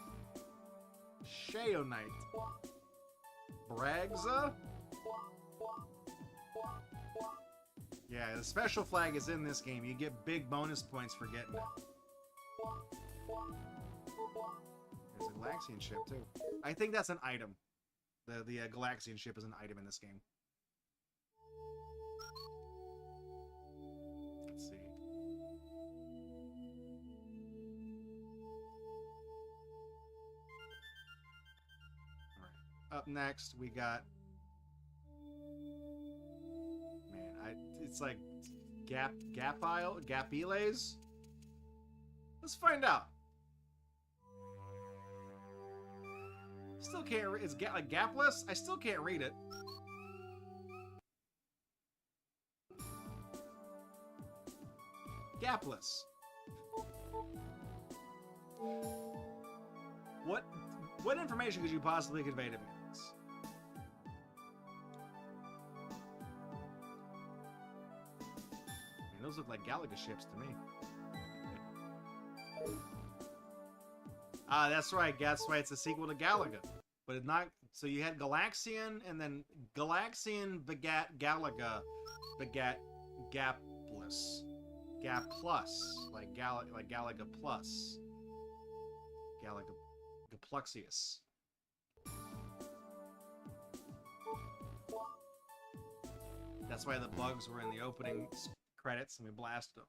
Sheonite. Bragza. Yeah, the special flag is in this game. You get big bonus points for getting it. There's a Galaxian ship, too. I think that's an item. The Galaxian ship is an item in this game. Let's see. Alright. Up next, we got... Man, it's like... Gapiles? Let's find out. Still can't read. It's like gapless? I still can't read it. Gapless. What information could you possibly convey to me on this? Man, those look like Galaga ships to me. Ah, that's right. That's why it's a sequel to Galaga. But it's not... So you had Galaxian, and then Galaxian begat Galaga begat Gapless. Gaplus. Like Galaga Plus. Galaga... Gapluxius. That's why the bugs were in the opening credits, and we blasted them.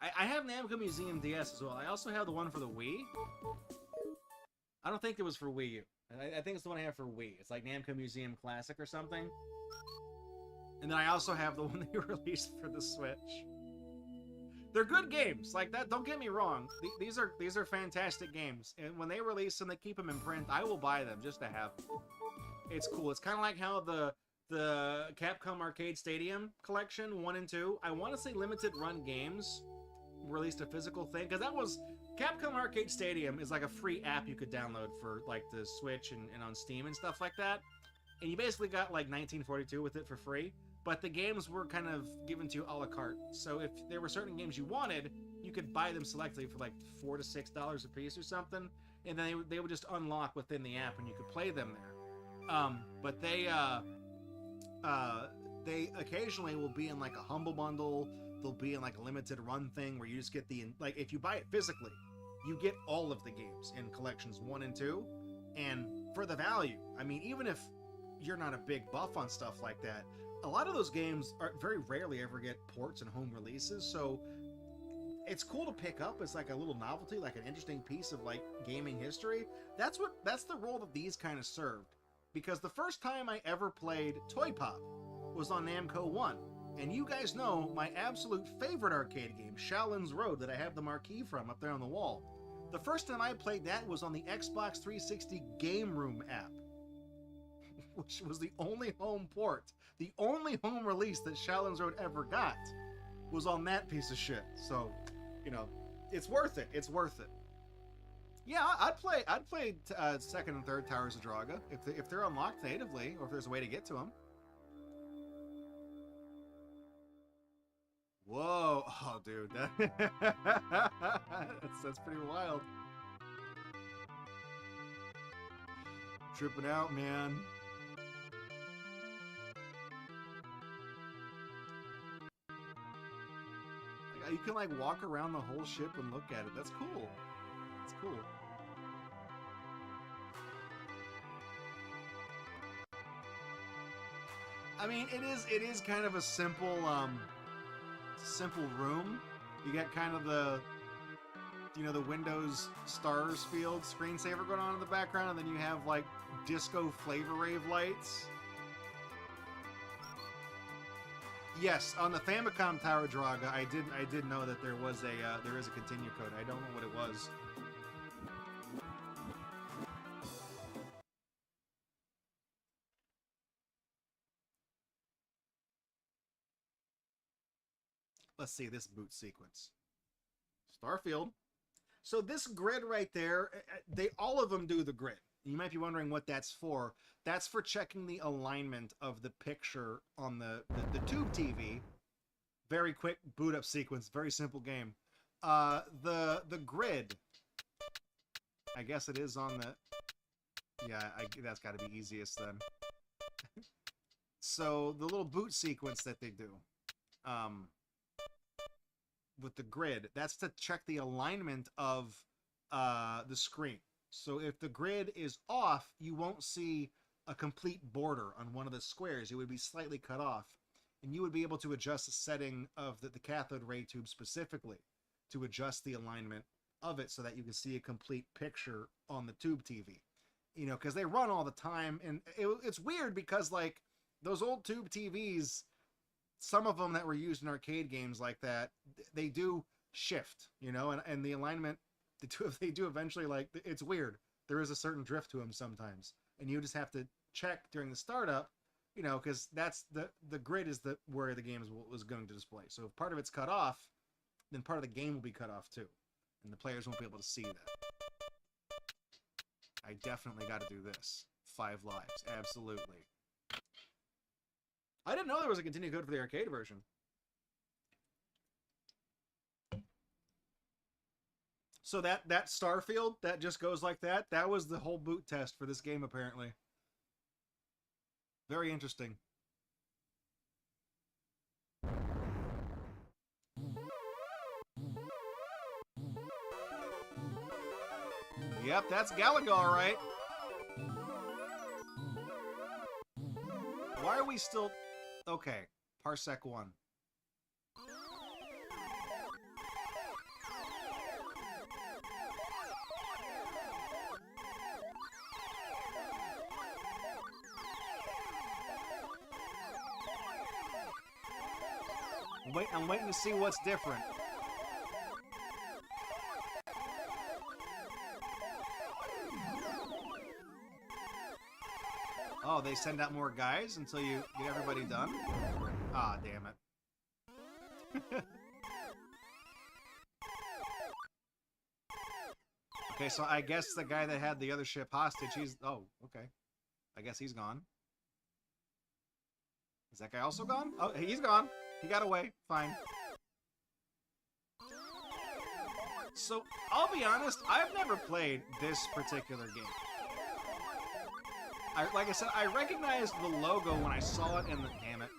I have Namco Museum DS as well. I also have the one for the Wii. I don't think it was for Wii U. I think it's the one I have for Wii. It's like Namco Museum Classic or something. And then I also have the one they released for the Switch. They're good games. Like that. Don't get me wrong. These are fantastic games. And when they release them, they keep them in print. I will buy them just to have them. It's cool. It's kind of like how the Capcom Arcade Stadium collection 1 and 2. I want to say limited run games released a physical thing, because that was Capcom Arcade Stadium is like a free app you could download for like the Switch and on Steam and stuff like that, and you basically got like 1942 with it for free, but the games were kind of given to you a la carte. So if there were certain games you wanted, you could buy them selectively for like $4 to $6 a piece or something, and then they would just unlock within the app and you could play them there. But they occasionally will be in like a humble bundle. They'll be in like a limited run thing where you just get like if you buy it physically, you get all of the games in collections 1 and 2, and for the value. I mean, even if you're not a big buff on stuff like that, a lot of those games are very rarely ever get ports and home releases, so it's cool to pick up as like a little novelty, like an interesting piece of like gaming history. That's the role that these kind of served, because the first time I ever played Toy Pop was on Namco 1. And you guys know my absolute favorite arcade game, Shaolin's Road, that I have the marquee from up there on the wall. The first time I played that was on the Xbox 360 Game Room app, which was the only home port. The only home release that Shaolin's Road ever got was on that piece of shit. So, you know, it's worth it. It's worth it. Yeah, I'd play second and third Towers of Draga if they're unlocked natively, or if there's a way to get to them. Whoa, oh dude, that's pretty wild. Tripping out, man. You can like walk around the whole ship and look at it. That's cool. That's cool. I mean, it is kind of a simple room. You got kind of the the Windows Stars Field screensaver going on in the background, and then you have like disco flavor rave lights. Yes, on the Famicom Tower Draga, I did know that there is a continue code. I don't know what it was. Let's see this boot sequence. Starfield. So this grid right there, all of them do the grid. You might be wondering what that's for. That's for checking the alignment of the picture on the tube TV. Very quick boot up sequence, very simple game. The grid, I guess it is on the, yeah, that's got to be easiest then. So the little boot sequence that they do, with the grid, that's to check the alignment of the screen. So if the grid is off, you won't see a complete border on one of the squares. It would be slightly cut off. And you would be able to adjust the setting of the cathode ray tube specifically to adjust the alignment of it so that you can see a complete picture on the tube TV. Because they run all the time. And it's weird because, like, those old tube TVs, some of them that were used in arcade games like that, they do shift, and the alignment, they do eventually, like, it's weird. There is a certain drift to them sometimes. And you just have to check during the startup, because that's the grid is where the game was going to display. So if part of it's cut off, then part of the game will be cut off too. And the players won't be able to see that. I definitely got to do this. 5 lives. Absolutely. I didn't know there was a continue code for the arcade version. So that Starfield, that just goes like that, that was the whole boot test for this game, apparently. Very interesting. Yep, that's Galaga, all right. Why are we still... Okay, Parsec 1. I'm waiting to see what's different. Oh, they send out more guys until you get everybody done? Ah, damn it. Okay, so I guess the guy that had the other ship hostage, he's... Oh, okay. I guess he's gone. Is that guy also gone? Oh, he's gone. He got away. Fine. So, I'll be honest, I've never played this particular game. Like I said, I recognized the logo when I saw it in the... Damn it.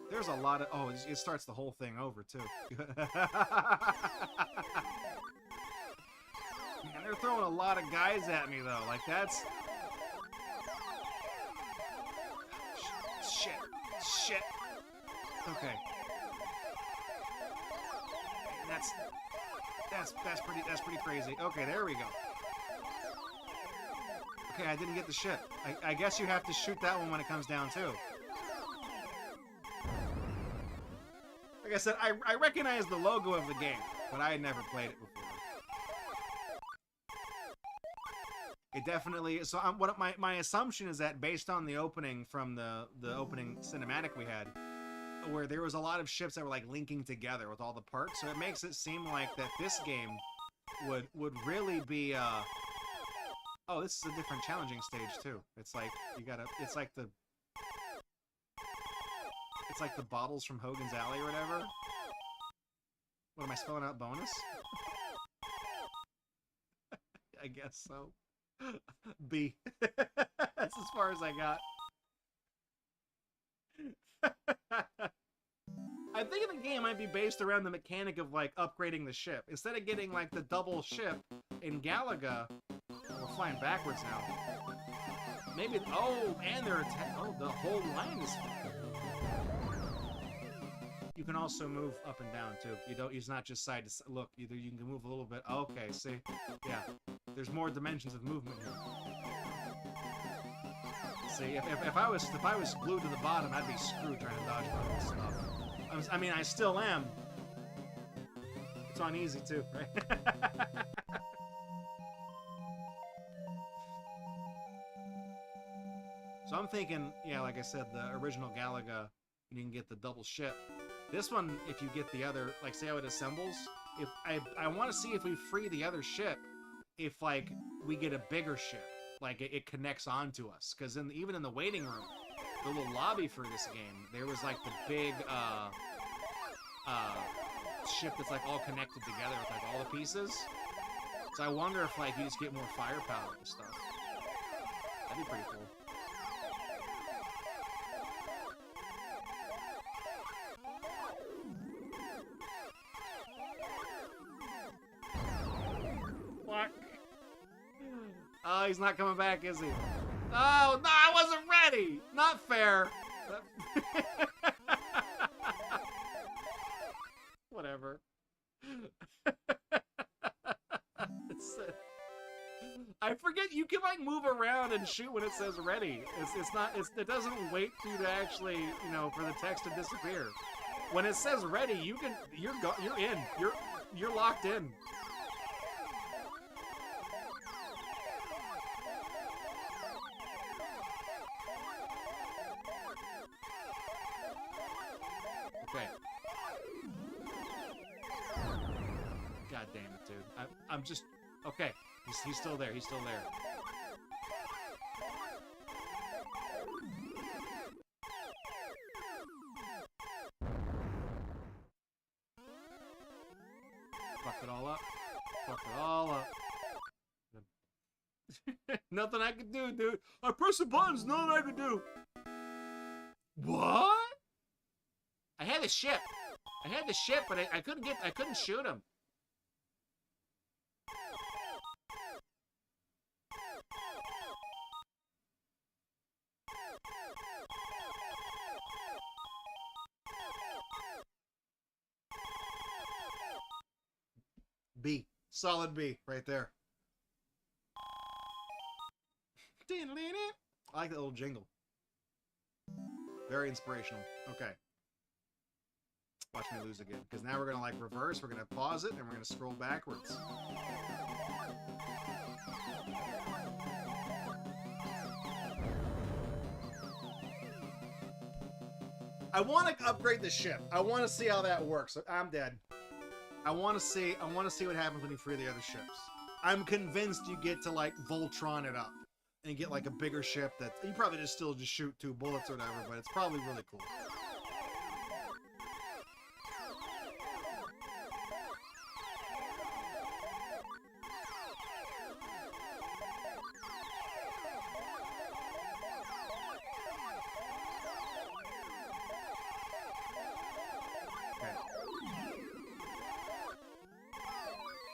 There's a lot of... Oh, it starts the whole thing over, too. Man, they're throwing a lot of guys at me, though. Like, that's... Shit. Okay. That's pretty crazy. Okay, there we go. Okay, I didn't get the ship. I guess you have to shoot that one when it comes down, too. Like I said, I recognize the logo of the game, but I had never played it before. It definitely... So my assumption is that based on the opening from the opening cinematic we had, where there was a lot of ships that were like linking together with all the parts, so it makes it seem like that this game would really be oh, this is a different challenging stage too. It's like you gotta it's like the bottles from Hogan's Alley or whatever. What am I spelling out bonus? I guess so. B. That's as far as I got. I think the game might be based around the mechanic of like upgrading the ship. Instead of getting like the double ship in Galaga, we're flying backwards now. Maybe oh, and they're oh, the whole line is. You can also move up and down too. You don't. It's not just side to side. Look, either you can move a little bit. Okay, see, yeah. There's more dimensions of movement here. See, if I was glued to the bottom, I'd be screwed trying to dodge all this stuff. I mean, I still am. It's on easy too, right? So I'm thinking, yeah, like I said, the original Galaga, you can get the double ship. This one, if you get the other, like, say how it assembles, if I want to see if we free the other ship, if, like, we get a bigger ship. Like, it connects onto us. Because even in the waiting room, the little lobby for this game, there was, like, the big, ship that's, like, all connected together with, like, all the pieces. So I wonder if, like, you just get more firepower and stuff. That'd be pretty cool. What? Oh, he's not coming back, is he? Oh, no, I wasn't ready! Not fair! Whatever. I forget you can, like, move around and shoot when it says ready. It doesn't wait for you to actually, you know, for the text to disappear. When it says ready, you're in. You're locked in. Okay. God damn it, dude. I'm just... Okay. He's still there. He's still there. Fucked it all up. Fucked it all up. Nothing I could do, dude. I pressed the buttons. Nothing I could do. What? I had the ship. But I couldn't shoot him. B. Solid B right there. I like that little jingle. Very inspirational. Okay. Watch me lose again. Because now we're going to, like, reverse. We're going to pause it, and we're going to scroll backwards. I want to upgrade the ship. I want to see how that works. I'm dead. I want to see what happens when you free the other ships. I'm convinced you get to, like, Voltron it up. And get, like, a bigger ship that... You probably still just shoot 2 bullets or whatever, but it's probably really cool.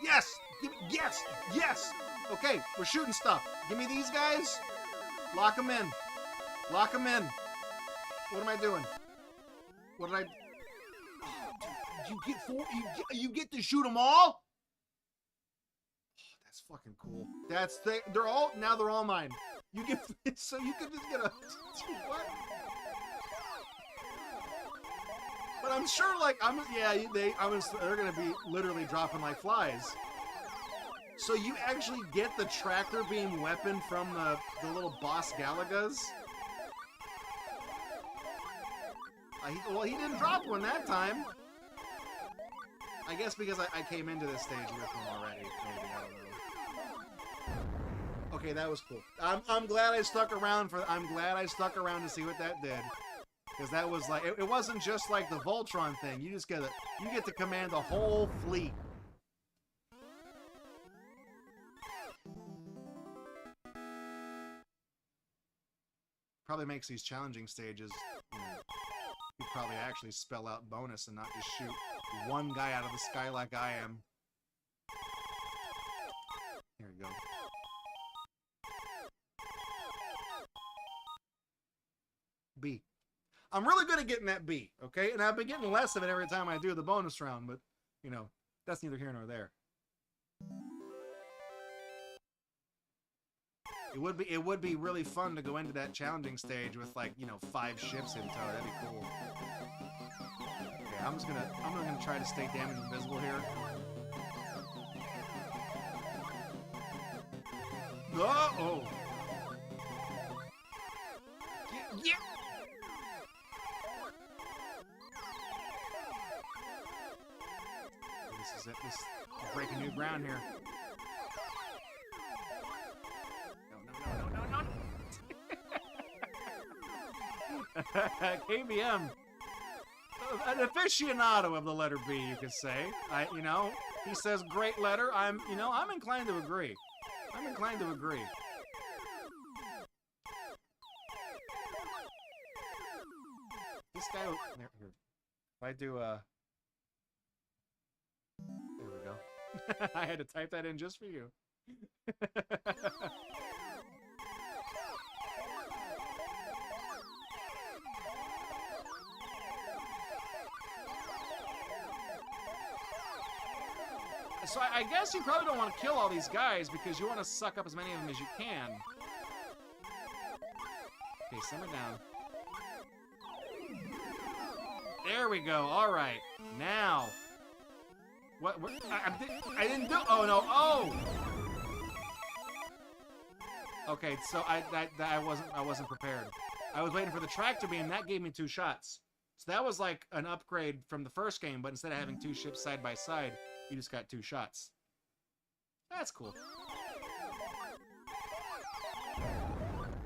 Yes! Yes! Yes! Okay, we're shooting stuff. Give me these guys. Lock them in. Lock them in. What am I doing? What did I... Oh, dude, you get 4... You get to shoot them all? Oh, that's fucking cool. They're all... Now they're all mine. You get... So you can just get a... What? But I'm sure, like... they're gonna be literally dropping like flies. So you actually get the tractor beam weapon from the little boss Galagas? Well, he didn't drop one that time. I guess because I came into this stage with him already. Maybe, I don't know. Okay, that was cool. I'm glad I stuck around to see what that did. Because that was like, it wasn't just like the Voltron thing. You get to command the whole fleet. Probably makes these challenging stages, you probably actually spell out bonus and not just shoot one guy out of the sky like I am. Here we go. B. I'm really good at getting that B, okay? And I've been getting less of it every time I do the bonus round, but, you know, that's neither here nor there. It would be really fun to go into that challenging stage with, like, you know, 5 ships in tow. That'd be cool. Okay, I'm gonna try to stay damage invisible here. Oh! Yeah! This is it. This is breaking new ground here. KBM, an aficionado of the letter B, you could say. He says great letter. I'm inclined to agree. This guy, here. If I do, there we go. I had to type that in just for you. So I guess you probably don't want to kill all these guys because you want to suck up as many of them as you can. Okay, simmer down. There we go. All right. Now. What I didn't do. Oh no. Oh. Okay, so I wasn't prepared. I was waiting for the tractor beam. That gave me 2 shots. So that was like an upgrade from the first game, but instead of having 2 ships side by side, you just got 2 shots. That's cool.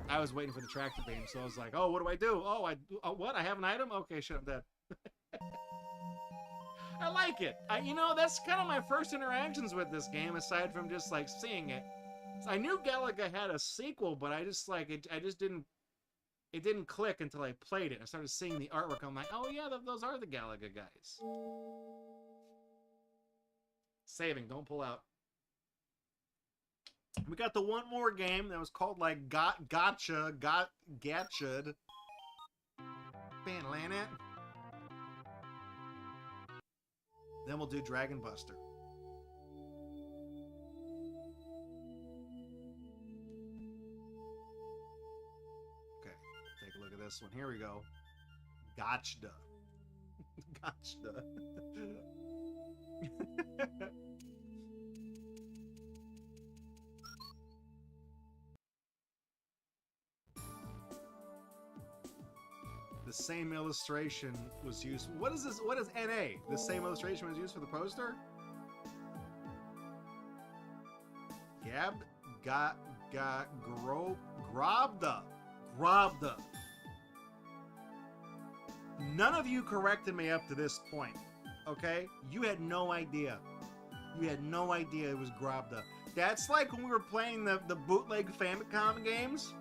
I was waiting for the tractor beam, so I was like, oh, what do I do? Oh, what? I have an item? Okay, shit, I'm dead. I like it. That's kind of my first interactions with this game, aside from just, like, seeing it. So I knew Galaga had a sequel, but I just, like, it didn't click until I played it. I started seeing the artwork. I'm like, oh, yeah, those are the Galaga guys. Saving, don't pull out. We got the one more game that was called like Gotcha'd. Banlanet. Then we'll do Dragon Buster. Okay, take a look at this one. Here we go. Gotcha'd. Gotcha'd. The same illustration was used. What is this? What is NA? The same illustration was used for the poster? Grobda. None of you corrected me up to this point. Okay? You had no idea. You had no idea it was Grobda. That's like when we were playing the bootleg Famicom games.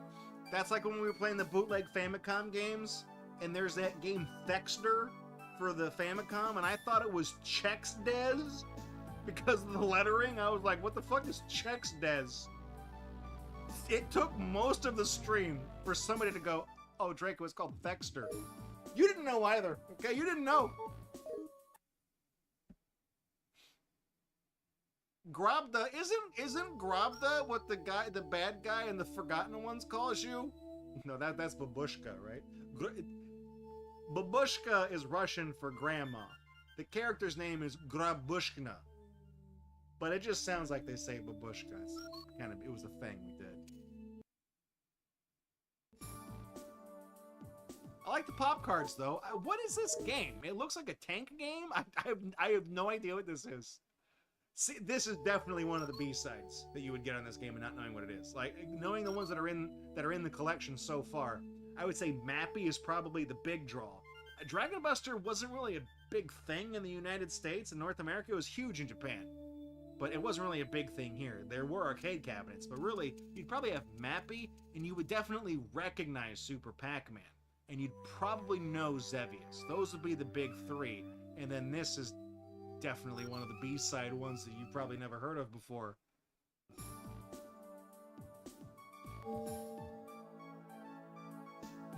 That's like when we were playing the bootleg Famicom games, and there's that game Thexter for the Famicom, and I thought it was Chex-Dez because of the lettering. I was like, what the fuck is Chex-Dez? It took most of the stream for somebody to go, oh, Draco, it's called Thexter. You didn't know either, okay? You didn't know. Grobda, isn't Grobda what the bad guy in the Forgotten Ones calls you? No, that's Babushka, right? Babushka is Russian for grandma. The character's name is Grabushkina. But it just sounds like they say Babushka. It was a thing we did. I like the pop cards though. What is this game? It looks like a tank game. I have no idea what this is. See, this is definitely one of the B-sides that you would get on this game and not knowing what it is. Like knowing the ones that are in the collection so far, I would say Mappy is probably the big draw. Dragon Buster wasn't really a big thing in the United States and North America. It was huge in Japan, but it wasn't really a big thing here. There were arcade cabinets, but really, you'd probably have Mappy, and you would definitely recognize Super Pac-Man, and you'd probably know Xevious. Those would be the big three, and then this is definitely one of the B-side ones that you've probably never heard of before.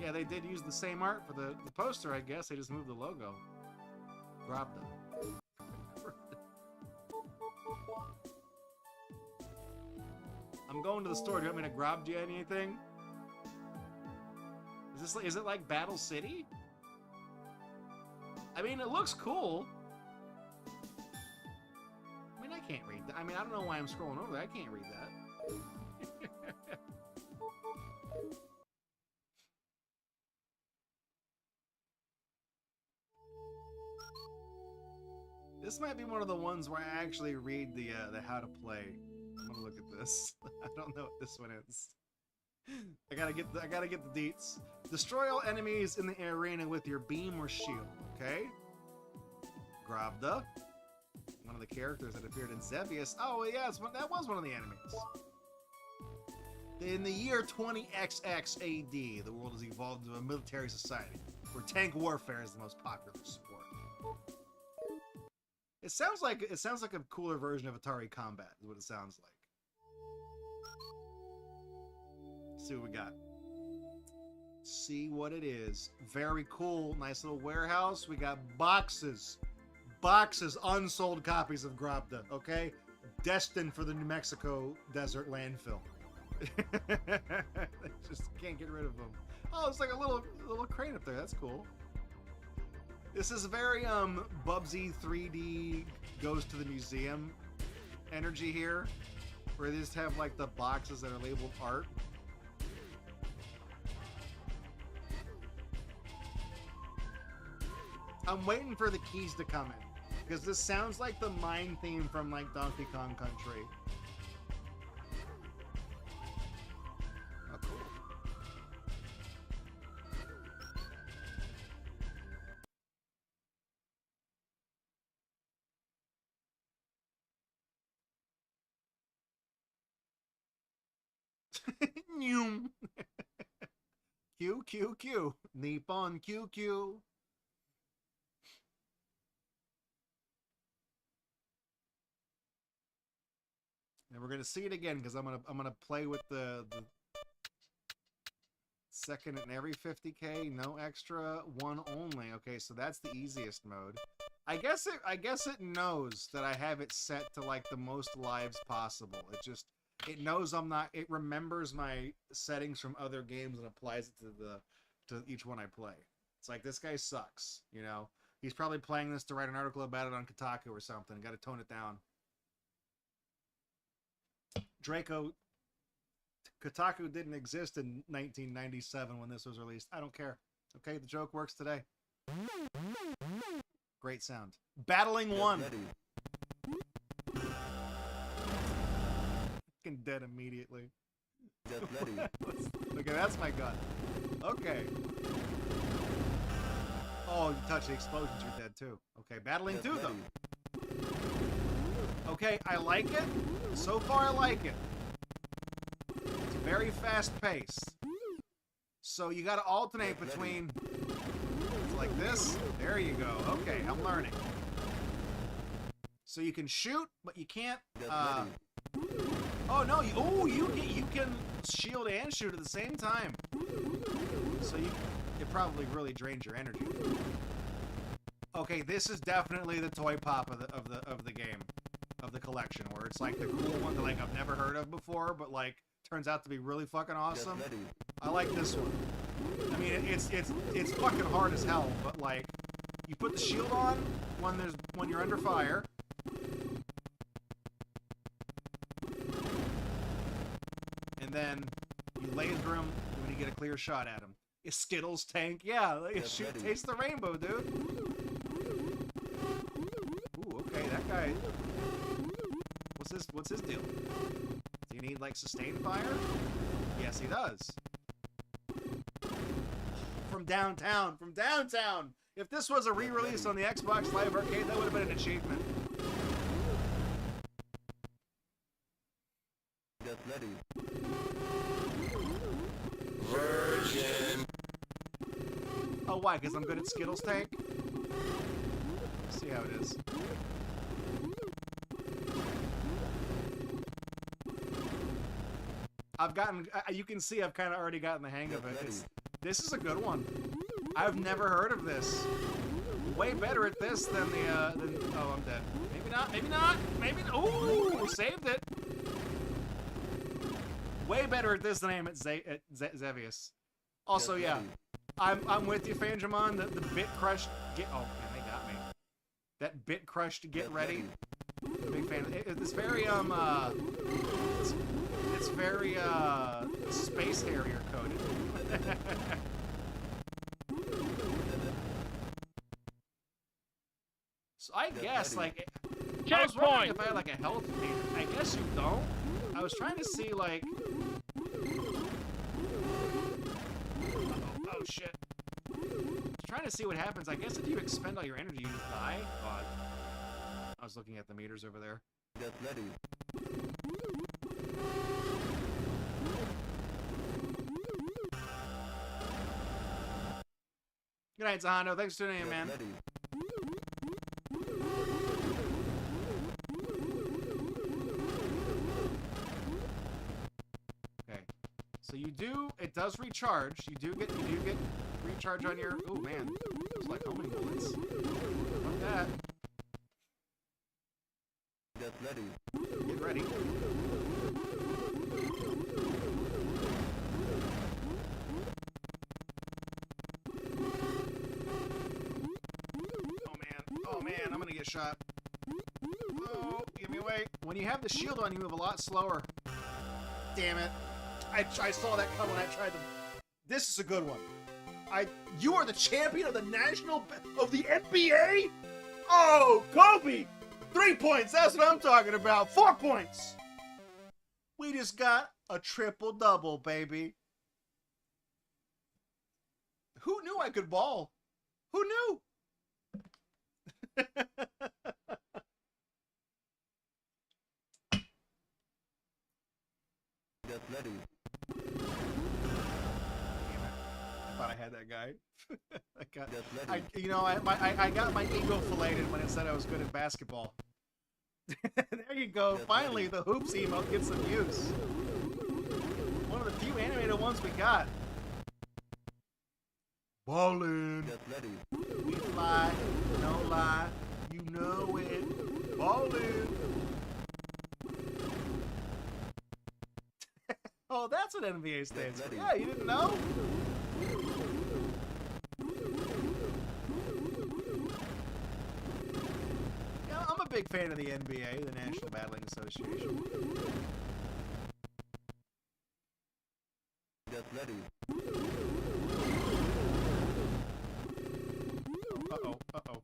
Yeah, they did use the same art for the poster, I guess. They just moved the logo. Grab them. I'm going to the store. Do you want me to grab you anything? Is it like Battle City? I mean, it looks cool. I mean, I can't read that. I mean, I don't know why I'm scrolling over there. I can't read that. This might be one of the ones where I actually read the how to play. I'm gonna look at this. I don't know what this one is. I gotta get the deets. Destroy all enemies in the arena with your beam or shield. Okay. Grabda, one of the characters that appeared in Xevious. Oh yeah, that was one of the enemies. In the year 20XX AD, the world has evolved into a military society where tank warfare is the most popular sport. It sounds like a cooler version of Atari Combat is what it sounds like. Let's see what we got. See what it is. Very cool. Nice little warehouse. We got boxes. Boxes, unsold copies of Grabda, okay? Destined for the New Mexico desert landfill. Just can't get rid of them. Oh, it's like a little crane up there. That's cool. This is very Bubsy 3D goes to the museum energy here, where they just have like the boxes that are labeled art. I'm waiting for the keys to come in, because this sounds like the mine theme from like Donkey Kong Country. Oh, cool. Q, Q, Q. Nippon Q, Q. And we're gonna see it again because I'm gonna play with the second in every 50K, no extra, one only. Okay, so that's the easiest mode. I guess it knows that I have it set to like the most lives possible. It knows I'm not. It remembers my settings from other games and applies it to each one I play. It's like, this guy sucks, you know. He's probably playing this to write an article about it on Kotaku or something. Got to tone it down. Draco, Kotaku didn't exist in 1997 when this was released. I don't care. Okay, the joke works today. Great sound. Battling one. Fucking dead immediately. Okay, that's my gun. Okay. Oh, you touch the explosions, you're dead too. Okay, battling two though. Okay, I like it. So far, I like it. It's very fast-paced. So you gotta alternate between... It's like this. There you go. Okay, I'm learning. So you can shoot, but you can't... Oh, no. You can shield and shoot at the same time. So it probably really drains your energy. Okay, this is definitely the toy pop of the game. Of the collection, where it's like the cool one that like I've never heard of before, but like turns out to be really fucking awesome. I like this one. I mean, it's fucking hard as hell, but like you put the shield on when you're under fire. And then you laser him when you get a clear shot at him. Skittles tank, yeah. Like, shoot, taste the rainbow, dude. Ooh, okay, that guy. What's his deal? Do you need like sustained fire? Yes, he does. From downtown. If this was a re-release on the Xbox Live Arcade, that would have been an achievement. Virgin. Oh, why? Because I'm good at Skittles tank? Let's see how it is. I've gotten, you can see I've kind of already gotten the hang of it. This is a good one. I've never heard of this. Way better at this than the, oh, I'm dead. Maybe not. Ooh, saved it. Way better at this than I am at Xevious. Also, yeah, I'm with you, Fanjamon. The bit crushed, oh, man, they got me. That bit crushed, get ready. Big fan. It's very, it's very, Space Harrier coded. So I guess, like, I was wondering if I had, like, a health meter. I guess you don't. I was trying to see, like... Oh, shit. I was trying to see what happens. I guess if you expend all your energy, you just die. God. I was looking at the meters over there. Good night, Zahando. Thanks for tuning in, man. Okay. So you do, it does recharge. You do get recharge on your, oh man. It's like homing bullets. Fuck that. Get ready. Oh man, I'm gonna get shot. Oh, give me away. When you have the shield on, you move a lot slower. Damn it. I saw that coming when I tried to... This is a good one. You are the champion of the of the NBA? Oh, Kobe! 3 points, that's what I'm talking about. 4 points! We just got a triple-double, baby. Who knew I could ball? Who knew? I thought I had that guy. I got my ego filleted when it said I was good at basketball. There you go. Finally, the hoops emote gets some use. One of the few animated ones we got. Ballin'. We fly, no lie, you know it. Ballin'. Oh, that's what NBA stands for. Yeah, you didn't know? Yeah, I'm a big fan of the NBA, the National Battling Association. Uh-oh, uh-oh.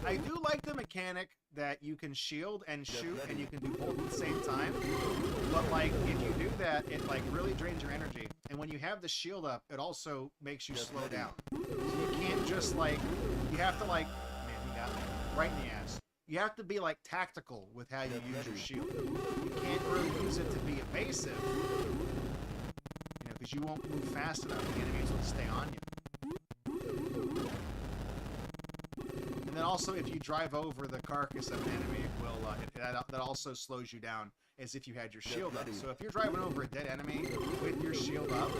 I do like the mechanic that you can shield and shoot and you can do both at the same time. But like if you do that, it like really drains your energy. And when you have the shield up, it also makes you slow down. So you can't just like, you have to like, man, you got me right in the ass. You have to be like tactical with how you use your shield. You can't really use it to be evasive, you know, because you won't move fast enough. The enemies will stay on you. And then also, if you drive over the carcass of an enemy, it will that also slows you down as if you had your shield up. So if you're driving over a dead enemy with your shield up,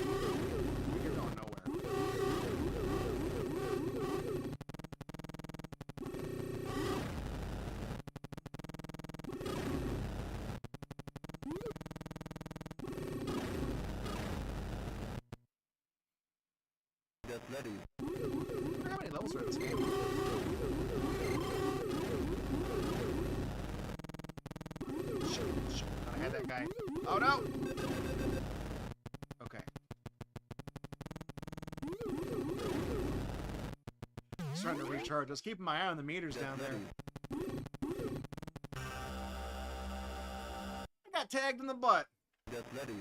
you're going nowhere. Get ready. sponsor of this game. Shoot. I had that guy. Oh no! Okay. Just trying to recharge. Just keeping my eye on the meters down there. I got tagged in the butt. Get ready.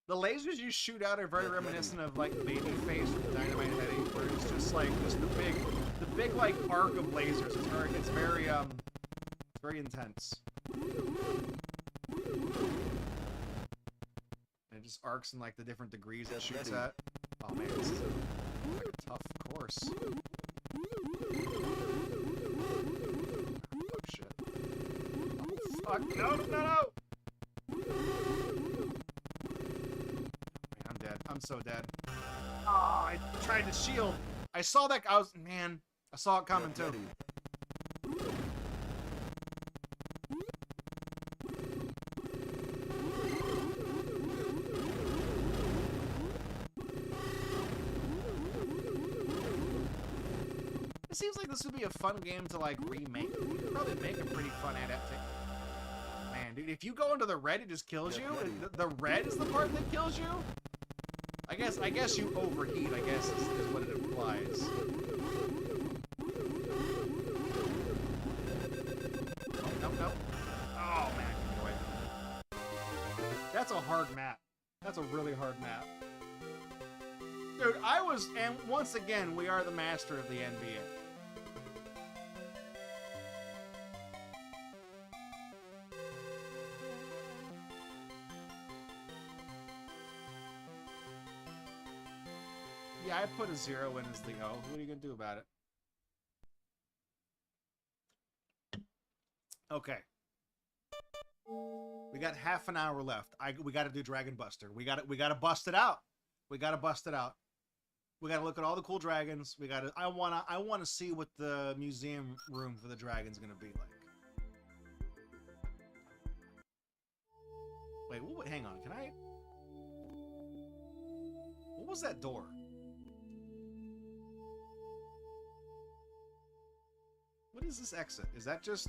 The lasers you shoot out are very reminiscent of like Babyface from Dynamite Headdy, where it's just like the big like arc of lasers. It's very intense. And it just arcs in like the different degrees it shoots at. Oh man, this is like a tough course. Oh shit. Oh fuck, no! I'm so dead. Oh, I tried to shield. I saw that. I saw it coming too. It seems like this would be a fun game to like remake. You could probably make a pretty fun adaptation. Man, dude, if you go into the red, it just kills you. The red is the part that kills you. I guess you overheat, I guess, is what it implies. Nope. Oh, man, boy. That's a hard map. That's a really hard map. Dude, and once again, we are the master of the NBA. Yeah, I put a 0 in as the O. What are you gonna do about it? Okay. We got half an hour left. We got to do Dragon Buster. We got to bust it out. We got to bust it out. We got to look at all the cool dragons. I want to see what the museum room for the dragon's gonna be like. Wait, hang on. Can I? What was that door? What is this exit? Is that just...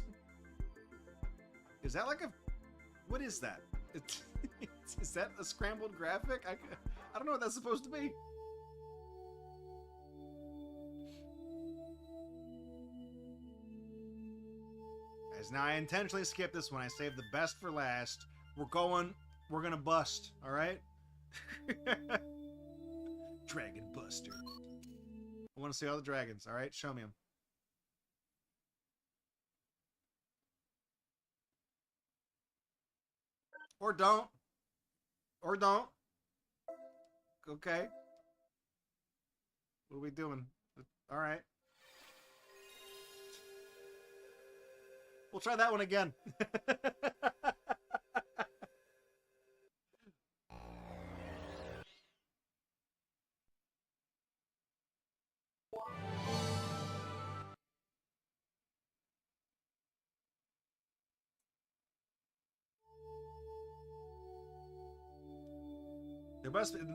Is that like a... What is that? Is that a scrambled graphic? I don't know what that's supposed to be. Guys, now I intentionally skipped this one. I saved the best for last. We're gonna bust, alright? Dragon Buster. I want to see all the dragons, alright? Show me them. Or don't. Or don't. Okay. What are we doing? Alright. We'll try that one again.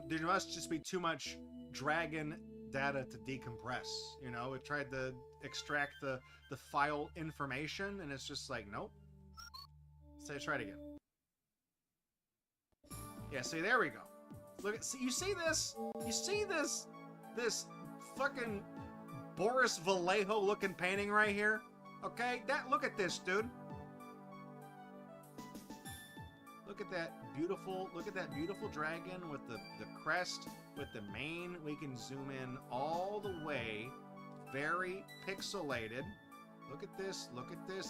There must just be too much dragon data to decompress, you know? It tried to extract the file information, and it's just like, nope. So try it again. Yeah, see, there we go. Look, see, you see this? You see this fucking Boris Vallejo looking painting right here? Okay, look at this, dude. Look at that beautiful dragon with the crest, with the mane. We can zoom in all the way. Very pixelated. Look at this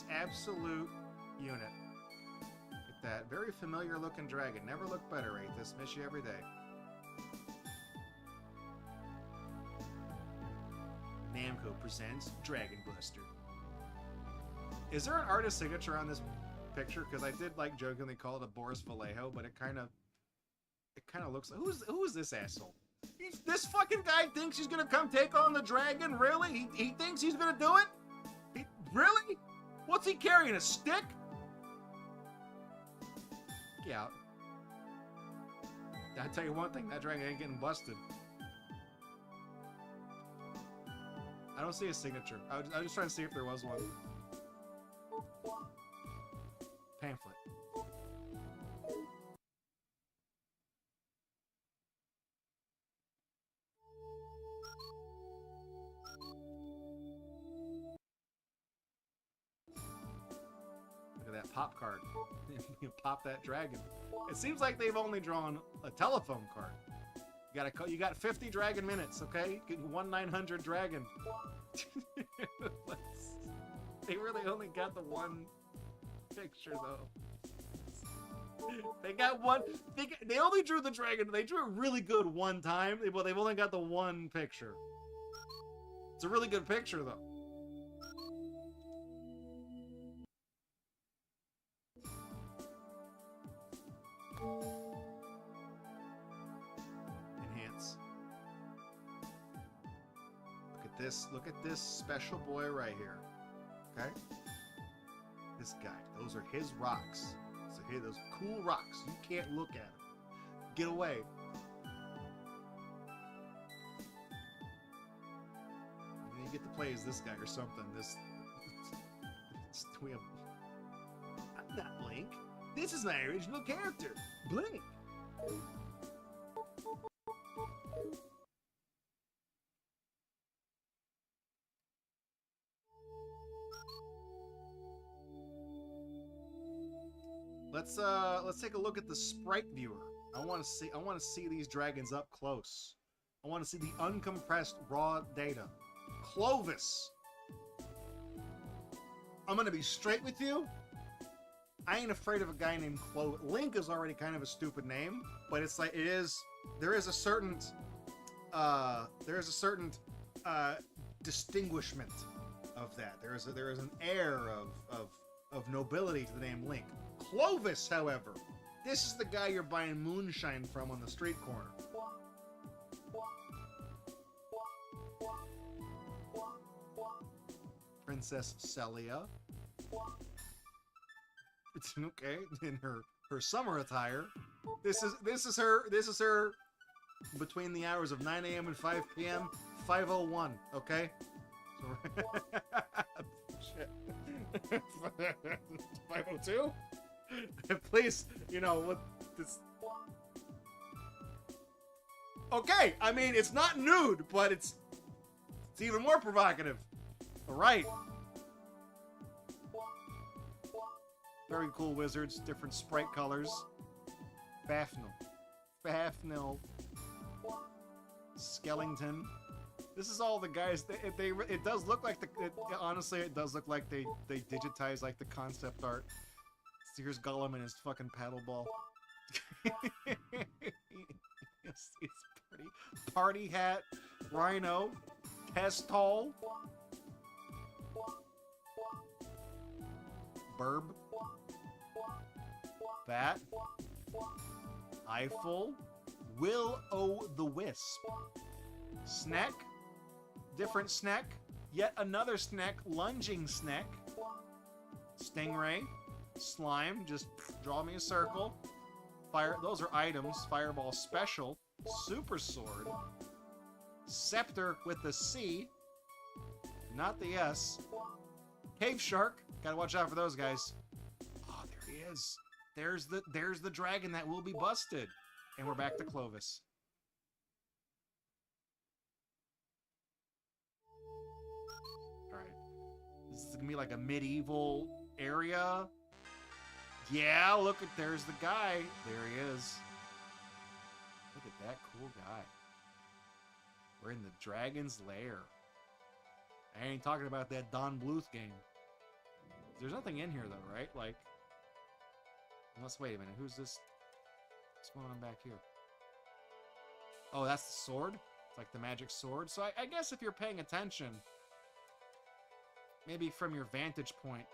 absolute unit. Look at that. Very familiar looking dragon. Never looked better, Aethys. Miss you every day. Namco presents Dragon Buster. Is there an artist signature on this picture? Because I did like jokingly call it a Boris Vallejo, but it kind of looks like who is this asshole? This fucking guy thinks he's gonna come take on the dragon. Really? He thinks he's gonna do it? Really? What's he carrying? A stick? Get out. I tell you one thing, that dragon ain't getting busted. I don't see a signature. I was just trying to see if there was one. Pamphlet. Look at that pop card. You pop that dragon. It seems like they've only drawn a telephone card. You got 50 dragon minutes, okay? Get 1/900 dragon. They really only got the one picture though. They got one. They only drew the dragon. They drew it really good one time, but they've only got the one picture. It's a really good picture though. Enhance. Look at this special boy right here. Okay? This guy. Those are his rocks. So here, those cool rocks. You can't look at them. Get away. You get to play as this guy or something. We have. I'm not Blink. This is my original character, Blink. Let's take a look at the sprite viewer. I want to see these dragons up close. I want to see the uncompressed raw data. Clovis. I'm gonna be straight with you. I ain't afraid of a guy named Clovis. Link is already kind of a stupid name, but it's like there is a certain distinguishment of that. There is an air of nobility to the name Link. Clovis, however, this is the guy you're buying moonshine from on the street corner. Princess Celia. It's okay in her summer attire. This is her between the hours of 9 a.m. and 5 p.m. 5:01. Okay. Shit. 5:02. Please, what this. Okay, I mean it's not nude, but it's even more provocative. All right. Very cool wizards, different sprite colors. Fafnir. Skellington. This is all the guys. It does look like honestly, it does look like they digitized like the concept art. So here's Gollum and his fucking paddle ball. It's pretty. Party hat, Rhino, Testol, Burb, Bat, Eiffel, Will-O-the-Wisp, Snack, different Snack, yet another Snack, Lunging Snack, Stingray, Slime, just draw me a circle, Fire, those are items, Fireball Special, Super Sword, Scepter with the C, not the S, Cave Shark, gotta watch out for those guys. Oh, there he is. There's the dragon that will be busted. And we're back to Clovis. Alright. This is gonna be like a medieval area. Yeah, look at, there's the guy. There he is. Look at that cool guy. We're in the dragon's lair. I ain't talking about that Don Bluth game. There's nothing in here though, right? Like, unless, wait a minute, who's this? What's going on back here? Oh, that's the sword? It's like the magic sword. So I guess if you're paying attention, maybe from your vantage point,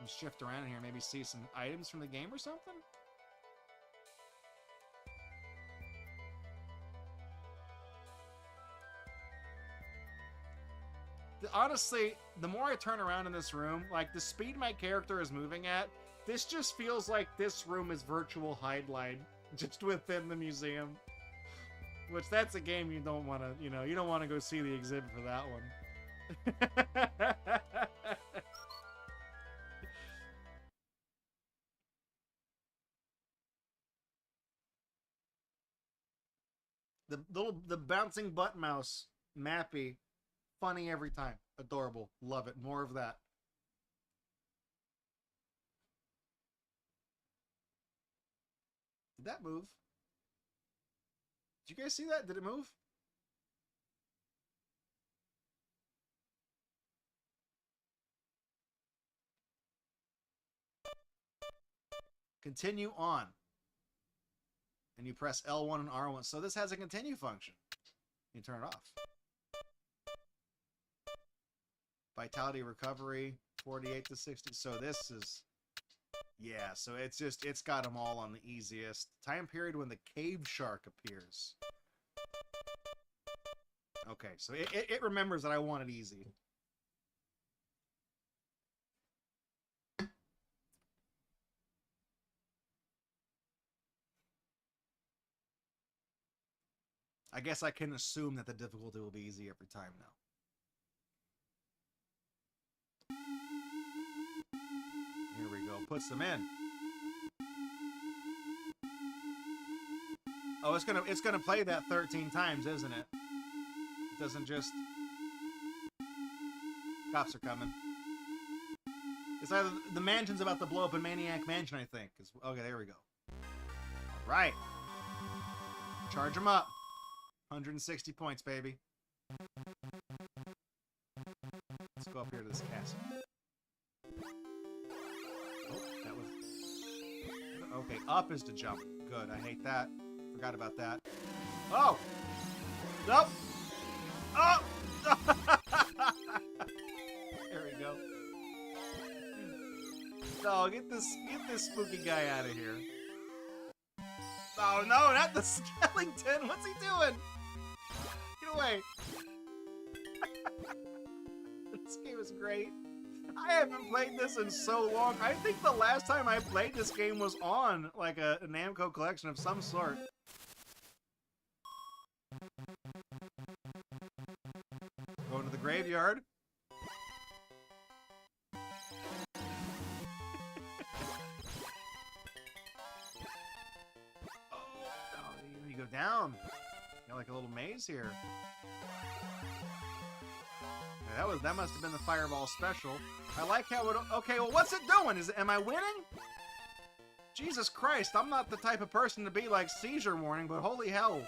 you shift around in here, maybe see some items from the game or something? honestly, the more I turn around in this room, like the speed my character is moving at, this just feels like this room is virtual hide line just within the museum. Which that's a game you don't want to, you know, you don't want to go see the exhibit for that one. The bouncing butt mouse, Mappy, funny every time. Adorable. Love it. More of that. Did that move? Did you guys see that? Did it move? Continue on. And you press L1 and R1. So this has a continue function. You turn it off. Vitality recovery, 48 to 60. So this is... Yeah, so it's got them all on the easiest. Time period when the cave shark appears. Okay, so it remembers that I want it easy. I guess I can assume that the difficulty will be easy every time now. Here we go. Puts them in. Oh, it's gonna play that 13 times, isn't it? It doesn't just... Cops are coming. It's either the mansion's about to blow up in Maniac Mansion, I think. Okay, there we go. All right. Charge them up. 160 points, baby. Let's go up here to this castle. Oh, that was... Okay, up is to jump. Good, I hate that. Forgot about that. Oh! Nope! Oh! There we go. No, get this spooky guy out of here. Oh no, not the skeleton! What's he doing? Get away! This game is great. I haven't played this in so long. I think the last time I played this game was on like a Namco collection of some sort. Going to the graveyard. You go down. Got like a little maze here. Yeah, that must have been the Fireball special. I like how it... Okay, well, what's it doing? Am I winning? Jesus Christ, I'm not the type of person to be like seizure warning, but holy hell.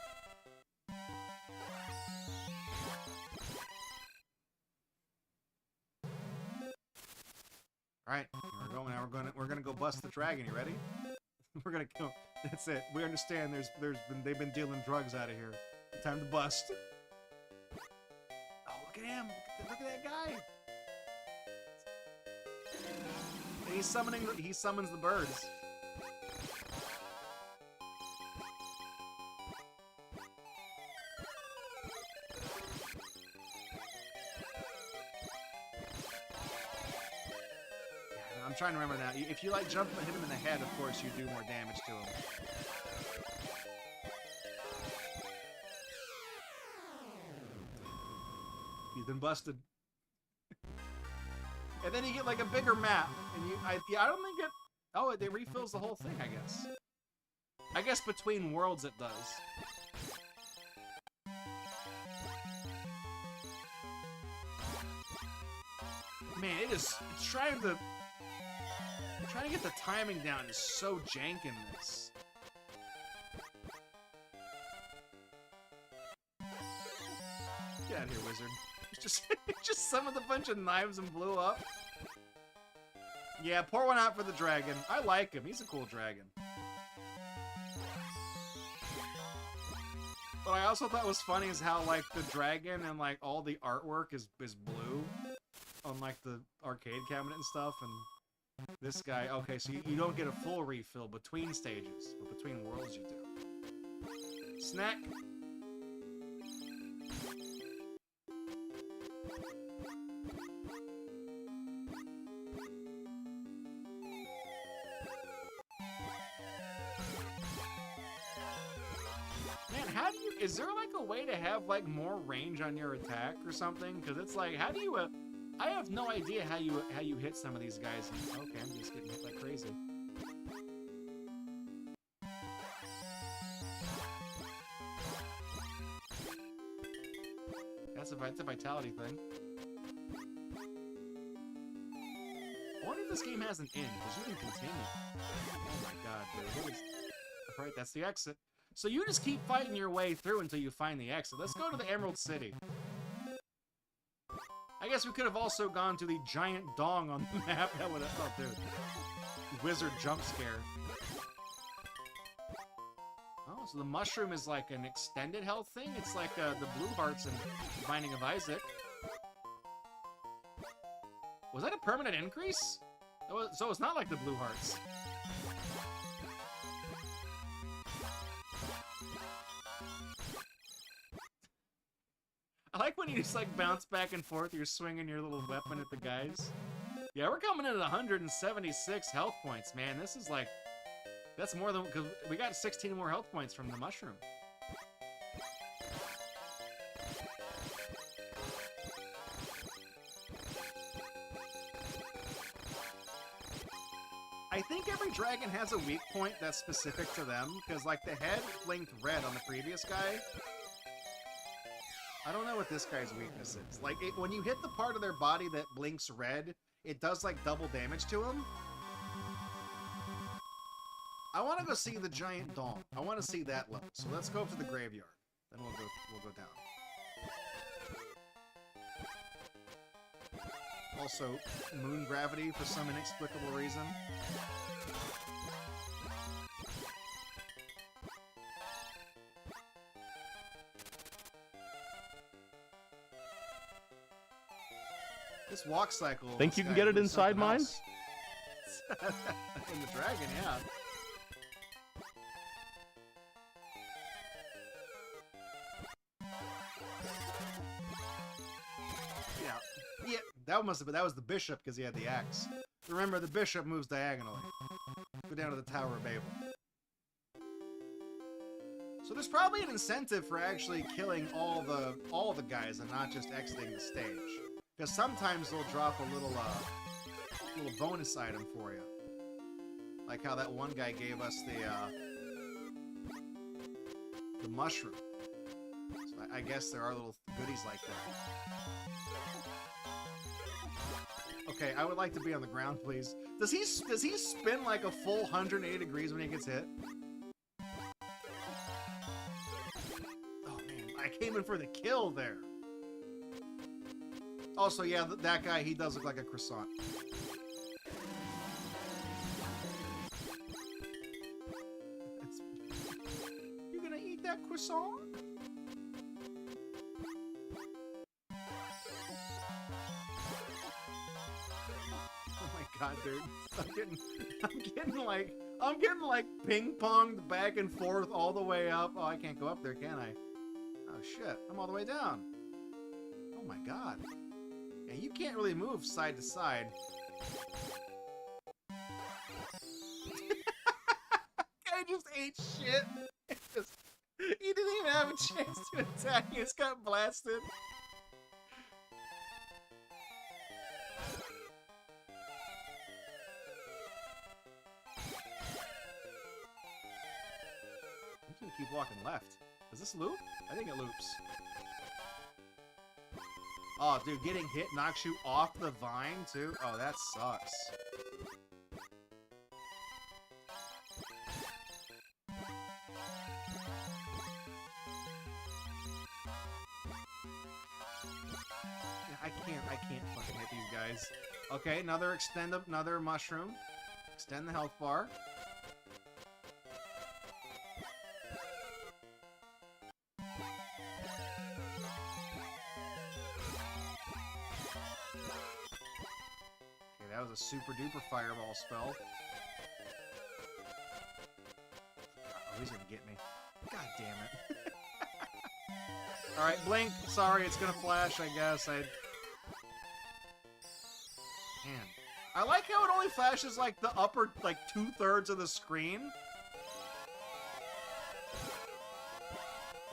Alright, we're gonna go bust the dragon. You ready? We're gonna go. That's it. We understand they've been dealing drugs out of here. Time to bust. Oh, look at him. Look at that guy. And he summons the birds. I'm trying to remember now. If you like jump and hit him in the head, of course you do more damage to him. He's been busted. And then you get like a bigger map, and I don't think it. Oh, it refills the whole thing, I guess. I guess between worlds it does. Man, it's trying to get the timing down is so jank in this. Get out of here, wizard. Just summoned a bunch of knives and blew up. Yeah, pour one out for the dragon. I like him. He's a cool dragon. What I also thought was funny is how, like, the dragon and, like, all the artwork is blue on, like, the arcade cabinet and stuff, and this guy... Okay, so you don't get a full refill between stages, but between worlds you do. Snack! how do you, is there like a way to have like more range on your attack or something? Because it's like, how do you, I have no idea how you hit some of these guys. Okay, I'm just getting hit like crazy. That's a vitality thing. I wonder if this game has an end, because you can continue. Oh my god, dude. What is... Right, that's the exit. So you just keep fighting your way through until you find the exit. Let's go to the Emerald City. I guess we could have also gone to the giant dong on the map. That would have... Oh, dude. Wizard jump scare. Oh, so the mushroom is like an extended health thing? It's like the blue hearts in Binding of Isaac. Was that a permanent increase? So it's not like the blue hearts. I like when you just like bounce back and forth, you're swinging your little weapon at the guys. Yeah, we're coming in at 176 health points, man. This is like, that's more than, because we got 16 more health points from the mushroom. I think every dragon has a weak point that's specific to them, because like the head blinked red on the previous guy. I don't know what this guy's weakness is. Like, when you hit the part of their body that blinks red, it does like double damage to him. I want to go see the giant dong. I want to see that level. So let's go up to the graveyard. Then we'll go down. Also, moon gravity for some inexplicable reason. This walk cycle. Think you can get it inside mine? In the dragon, yeah. Yeah, that was the bishop because he had the axe. Remember, the bishop moves diagonally. Go down to the Tower of Babel. So there's probably an incentive for actually killing all the guys and not just exiting the stage. Because sometimes they'll drop a little bonus item for you. Like how that one guy gave us the mushroom. So I guess there are little goodies like that. Okay, I would like to be on the ground, please. Does he spin like a full 180 degrees when he gets hit? Oh man, I came in for the kill there. Also, yeah, that guy, he does look like a croissant. You gonna eat that croissant? Oh my god, dude. I'm getting like ping-ponged back and forth all the way up. Oh, I can't go up there, can I? Oh shit, I'm all the way down. Oh my god. Yeah, you can't really move side to side. I just ate shit. He didn't even have a chance to attack. He just got blasted. I'm gonna keep walking left. Does this loop? I think it loops. Oh, dude, getting hit knocks you off the vine, too? Oh, that sucks. Yeah, I can't fucking hit these guys. Okay, another mushroom. Extend the health bar. That was a super duper fireball spell. Oh, he's gonna get me. God damn it. Alright, blink. Sorry, it's gonna flash, I guess. Man. I like how it only flashes like the upper, like 2/3 of the screen.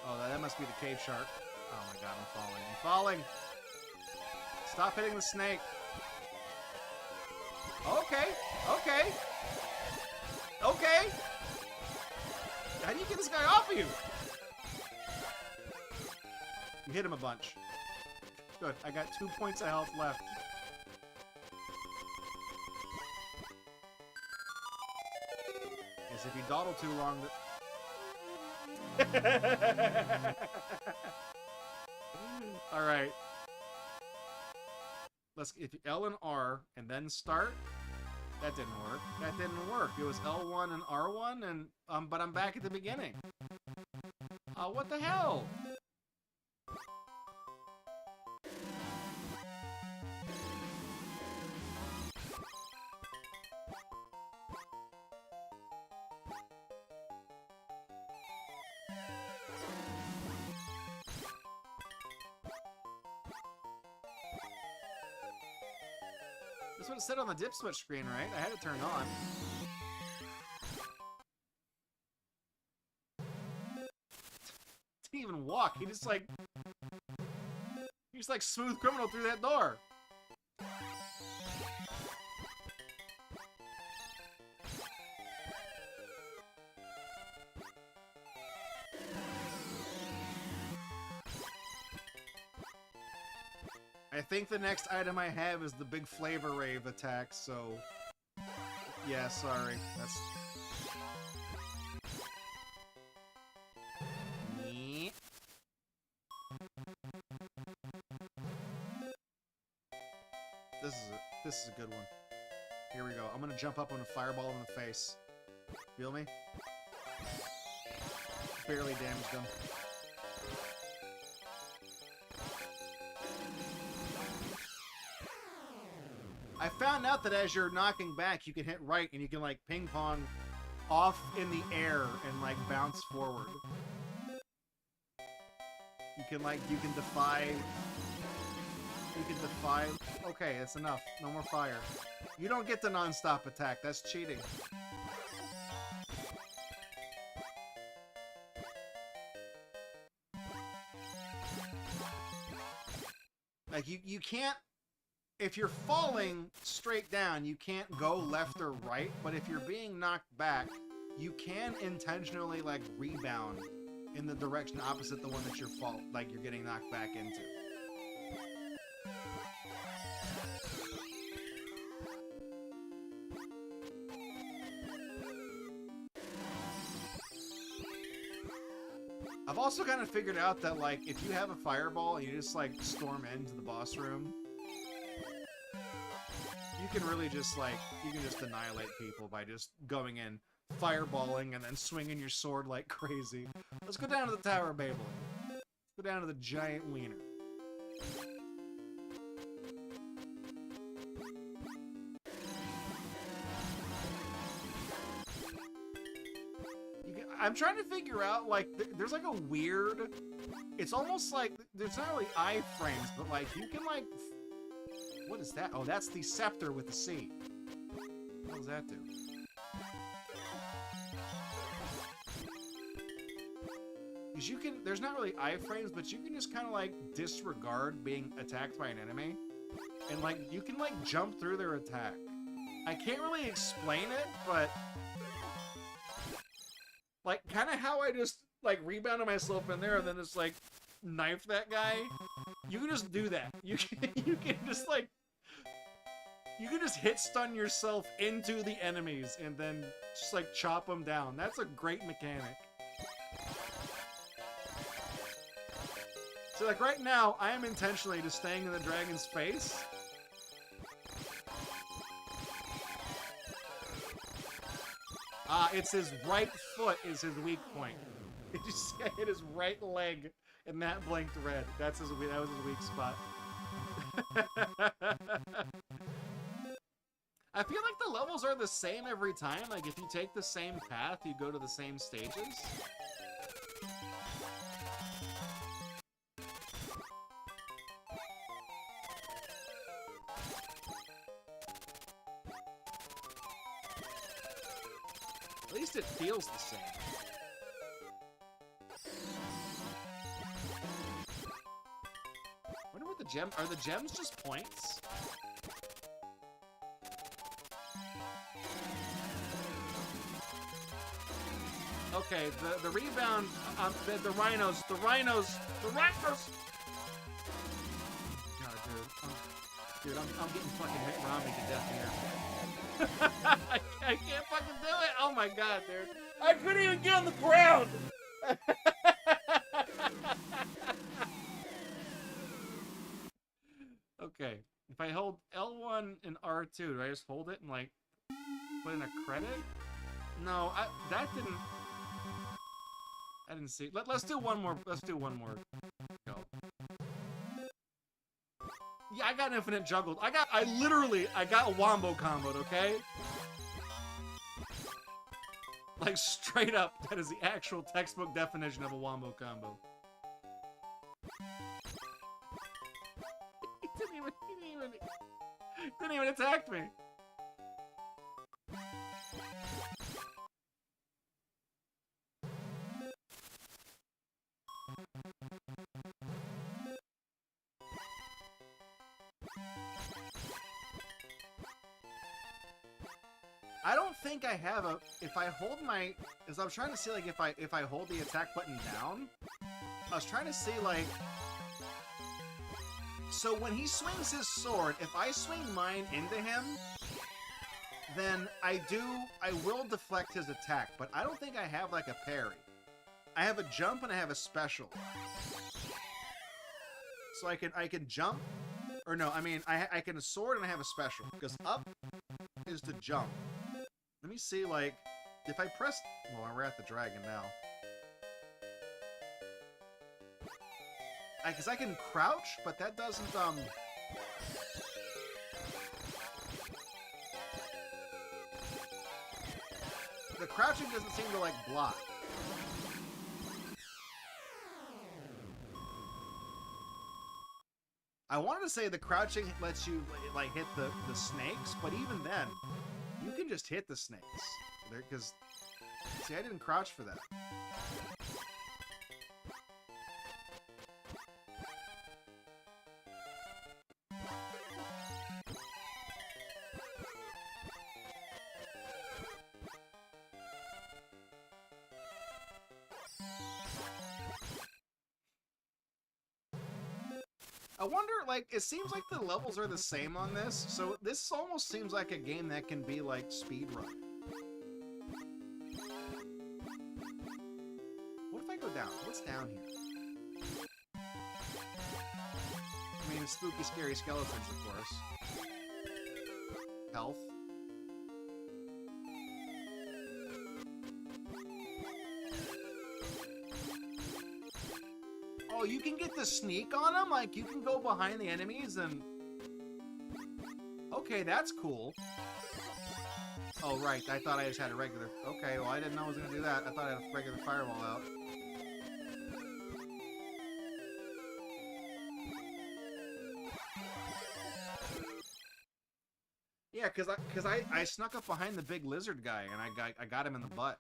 Oh, that must be the cave shark. Oh my god, I'm falling. I'm falling! Stop hitting the snake. Okay, okay. Okay! How do you get this guy off of you? You hit him a bunch. Good, I got 2 points of health left. As if you dawdle too long... Alright. Let's... If L and R, and then start... That didn't work. That didn't work. It was L1 and R1, and but I'm back at the beginning. Oh, what the hell? That's what it said on the dip switch screen, right? I had it turned on. Didn't even walk. He just like smooth criminal through that door. I think the next item I have is the big flavor rave attack, so... Yeah, sorry. That's... This is a good one. Here we go. I'm gonna jump up on a fireball in the face. Feel me? Barely damaged him. I found out that as you're knocking back, you can hit right and you can like ping pong off in the air and like bounce forward. You can defy. Okay, that's enough. No more fire. You don't get the non-stop attack. That's cheating. Like you can't. If you're falling straight down, you can't go left or right, but if you're being knocked back, you can intentionally, like, rebound in the direction opposite the one that you're getting knocked back into. I've also kind of figured out that, like, if you have a fireball and you just, like, storm into the boss room, you can really just, like, you can just annihilate people by just going in, fireballing, and then swinging your sword like crazy. Let's go down to the Tower of Babel. Let's go down to the giant wiener. I'm trying to figure out, like, there's, like, a weird... It's almost like, there's not really iframes, but, like, you can, like... What is that? Oh, that's the scepter with the C. What does that do? Because you can... There's not really iframes, but you can just kind of, like, disregard being attacked by an enemy. And, like, you can, like, jump through their attack. I can't really explain it, but... Like, kind of how I just, like, rebounded myself in there and then just, like, knife that guy. You can just do that. You can just, like... You can just hit stun yourself into the enemies and then just, like, chop them down. That's a great mechanic. So, like, right now, I am intentionally just staying in the dragon's face. It's his right foot is his weak point. Did you see I hit his right leg and that blinked red? That was his weak spot. I feel like the levels are the same every time. Like, if you take the same path, you go to the same stages. At least it feels the same. Are the gems just points? Okay, the rebound, the rhinos. God, dude, I'm getting fucking Mitt Romney to death here. I can't fucking do it. Oh my god, dude. I couldn't even get on the ground. Okay, if I hold L1 and R2, do I just hold it and like put in a credit? No, that didn't. I didn't see. Let's do one more. Let's do one more. Go. Yeah, I got infinite juggled. I got a wombo comboed, okay? Like straight up, that is the actual textbook definition of a wombo combo. He didn't even attack me. I don't think I have a. If I hold my, as I was trying to see, like if I hold the attack button down, I was trying to see like. So when he swings his sword, if I swing mine into him, then I will deflect his attack. But I don't think I have like a parry. I have a jump and I have a special. So I can jump, or no, I mean I can sword and I have a special because up is to jump. Let me see, like, if I press... Well, we're at the dragon now. Because I can crouch, but that doesn't, The crouching doesn't seem to, like, block. I wanted to say the crouching lets you, like, hit the snakes, but even then... You can just hit the snakes. Because, see, I didn't crouch for that. I wonder, like, it seems like the levels are the same on this, so this almost seems like a game that can be, like, speedrun. What if I go down? What's down here? I mean, spooky, scary skeletons, of course. Health. Oh, you can get the sneak on them? Like, you can go behind the enemies and... Okay, that's cool. Oh, right. I thought I just had a regular... Okay, well, I didn't know I was going to do that. I thought I had a regular fireball out. Yeah, because I snuck up behind the big lizard guy, and I got him in the butt.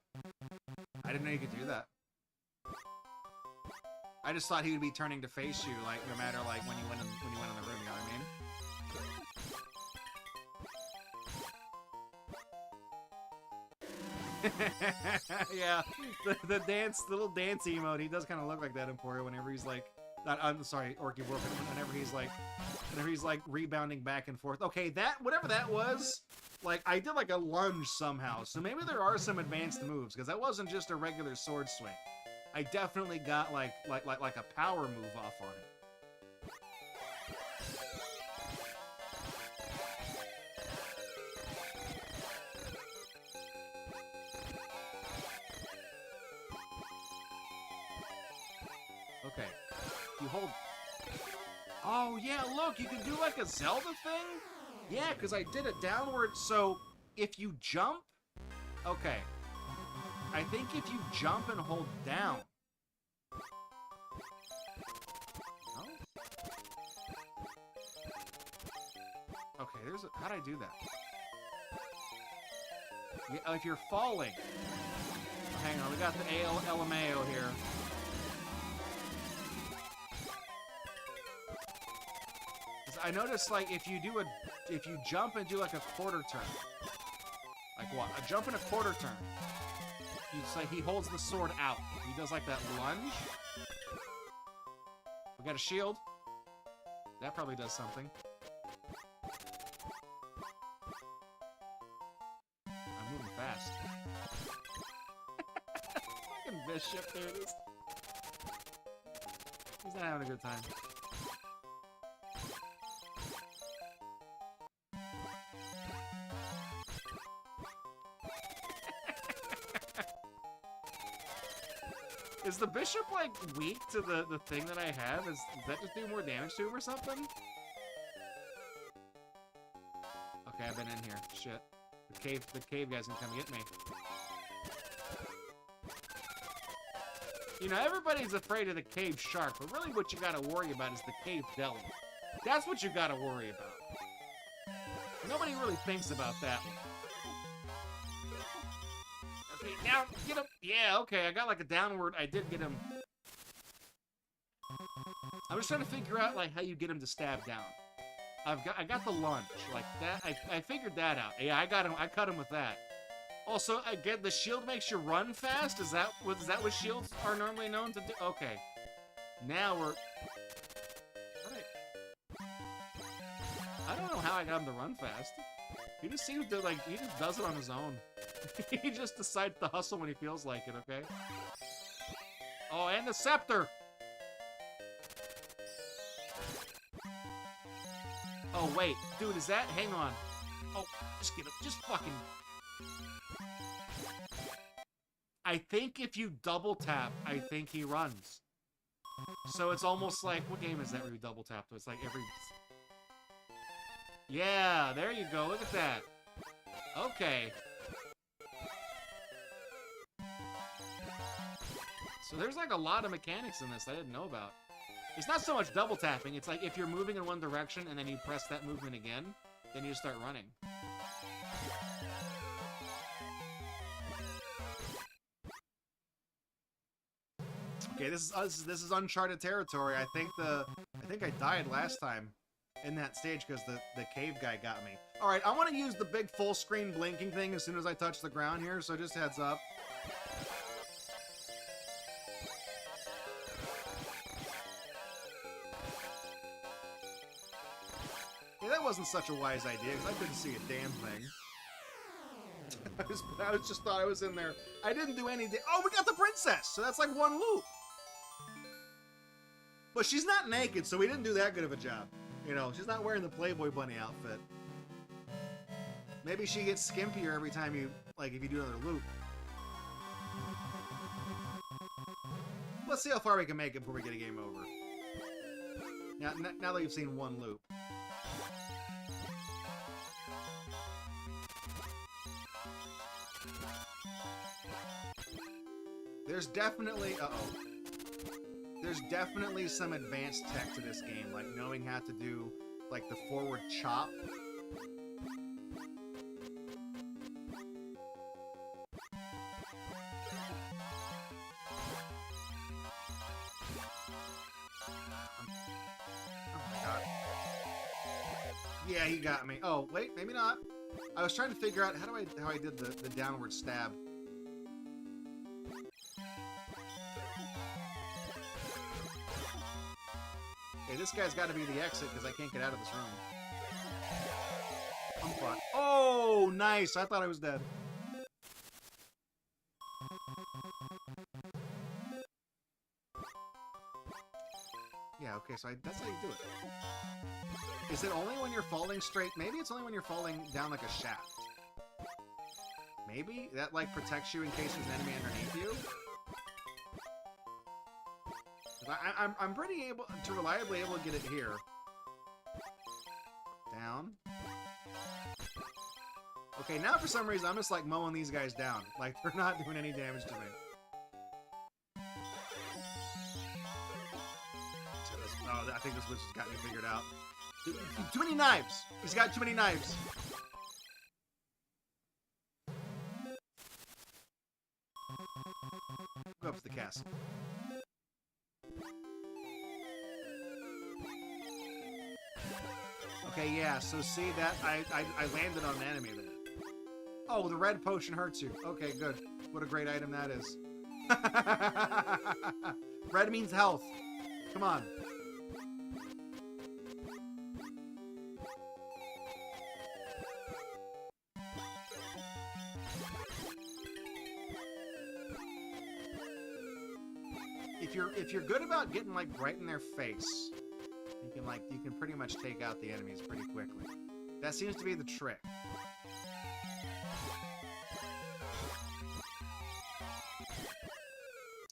I didn't know you could do that. I just thought he would be turning to face you, like, no matter, like, when you went in the room, you know what I mean? Yeah, the little dance emote, he does kind of look like that, Emporio, whenever he's, like, I'm sorry, Orky Warpin, whenever he's, like, rebounding back and forth. Okay, whatever that was, like, I did, like, a lunge somehow, so maybe there are some advanced moves, because that wasn't just a regular sword swing. I definitely got like a power move off on it. Okay. You hold... Oh, yeah, look, you can do like a Zelda thing? Yeah, because I did it downward, so if you jump... Okay. I think if you jump and hold down... No? Okay, there's a... How'd I do that? Yeah, if you're falling... Oh, hang on, we got the LMAO here. I noticed like if you jump and do like a quarter turn, like what? A jump and a quarter turn. It's like he holds the sword out. He does like that lunge. We got a shield. That probably does something. I'm moving fast. Fucking Bishop, there it is. He's not having a good time. Is the Bishop, like, weak to the thing that I have? Does that just do more damage to him or something? Okay, I've been in here. Shit. The cave guy's gonna come get me. You know, everybody's afraid of the cave shark, but really what you gotta worry about is the cave deli. That's what you gotta worry about. Nobody really thinks about that one. Okay, now, get him. Yeah, okay, I got like a downward. I did get him. I'm just trying to figure out like how you get him to stab down. I got the lunge like that. I figured that out. Yeah, I got him. I cut him with that. Also, again, the shield makes you run fast. Is that what shields are normally known to do? Okay, now we're. I don't know how I got him to run fast. He just seems to like. He just does it on his own. He just decides to hustle when he feels like it. Okay. Oh, and the scepter. Oh, wait. Dude, is that... Hang on. Oh, just get him. Just fucking... I think if you double tap, I think he runs. So it's almost like... What game is that where you double tap? It's like every... Yeah, there you go. Look at that. Okay. So there's like a lot of mechanics in this I didn't know about. It's not so much double tapping, it's like if you're moving in one direction and then you press that movement again, then you just start running. Okay, this is uncharted territory. I think I died last time in that stage because the cave guy got me. All right, I want to use the big full screen blinking thing as soon as I touch the ground here, so just heads up. Yeah, that wasn't such a wise idea because I couldn't see a damn thing. I just thought I was in there. I didn't do any. Oh, we got the princess, so that's like one loop. But she's not naked, so we didn't do that good of a job. You know, she's not wearing the Playboy Bunny outfit. Maybe she gets skimpier every time you, like, if you do another loop. Let's see how far we can make it before we get a game over. Now that you've seen one loop. There's definitely, there's definitely some advanced tech to this game, like knowing how to do, like, the forward chop. Oh my god. Yeah, he got me. Oh, wait, maybe not. I was trying to figure out how I did the downward stab. Okay, this guy's got to be the exit because I can't get out of this room. I'm fucked. Oh, nice! I thought I was dead. Yeah, okay, so that's how you do it. Is it only when you're falling straight? Maybe it's only when you're falling down like a shaft. Maybe? That, like, protects you in case there's an enemy underneath you? I'm pretty able to reliably able to get it here. Down. Okay, now for some reason I'm just like mowing these guys down. Like they're not doing any damage to me. Oh, I think this witch has got me figured out. Too many knives! He's got too many knives. Go up to the castle. Okay, yeah, so see that I landed on an enemy there. Oh, the red potion hurts you. Okay, good. What a great item that is. Red means health. Come on. If you're good about getting like right in their face, you can pretty much take out the enemies pretty quickly. That seems to be the trick.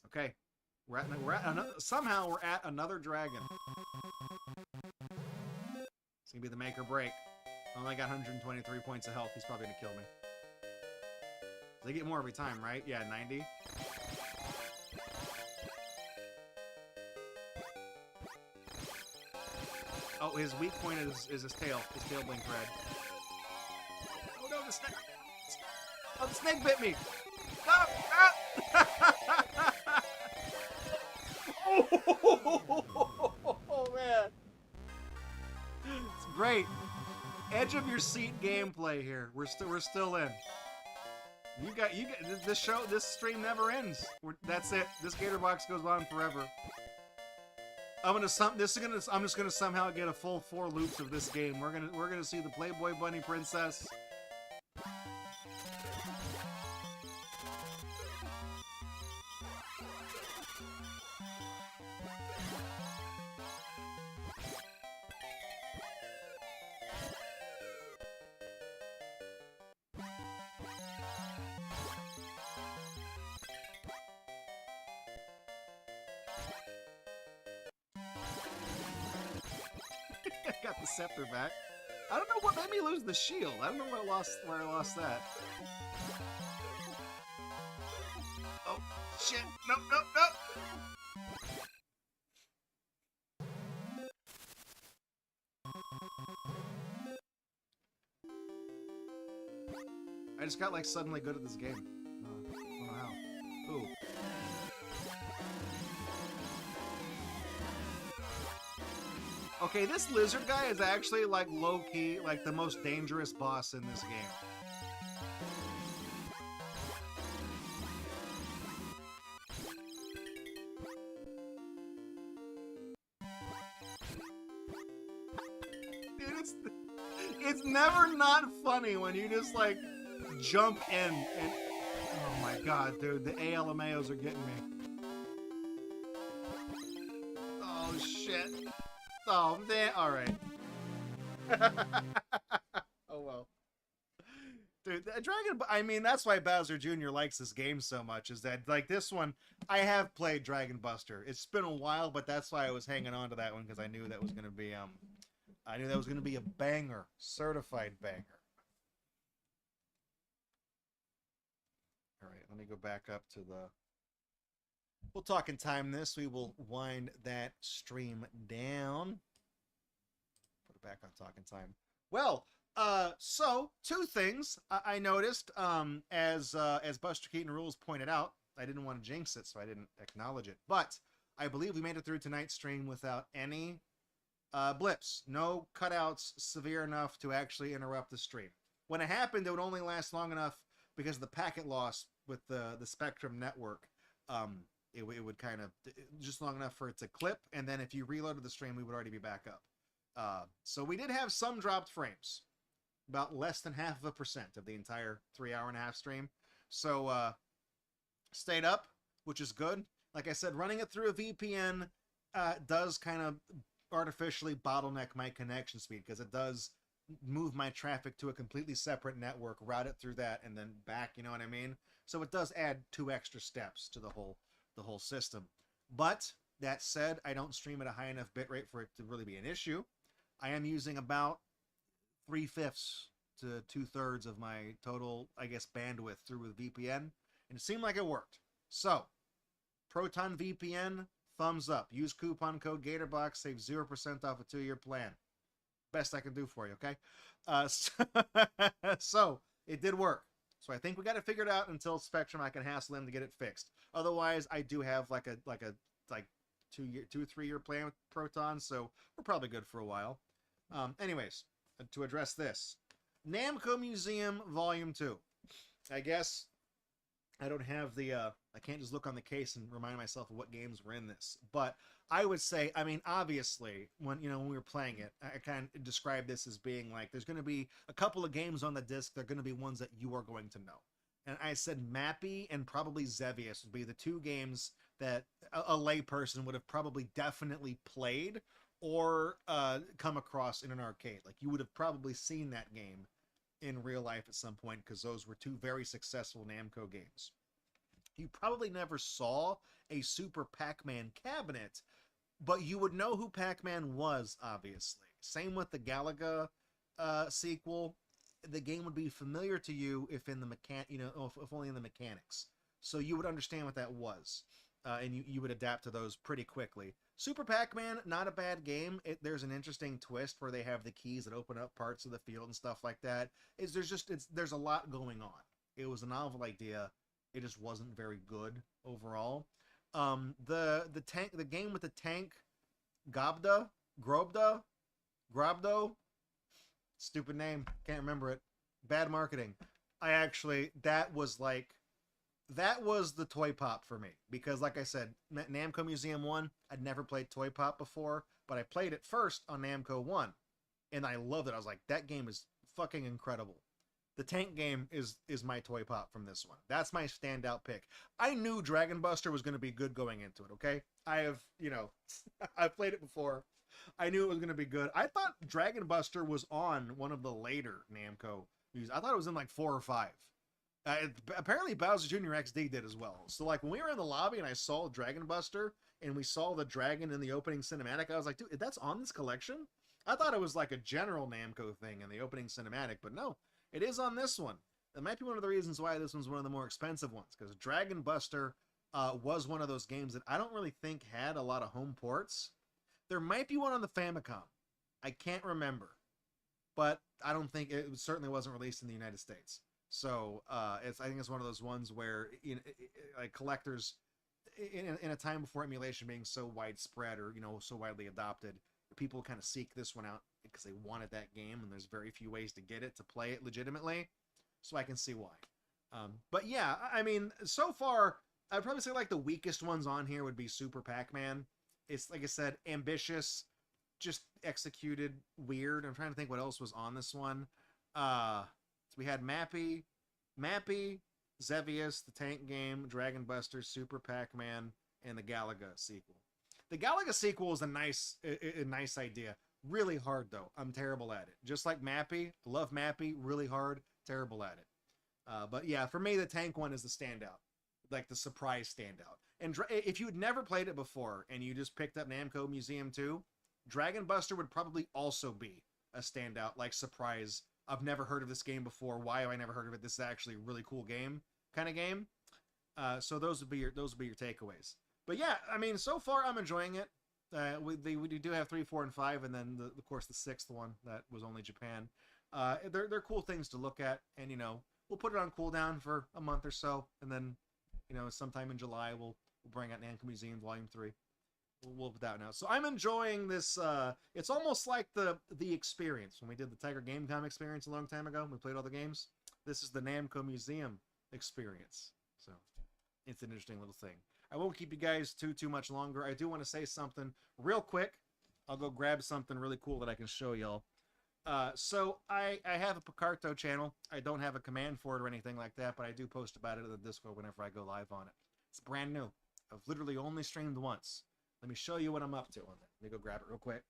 Okay, somehow we're at another dragon. It's gonna be the make or break. I only got 123 points of health. He's probably gonna kill me. They get more every time, right? Yeah, 90. Oh, his weak point is his tail. His tail blinked red. Oh no, the snake! Oh, the snake bit me! No! Ah! Oh man, it's great. Edge of your seat gameplay here. We're still in. You got this stream never ends. That's it. This Gatorbox goes on forever. I'm just gonna somehow get a full 4 loops of this game. We're gonna see the Playboy Bunny Princess. I got the scepter back. I don't know what made me lose the shield. I don't know where I lost that. Oh shit! Nope, nope, nope. I just got like suddenly good at this game. I don't know how. Ooh. Okay, this lizard guy is actually like low-key, like the most dangerous boss in this game. Dude, it's never not funny when you just like jump in and oh my god, dude, the ALMAOs are getting me. Oh shit. Oh, man. Alright. Oh, well. Dude, I mean, that's why Bowser Jr. likes this game so much, is that, like, this one, I have played Dragon Buster. It's been a while, but that's why I was hanging on to that one, because I knew that was going to be, a banger. Certified banger. Alright, let me go back up to the... We'll talk in time this. We will wind that stream down. Put it back on talking time. Well, so 2 things I noticed. As Buster Keaton Rules pointed out, I didn't want to jinx it, so I didn't acknowledge it. But I believe we made it through tonight's stream without any blips, no cutouts severe enough to actually interrupt the stream. When it happened, it would only last long enough because of the packet loss with the Spectrum network. It would kind of just long enough for it to clip, and then if you reloaded the stream, we would already be back up. So we did have some dropped frames, about less than 0.5% of the entire 3-hour-and-a-half stream. So stayed up, which is good. Like I said, running it through a VPN does kind of artificially bottleneck my connection speed, because it does move my traffic to a completely separate network, route it through that, and then back, you know what I mean? So it does add 2 extra steps to the whole system. But that said, I don't stream at a high enough bitrate for it to really be an issue. I am using about 3/5 to 2/3 of my total, I guess, bandwidth through with VPN, and it seemed like it worked. So, Proton VPN, thumbs up. Use coupon code Gatorbox, save 0% off a 2-year plan. Best I can do for you, okay? So, it did work. So I think we got it figured out until Spectrum. I can hassle them to get it fixed. Otherwise, I do have like a 2-3 year plan with Proton, so we're probably good for a while. Anyways, to address this. Namco Museum Volume 2. I guess I don't have the, I can't just look on the case and remind myself of what games were in this. But I would say, I mean, obviously, when we were playing it, I kind of described this as being like, there's going to be a couple of games on the disc, they're going to be ones that you are going to know. And I said Mappy and probably Xevious would be the two games that a layperson would have probably definitely played or come across in an arcade. Like, you would have probably seen that game in real life at some point, because those were two very successful Namco games. You probably never saw a Super Pac-Man cabinet, but you would know who Pac-Man was, obviously. Same with the Galaga sequel. The game would be familiar to you if in the if only in the mechanics. So you would understand what that was, and you would adapt to those pretty quickly. Super Pac-Man, not a bad game. There's an interesting twist where they have the keys that open up parts of the field and stuff like that. There's a lot going on. It was a novel idea. It just wasn't very good overall. The game with the tank, Grobda, stupid name, can't remember it. Bad marketing. That was the Toy Pop for me, because like I said, Namco Museum 1, I'd never played Toy Pop before, but I played it first on Namco 1, and I loved it. I was like, that game is fucking incredible. The tank game is my Toy Pop from this one. That's my standout pick. I knew Dragon Buster was going to be good going into it, okay? I've played it before. I knew it was going to be good. I thought Dragon Buster was on one of the later Namco movies. I thought it was in like 4 or 5. Apparently Bowser Jr. XD did as well. So like when we were in the lobby and I saw Dragon Buster and we saw the dragon in the opening cinematic, I was like, dude, that's on this collection? I thought it was like a general Namco thing in the opening cinematic, but no, it is on this one. That might be one of the reasons why this one's one of the more expensive ones, because Dragon Buster was one of those games that I don't really think had a lot of home ports. There might be one on the Famicom. I can't remember. But I don't think it certainly wasn't released in the United States. So I think it's one of those ones where like collectors, in a time before emulation being so widespread or so widely adopted, people kind of seek this one out because they wanted that game, and there's very few ways to get it, to play it legitimately. So I can see why. But yeah, I mean, so far I'd probably say like the weakest ones on here would be Super Pac-Man. It's, like I said, ambitious, just executed weird. I'm trying to think what else was on this one. So we had Mappy, Xevious, the tank game, Dragon Buster, Super Pac-Man, and the Galaga sequel. The Galaga sequel is a nice idea. Really hard, though. I'm terrible at it. Just like Mappy. Love Mappy. Really hard. Terrible at it. But yeah, for me, the tank one is the standout. Like the surprise standout. And if you had never played it before and you just picked up Namco Museum 2, Dragon Buster would probably also be a standout, like surprise. I've never heard of this game before. Why have I never heard of it? This is actually a really cool game, kind of game. So those would be your takeaways. But yeah, I mean, so far I'm enjoying it. We do have 3, 4, and 5, and then of course the 6th one that was only Japan. They're cool things to look at, and we'll put it on cooldown for a month or so, and then sometime in July we'll bring out Namco Museum Volume 3. We'll put that one out. So I'm enjoying this. It's almost like the experience when we did the Tiger Gamecom experience a long time ago. We played all the games. This is the Namco Museum experience. So it's an interesting little thing. I won't keep you guys too much longer. I do want to say something real quick. I'll go grab something really cool that I can show y'all. So I have a Picarto channel. I don't have a command for it or anything like that, but I do post about it in the Discord whenever I go live on it. It's brand new. I've literally only streamed once. Let me show you what I'm up to on it. Let me go grab it real quick.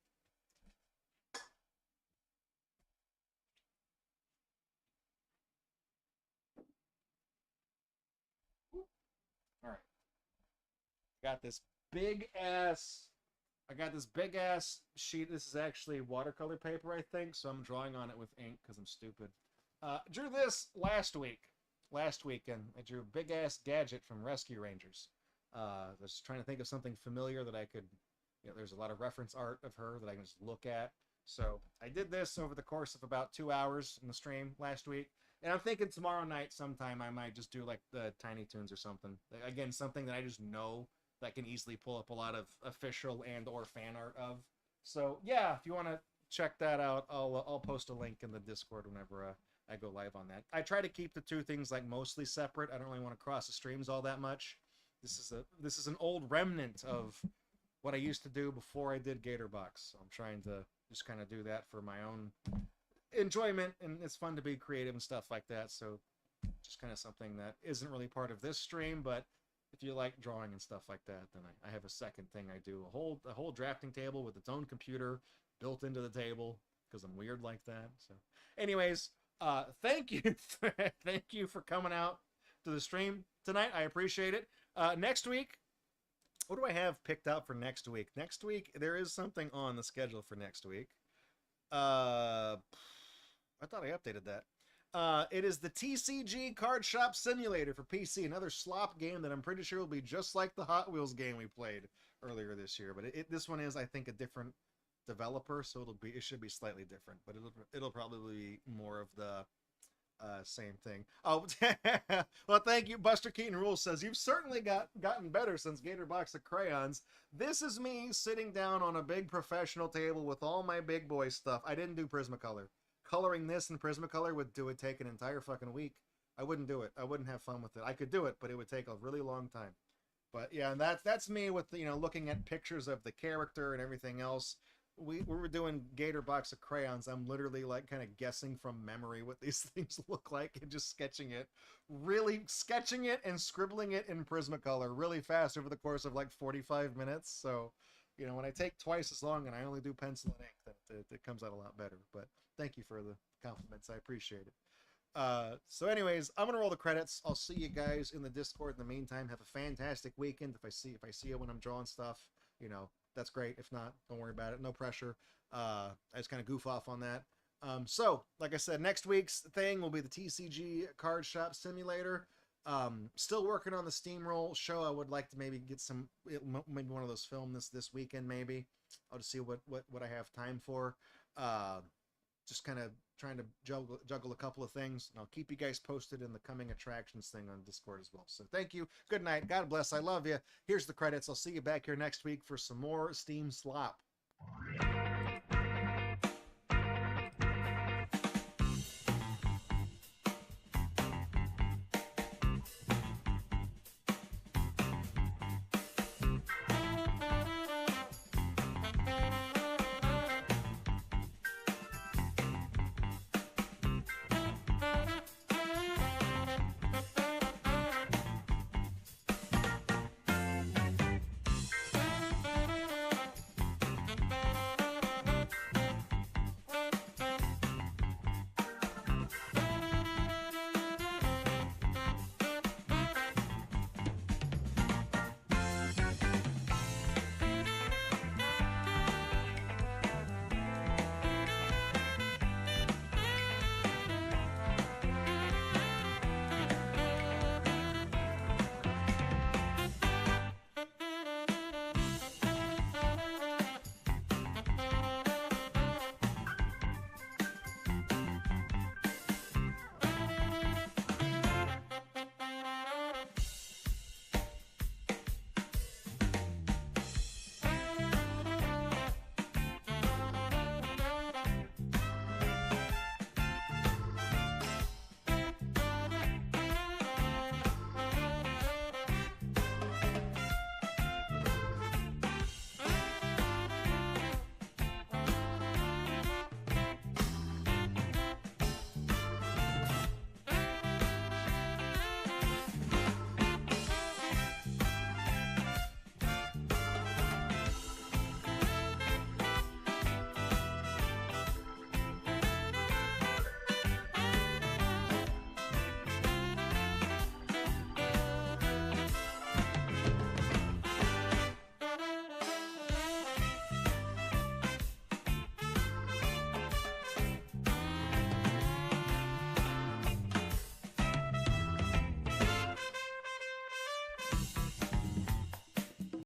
All right. I got this big ass sheet. This is actually watercolor paper, I think, so I'm drawing on it with ink because I'm stupid. Drew this last weekend. I drew a big ass gadget from Rescue Rangers. I was trying to think of something familiar that I could, there's a lot of reference art of her that I can just look at. So I did this over the course of about 2 hours in the stream last week. And I'm thinking tomorrow night sometime I might just do like the Tiny Toons or something. Again, something that I just know that I can easily pull up a lot of official and or fan art of. So yeah, if you want to check that out. I'll post a link in the Discord whenever I go live on that. I try to keep the two things like mostly separate. I don't really want to cross the streams all that much. This is an old remnant of what I used to do before I did Gatorbox. So I'm trying to just kind of do that for my own enjoyment, and it's fun to be creative and stuff like that. So just kind of something that isn't really part of this stream, but if you like drawing and stuff like that, then I have a second thing I do, a whole drafting table with its own computer built into the table because I'm weird like that. So anyways, thank you thank you for coming out to the stream tonight. I appreciate it. Next week, what do I have picked out for next week? Next week there is something on the schedule for next week. I thought I updated that. It is the TCG Card Shop Simulator for PC, another slop game that I'm pretty sure will be just like the Hot Wheels game we played earlier this year. But this one is, I think, a different developer, so it should be slightly different. But it'll probably be more of the same thing. Oh, well, thank you. Buster Keaton Rules says you've certainly gotten better since Gatorbox of Crayons. This is me sitting down on a big professional table with all my big boy stuff. I didn't do Prismacolor. Coloring this in Prismacolor would take an entire fucking week. I wouldn't do it. I wouldn't have fun with it. I could do it, but it would take a really long time. But yeah, and that's me with, you know, looking at pictures of the character and everything else. We were doing Gatorbox of Crayons. I'm literally like kind of guessing from memory what these things look like and just sketching it and scribbling it in Prismacolor really fast over the course of like 45 minutes. So, you know, when I take twice as long and I only do pencil and ink, it comes out a lot better. But thank you for the compliments. I appreciate it. So anyways, I'm gonna roll the credits. I'll see you guys in the Discord. In the meantime, have a fantastic weekend. If I see you when I'm drawing stuff, you know, that's great. If not, don't worry about it. No pressure. I just kind of goof off on that. So like I said, next week's thing will be the TCG Card Shop Simulator. Still working on the Steamroll show. I would like to maybe get maybe one of those filmed this weekend. Maybe I'll just see what I have time for. Just kind of trying to juggle a couple of things, and I'll keep you guys posted in the coming attractions thing on Discord as well. So thank you. Good night. God bless. I love you. Here's the credits. I'll see you back here next week for some more Steam Slop.